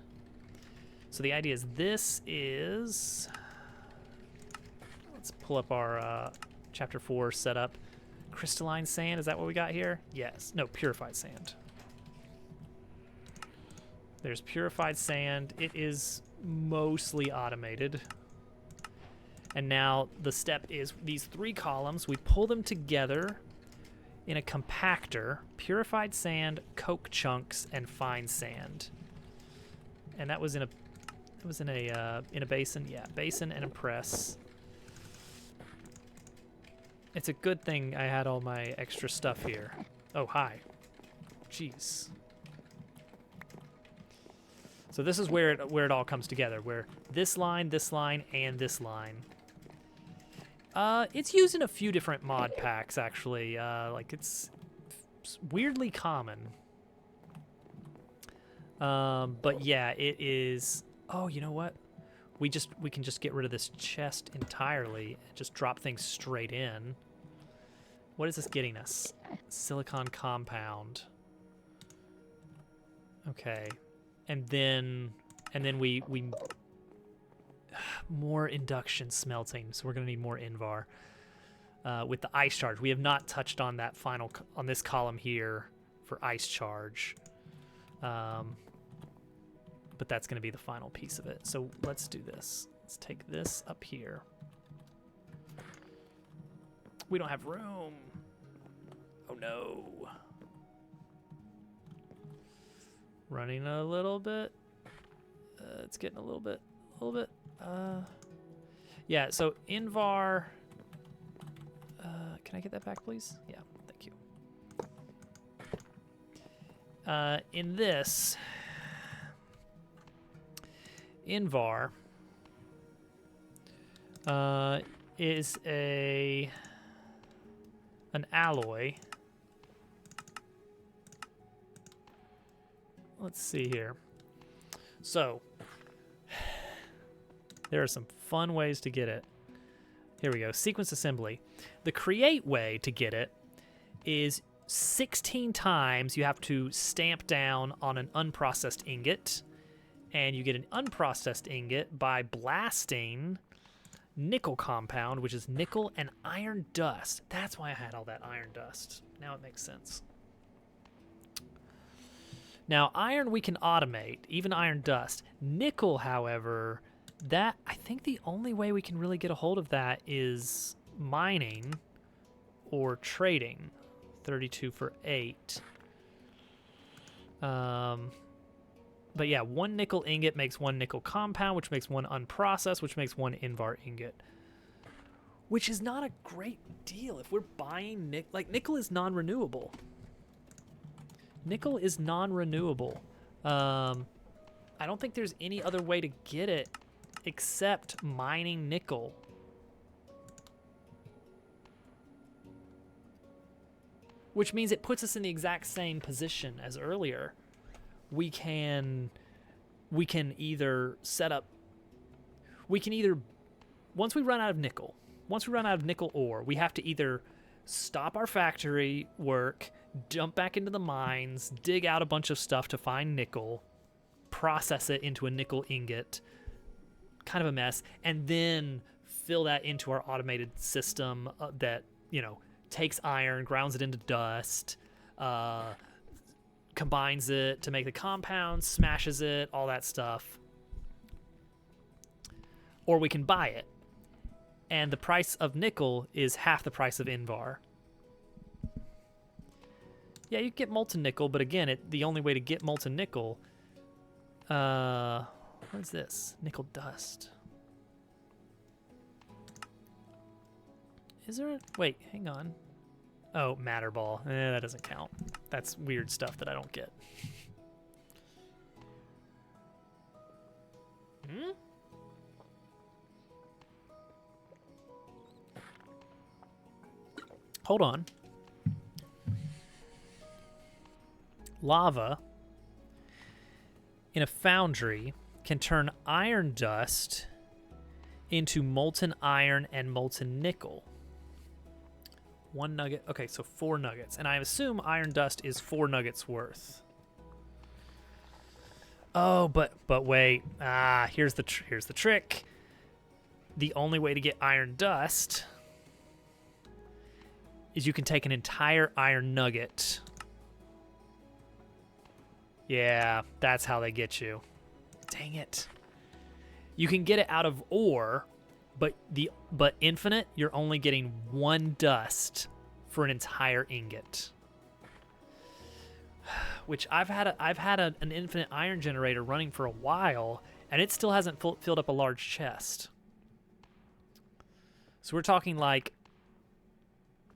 S1: So the idea is this is... Let's pull up our Chapter 4 setup. Crystalline sand, is that what we got here? Yes. No, purified sand. There's purified sand. It is mostly automated. And now the step is these 3 columns. We pull them together in a compactor. Purified sand, coke chunks, and fine sand. And that was in a basin. Yeah, basin and a press. It's a good thing I had all my extra stuff here. Oh, hi. Jeez. So this is where it all comes together, where this line, and this line. It's used in a few different mod packs, actually. Like, it's weirdly common. But yeah, it is... Oh, you know what? We can just get rid of this chest entirely and just drop things straight in. What is this getting us? Silicon compound. Okay. And then we more induction smelting, so we're gonna need more Invar. With the ice charge, we have not touched on that on this column here for ice charge. But that's gonna be the final piece of it. So let's do this. Let's take this up here. We don't have room. Oh no. Running a little bit. It's getting a little bit. Yeah, so Invar. Can I get that back, please? Yeah, thank you. In this, Invar is an alloy. Let's see here. So, there are some fun ways to get it. Here we go. Sequence assembly. The create way to get it is 16 times you have to stamp down on an unprocessed ingot, and you get an unprocessed ingot by blasting nickel compound, which is nickel and iron dust. That's why I had all that iron dust. Now it makes sense. Now, iron we can automate, even iron dust. Nickel, however, that I think the only way we can really get a hold of that is mining or trading. 32 for 8. But yeah, 1 nickel ingot makes 1 nickel compound, which makes 1 unprocessed, which makes 1 Invar ingot. Which is not a great deal if we're buying nickel. Like, nickel is non-renewable. Nickel is non-renewable. I don't think there's any other way to get it except mining nickel. Which means it puts us in the exact same position as earlier. We can either set up, once we run out of nickel ore, we have to either stop our factory work, jump back into the mines, dig out a bunch of stuff to find nickel, process it into a nickel ingot, kind of a mess, and then fill that into our automated system that, you know, takes iron, grounds it into dust, combines it to make the compound, smashes it, all that stuff. Or we can buy it. And the price of nickel is half the price of Invar. Yeah, you get molten nickel, but again, the only way to get molten nickel... what is this? Nickel dust. Is there a... Wait, hang on. Oh, matter ball. That doesn't count. That's weird stuff that I don't get. Hmm? Hold on. Lava in a foundry can turn iron dust into molten iron and molten nickel. 1 nugget. Okay, so 4 nuggets. And I assume iron dust is 4 nuggets worth. Oh, but wait. Here's the trick. The only way to get iron dust is you can take an entire iron nugget. Yeah, that's how they get you. Dang it. You can get it out of ore, but infinite, you're only getting 1 dust for an entire ingot. Which I've had an infinite iron generator running for a while, and it still hasn't filled up a large chest. So we're talking like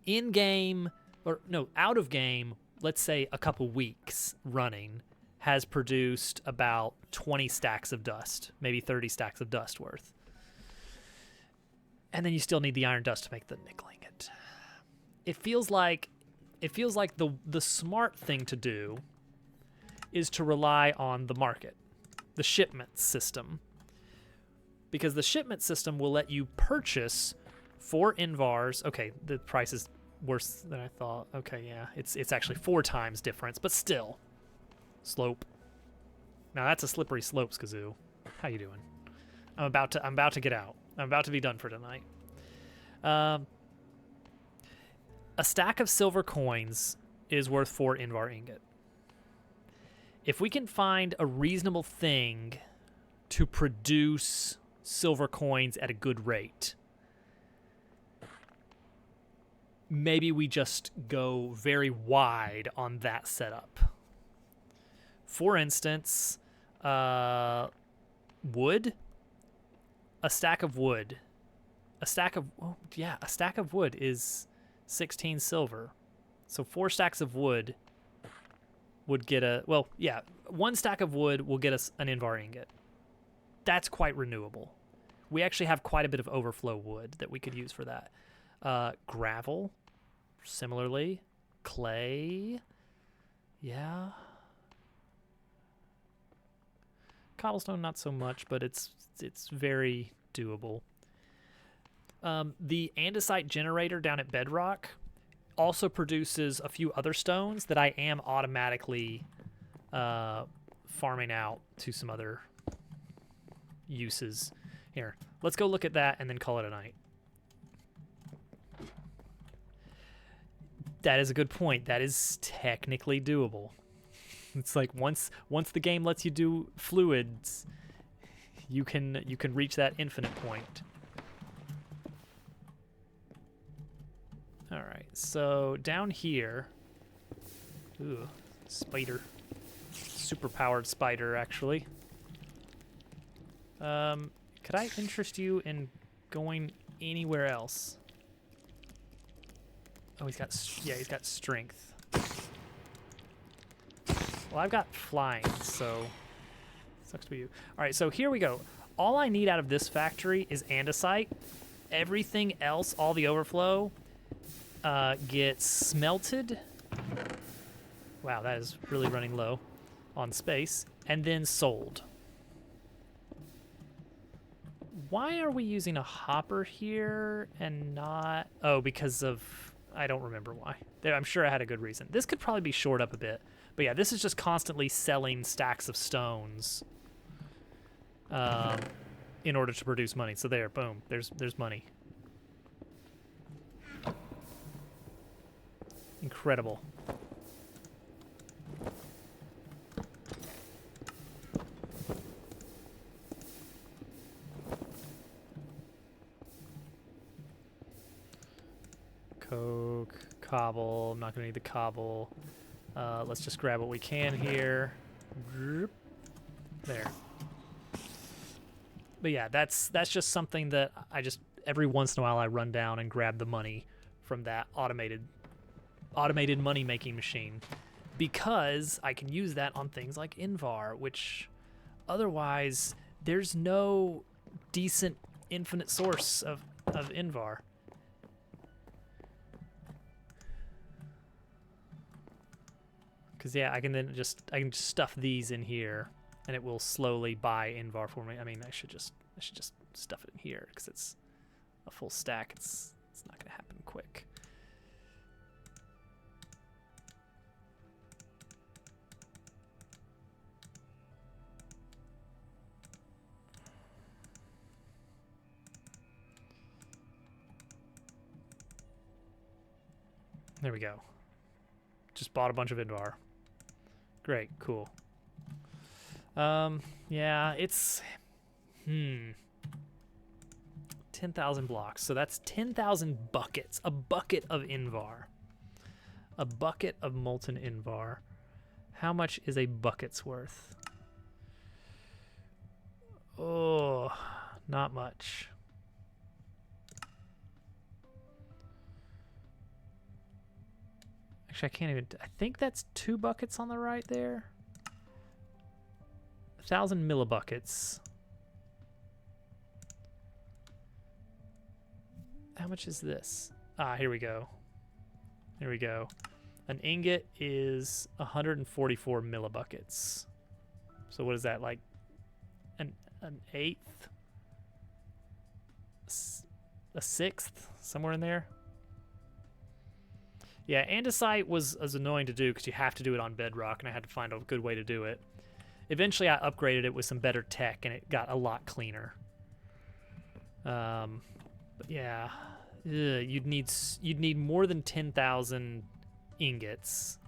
S1: in-game, or no, out of game, let's say a couple weeks running, has produced about 20 stacks of dust, maybe 30 stacks of dust worth. And then you still need the iron dust to make the nickel ingot. It feels like the smart thing to do is to rely on the market, the shipment system. Because the shipment system will let you purchase 4 Invars. Okay, the price is worse than I thought. Okay, yeah, it's actually 4 times difference, but still. Slope. Now that's a slippery slopes, Kazoo. How you doing? I'm about to get out. I'm about to be done for tonight. A stack of silver coins is worth 4 Invar ingot. If we can find a reasonable thing to produce silver coins at a good rate, maybe we just go very wide on that setup. For instance, wood. A stack of wood. A stack of wood is 16 silver. So 4 stacks of wood would get 1 stack of wood will get us an Invar ingot. That's quite renewable. We actually have quite a bit of overflow wood that we could use for that. Gravel, similarly. Clay, yeah. Cobblestone, not so much, but it's very doable. The andesite generator down at Bedrock also produces a few other stones that I am automatically farming out to some other uses. Here, let's go look at that and then call it a night. That is a good point. That is technically doable. It's like once the game lets you do fluids, you can reach that infinite point. All right, so down here, ooh, spider, super powered spider, actually. Could I interest you in going anywhere else? Oh, he's got strength. Well, I've got flying, so sucks to be you. All right, so here we go. All I need out of this factory is andesite. Everything else, all the overflow, gets smelted. Wow, that is really running low on space, and then sold. Why are we using a hopper here and not... Oh, because of... I don't remember why. I'm sure I had a good reason. This could probably be shored up a bit. But yeah, this is just constantly selling stacks of stones in order to produce money. So there, boom, there's money. Incredible. Coke, cobble. I'm not gonna need the cobble. Let's just grab what we can here. There. But yeah, that's just something that I just every once in a while I run down and grab the money from that automated money making machine, because I can use that on things like Invar, which otherwise there's no decent infinite source of Invar. Because yeah, I can just stuff these in here, and it will slowly buy Invar for me. I mean, I should just stuff it in here because it's a full stack. It's not gonna happen quick. There we go. Just bought a bunch of Invar. Great, cool. Yeah, it's 10,000 blocks. So that's 10,000 buckets. A bucket of Invar. A bucket of molten Invar. How much is a bucket's worth? Oh, not much. Actually, I can't even... I think that's 2 buckets on the right there. 1,000 millibuckets. How much is this? Ah, here we go. Here we go. An ingot is 144 millibuckets. So what is that, like an eighth? A sixth? Somewhere in there? Yeah, andesite was annoying to do because you have to do it on bedrock, and I had to find a good way to do it. Eventually, I upgraded it with some better tech, and it got a lot cleaner. But yeah, you'd need more than 10,000 ingots.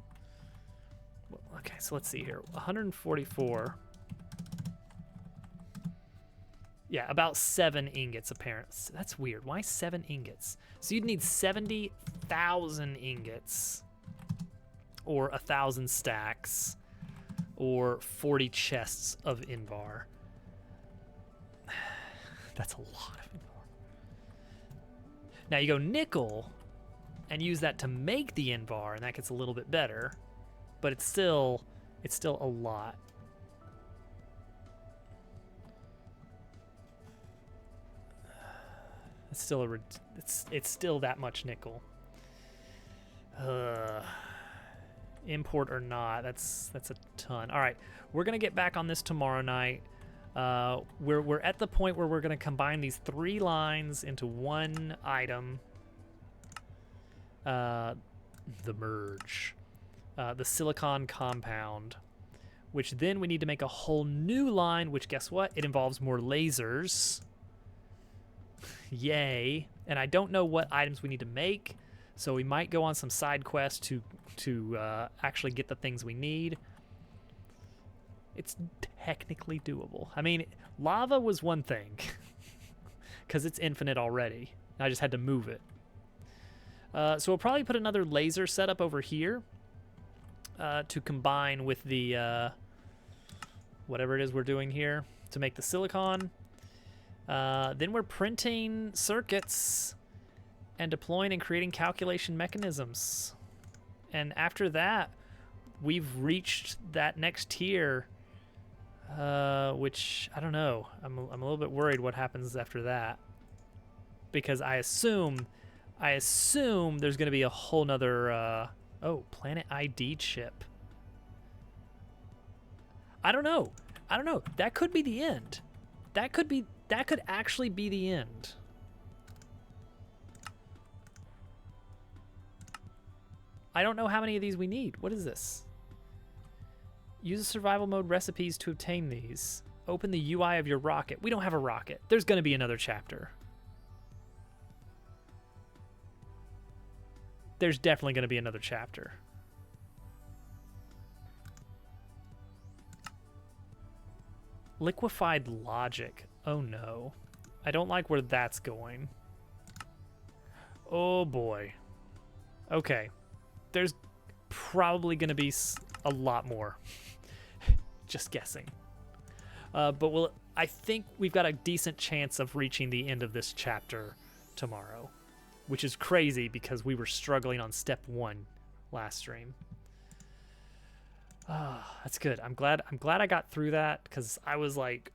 S1: Well, okay, so let's see here. 144. Yeah, about 7 ingots apparently. That's weird. Why 7 ingots? So you'd need 70,000 ingots, or 1,000 stacks, or 40 chests of Invar. That's a lot of Invar. Now you go nickel and use that to make the Invar, and that gets a little bit better, but it's still a lot. It's still that much nickel. Import or not, that's a ton. All right, we're gonna get back on this tomorrow night. We're at the point where we're gonna combine these 3 lines into one item. The merge, the silicon compound, which then we need to make a whole new line. Which, guess what? It involves more lasers. Yay. And I don't know what items we need to make, so we might go on some side quests to actually get the things we need. It's technically doable. I mean, lava was one thing because it's infinite already. I just had to move it. So we'll probably put another laser setup over here to combine with the whatever it is we're doing here to make the silicon. Then we're printing circuits and deploying and creating calculation mechanisms. And after that, we've reached that next tier, which I don't know. I'm a little bit worried what happens after that, because I assume there's going to be a whole nother Planet ID chip. I don't know. That could be the end. That could actually be the end. I don't know how many of these we need. What is this? Use the survival mode recipes to obtain these. Open the UI of your rocket. We don't have a rocket. There's going to be another chapter. There's definitely going to be another chapter. Liquefied logic. Oh no. I don't like where that's going. Oh boy. Okay. There's probably going to be a lot more. Just guessing. But I think we've got a decent chance of reaching the end of this chapter tomorrow, which is crazy because we were struggling on step 1 last stream. That's good. I'm glad I got through that, because I was like,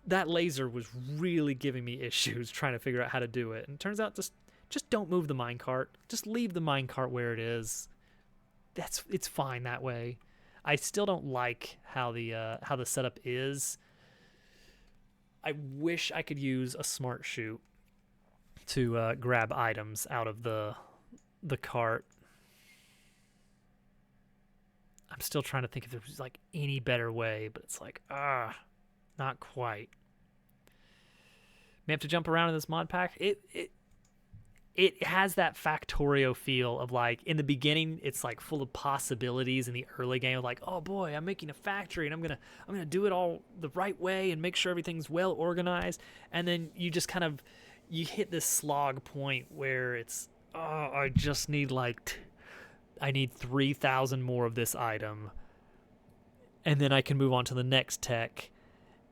S1: that laser was really giving me issues trying to figure out how to do it. And it turns out just don't move the minecart. Just leave the minecart where it is. It's fine that way. I still don't like how the setup is. I wish I could use a smart chute to grab items out of the cart. I'm still trying to think if there's like any better way, but it's like, not quite. May have to jump around in this mod pack. It has that Factorio feel of, like, in the beginning it's like full of possibilities in the early game of like, oh boy, I'm making a factory and I'm gonna do it all the right way and make sure everything's well organized, and then you just kind of you hit this slog point where it's, I just need I need 3,000 more of this item, and then I can move on to the next tech,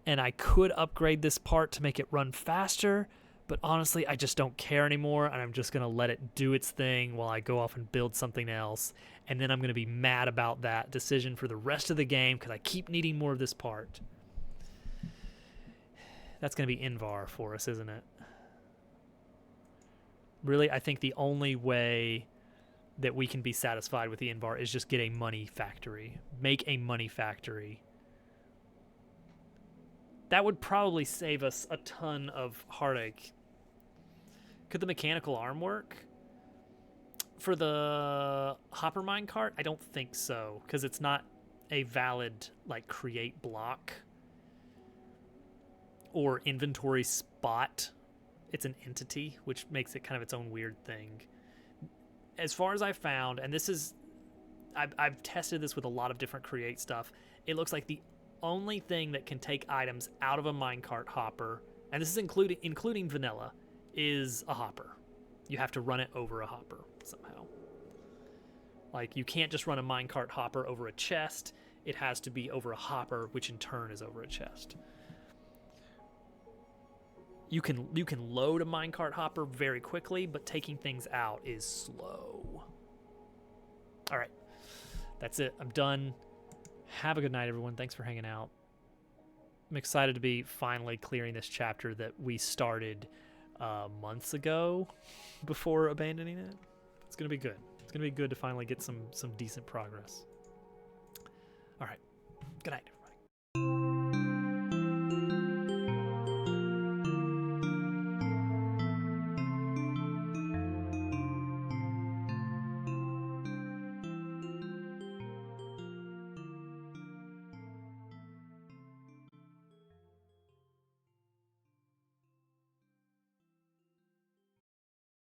S1: and I could upgrade this part to make it run faster, but honestly, I just don't care anymore, and I'm just going to let it do its thing while I go off and build something else, and then I'm going to be mad about that decision for the rest of the game because I keep needing more of this part. That's going to be Invar for us, isn't it? Really, I think the only way that we can be satisfied with the Invar is just get a money factory. Make a money factory. That would probably save us a ton of heartache. Could the mechanical arm work? For the hopper minecart? I don't think so, because it's not a valid, like, create block or inventory spot. It's an entity, which makes it kind of its own weird thing. As far as I found, and this is, I've tested this with a lot of different create stuff, it looks like the only thing that can take items out of a minecart hopper, and this is including vanilla, is a hopper. You have to run it over a hopper somehow. Like, you can't just run a minecart hopper over a chest. It has to be over a hopper, which in turn is over a chest. You can load a minecart hopper very quickly, but taking things out is slow. All right, that's it. I'm done. Have a good night, everyone. Thanks for hanging out. I'm excited to be finally clearing this chapter that we started months ago before abandoning it. It's going to be good. It's going to be good to finally get some decent progress. All right. Good night, everybody.